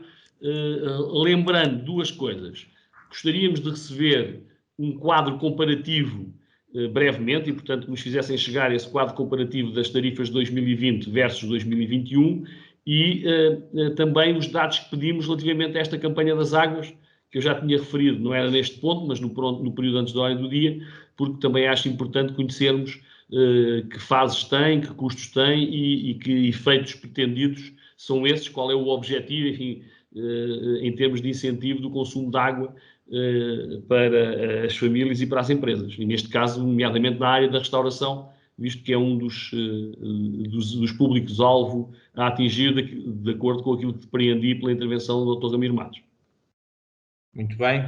lembrando duas coisas. Gostaríamos de receber um quadro comparativo brevemente e, portanto, que nos fizessem chegar esse quadro comparativo das tarifas de 2020 versus 2021 e também os dados que pedimos relativamente a esta campanha das águas, que eu já tinha referido, não era neste ponto, mas no período antes da ordem do dia, porque também acho importante conhecermos que fases tem, que custos tem e que efeitos pretendidos são esses, qual é o objetivo, enfim, em termos de incentivo do consumo de água para as famílias e para as empresas. E neste caso, nomeadamente na área da restauração, visto que é um dos públicos-alvo a atingir de acordo com aquilo que depreendi pela intervenção do Dr. Ramiro Matos. Muito bem.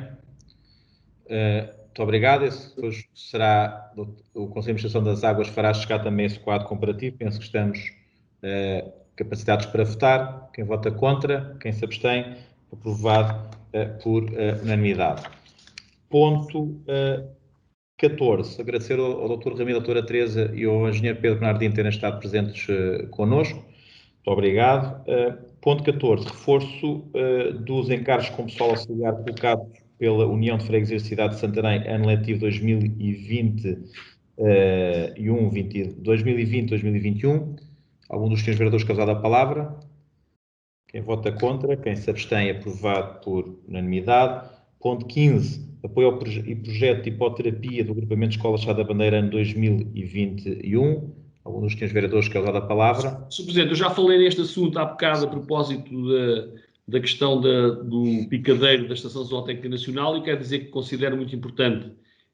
Muito obrigado. Esse depois será, o Conselho de Administração das Águas fará chegar também esse quadro comparativo. Penso que estamos capacitados para votar. Quem vota contra, quem se abstém, aprovado por unanimidade. Ponto 14. Agradecer ao Dr. Ramiro, à Dra. Teresa e ao Engenheiro Pedro Bernardino terem estado presentes connosco. Muito obrigado. Ponto 14. Reforço dos encargos como pessoal auxiliar colocados pela União de Freguesias da Cidade de Santarém, ano letivo 2020-2021. Algum dos senhores vereadores quer usar a palavra? Quem vota contra? Quem se abstém? Aprovado por unanimidade. Ponto 15. Apoio ao projeto de hipoterapia do agrupamento de Escola Chá da Bandeira, ano 2021. Algum dos senhores vereadores quer usar a palavra? Sr. Presidente, eu já falei neste assunto há bocado a propósito da questão do picadeiro da Estação Zootécnica Nacional e quero dizer que considero muito importante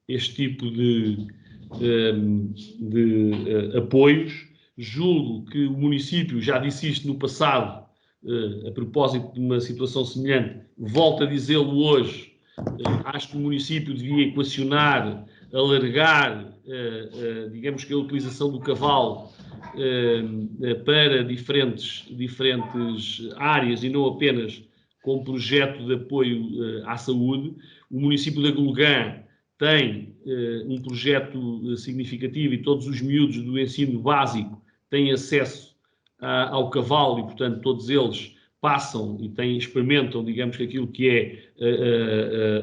este tipo de apoios. Julgo que o município já disse isto no passado, a propósito de uma situação semelhante, volto a dizê-lo hoje. Acho que o município devia equacionar, alargar, digamos que a utilização do cavalo para diferentes áreas e não apenas como projeto de apoio à saúde. O município de Agulgã tem um projeto significativo e todos os miúdos do ensino básico têm acesso ao cavalo e, portanto, todos eles passam e experimentam, digamos que aquilo que é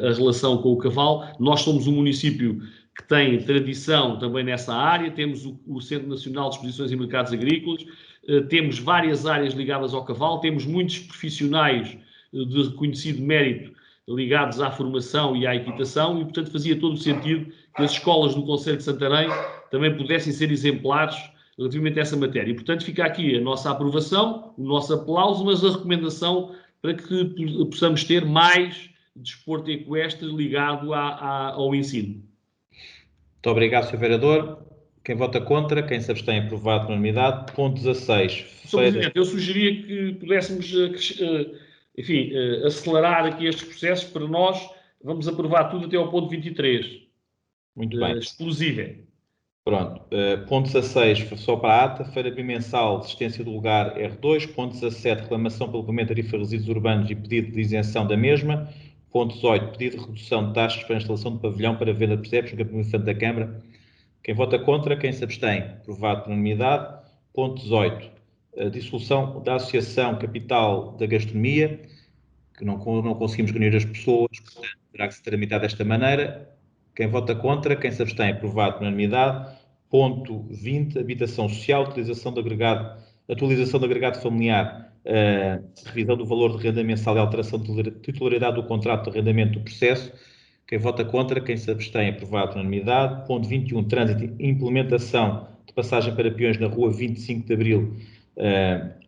a relação com o cavalo. Nós somos um município que tem tradição também nessa área, temos o Centro Nacional de Exposições e Mercados Agrícolas, temos várias áreas ligadas ao cavalo, temos muitos profissionais de reconhecido mérito ligados à formação e à equitação e, portanto, fazia todo o sentido que as escolas do Concelho de Santarém também pudessem ser exemplares relativamente a essa matéria. E, portanto, fica aqui a nossa aprovação, o nosso aplauso, mas a recomendação para que possamos ter mais desporto equestre ligado ao ensino. Muito obrigado, Sr. Vereador. Quem vota contra, quem se abstém, aprovado por unanimidade. Ponto 16. Sr. Presidente, eu sugeria que pudéssemos, enfim, acelerar aqui estes processos. Para nós, vamos aprovar tudo até ao ponto 23. Muito bem. Exclusivo. Pronto. Ponto 16, só para a ata. Feira bimensal de existência do lugar R2. Ponto 17, reclamação pelo pagamento de tarifa de resíduos urbanos e pedido de isenção da mesma. Ponto 18, pedido de redução de taxas para a instalação de pavilhão para venda de percebes no Campo Infante da Câmara. Quem vota contra, quem se abstém, aprovado por unanimidade. Ponto 18, a dissolução da Associação Capital da Gastronomia, que não conseguimos reunir as pessoas, portanto, terá que se tramitar desta maneira. Quem vota contra, quem se abstém, aprovado por unanimidade. Ponto 20, habitação social, atualização do agregado familiar, revisão do valor de renda mensal e alteração de titularidade do contrato de arrendamento do processo. Quem vota contra, quem se abstém, aprovado por unanimidade. Ponto 21, trânsito e implementação de passagem para peões na rua 25 de Abril.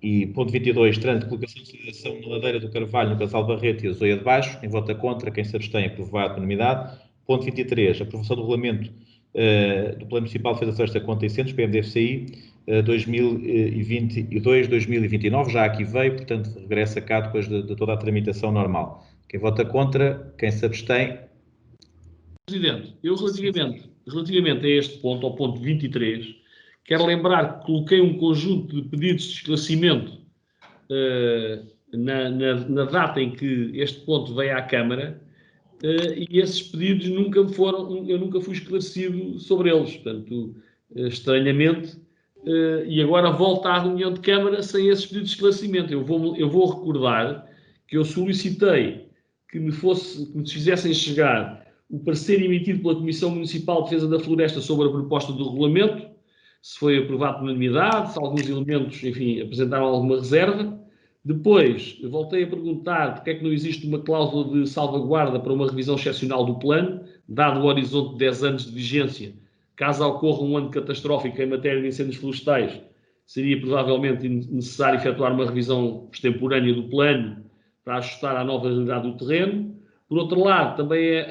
E ponto 22, trânsito e colocação de sinalização na Ladeira do Carvalho, no Casal Barreto e a Zoia de Baixo. Quem vota contra, quem se abstém, aprovado por unanimidade. Ponto 23, aprovação do regulamento do Plano Municipal de Defesa da Conta e Centros, PMDFCI, 2022-2029, já aqui veio, portanto regressa cá depois de toda a tramitação normal. Quem vota contra, quem se abstém? Presidente, eu relativamente a este ponto, ao ponto 23, quero lembrar que coloquei um conjunto de pedidos de esclarecimento na data em que este ponto veio à Câmara, e esses pedidos eu nunca fui esclarecido sobre eles, portanto, estranhamente, e agora volto à reunião de Câmara sem esses pedidos de esclarecimento. Eu vou recordar que eu solicitei que me fizessem chegar o parecer emitido pela Comissão Municipal de Defesa da Floresta sobre a proposta do regulamento, se foi aprovado por unanimidade, se alguns elementos, enfim, apresentaram alguma reserva. Depois, voltei a perguntar porque é que não existe uma cláusula de salvaguarda para uma revisão excepcional do plano, dado o horizonte de 10 anos de vigência. Caso ocorra um ano catastrófico em matéria de incêndios florestais, seria provavelmente necessário efetuar uma revisão extemporânea do plano para ajustar à nova realidade do terreno. Por outro lado, também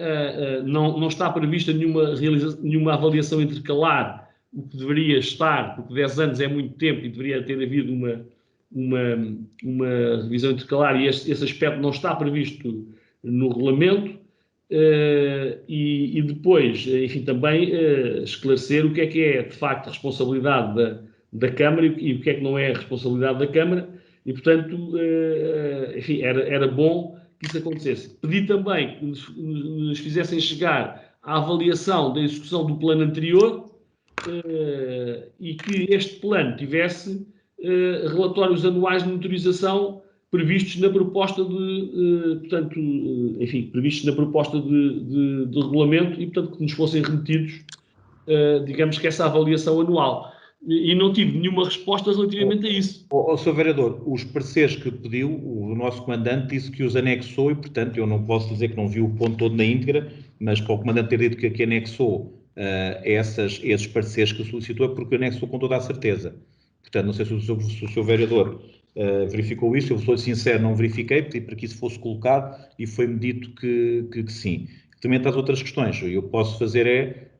não está prevista nenhuma avaliação intercalar, o que deveria estar, porque 10 anos é muito tempo e deveria ter havido uma revisão intercalar, e esse aspecto não está previsto no regulamento. E depois, enfim, também esclarecer o que é de facto a responsabilidade da Câmara e o que é que não é a responsabilidade da Câmara, e portanto, enfim, era bom que isso acontecesse. Pedi também que nos fizessem chegar a avaliação da execução do plano anterior e que este plano tivesse relatórios anuais de monitorização previstos na proposta portanto, enfim, previstos na proposta de regulamento e, portanto, que nos fossem remetidos, digamos que essa avaliação anual. E não tive nenhuma resposta relativamente a isso. Sr. Vereador, os pareceres que pediu, o nosso comandante disse que os anexou e, portanto, eu não posso dizer que não vi o ponto todo na íntegra, mas para o comandante ter dito que anexou esses pareceres que solicitou é porque anexou com toda a certeza. Portanto, não sei se o Sr. Vereador verificou isso, eu sou sincero, não verifiquei, pedi para que isso fosse colocado e foi-me dito que sim. Também as outras questões, eu posso fazer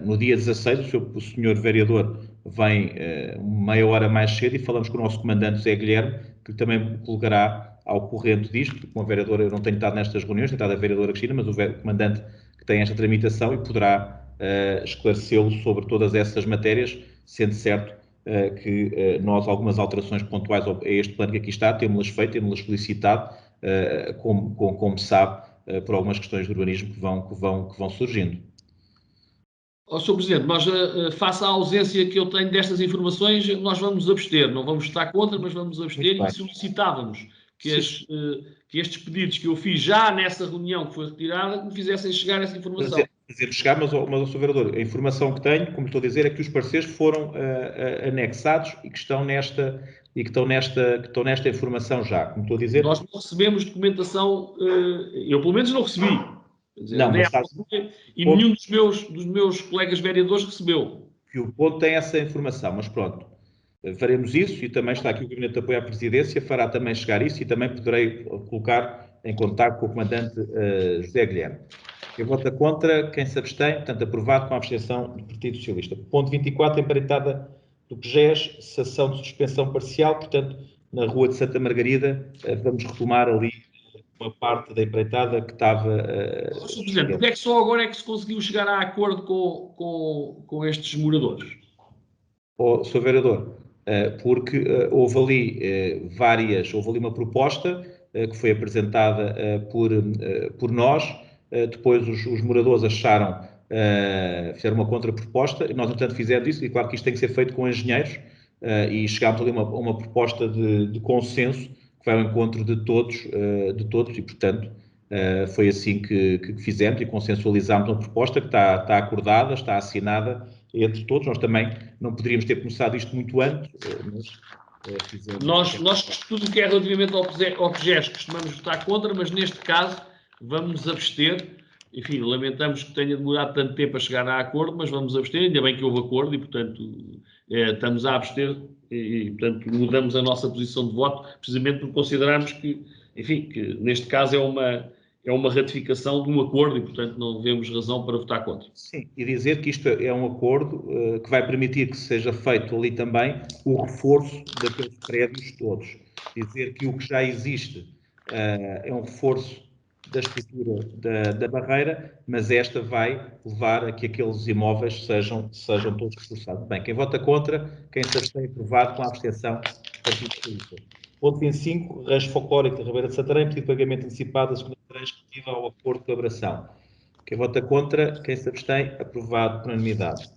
no dia 16, o Sr. Vereador vem meia hora mais cedo e falamos com o nosso comandante José Guilherme, que também colocará ao corrente disto, porque como vereador eu não tenho estado nestas reuniões, tenho estado a vereadora Cristina, mas o comandante que tem esta tramitação e poderá esclarecê-lo sobre todas essas matérias, sendo certo que nós algumas alterações pontuais a este plano que aqui está, temos-las feito, temos-las solicitado, como sabe, por algumas questões de urbanismo que vão surgindo. Sr. Presidente, nós, face à ausência que eu tenho destas informações, nós vamos nos abster, não vamos estar contra, mas vamos nos abster e solicitávamos que estes pedidos que eu fiz já nessa reunião que foi retirada, me fizessem chegar essa informação. Fazer chegar, mas Sr. Vereador, a informação que tenho, como estou a dizer, é que os pareceres foram anexados e que estão nesta informação já, como estou a dizer. Nós não recebemos documentação, eu pelo menos não recebi. Dizer, não, mas e nenhum dos meus colegas vereadores recebeu. Que o ponto tem essa informação, mas pronto, faremos isso e também está aqui o Gabinete de Apoio à Presidência, fará também chegar isso e também poderei colocar em contacto com o Comandante José Guilherme. Quem vota contra, quem se abstém, portanto, aprovado com a abstenção do Partido Socialista. Ponto 24, empreitada do PGES, sessão de suspensão parcial, portanto, na Rua de Santa Margarida, vamos retomar ali uma parte da empreitada que estava... Sr. Presidente, porque é que só agora é que se conseguiu chegar a acordo com estes moradores? Sr. Vereador, porque houve ali uma proposta que foi apresentada por nós, depois os moradores acharam, fizeram uma contraproposta, e nós, portanto, fizemos isso, e claro que isto tem que ser feito com engenheiros, e chegámos ali a uma proposta de consenso, que vai ao encontro de todos, e, portanto, foi assim que fizemos e consensualizámos uma proposta que está acordada, está assinada entre todos. Nós também não poderíamos ter começado isto muito antes, mas fizemos... Nós tudo o que é relativamente ao PGES costumamos votar contra, mas neste caso vamos nos abster. Enfim, lamentamos que tenha demorado tanto tempo a chegar a acordo, mas vamos abster, ainda bem que houve acordo e, portanto, estamos a abster e, portanto, mudamos a nossa posição de voto, precisamente porque consideramos que, enfim, que neste caso é uma ratificação de um acordo e, portanto, não vemos razão para votar contra. Sim, e dizer que isto é um acordo que vai permitir que seja feito ali também o reforço daqueles prédios todos. Dizer que o que já existe é um reforço da estrutura da barreira, mas esta vai levar a que aqueles imóveis sejam todos reforçados. Bem, quem vota contra, quem se abstém, aprovado com a abstenção do Partido Socialista. Ponto 25, rancho folclórico da Ribeira de Santarém, pedido de pagamento antecipado da segunda tranche relativa ao acordo de colaboração. Quem vota contra, quem se abstém, aprovado por unanimidade.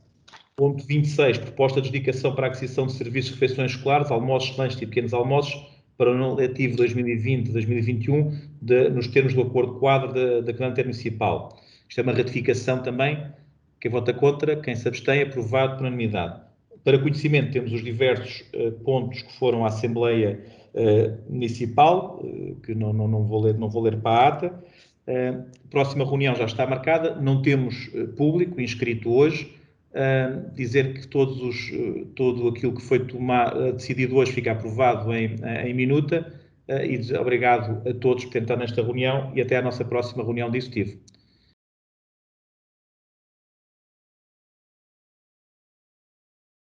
Ponto 26, proposta de adjudicação para a aquisição de serviços de refeições escolares, almoços, lanches e pequenos almoços, para o ano letivo 2020-2021, nos termos do acordo quadro da Câmara Intermunicipal. Isto é uma ratificação também. Quem vota contra, quem se abstém, aprovado por unanimidade. Para conhecimento, temos os diversos pontos que foram à Assembleia municipal, que não vou ler para a ata. A próxima reunião já está marcada, não temos público inscrito hoje. Dizer que todo aquilo que foi decidido hoje fica aprovado em minuta, e obrigado a todos por tentar nesta reunião e até à nossa próxima reunião de executivo.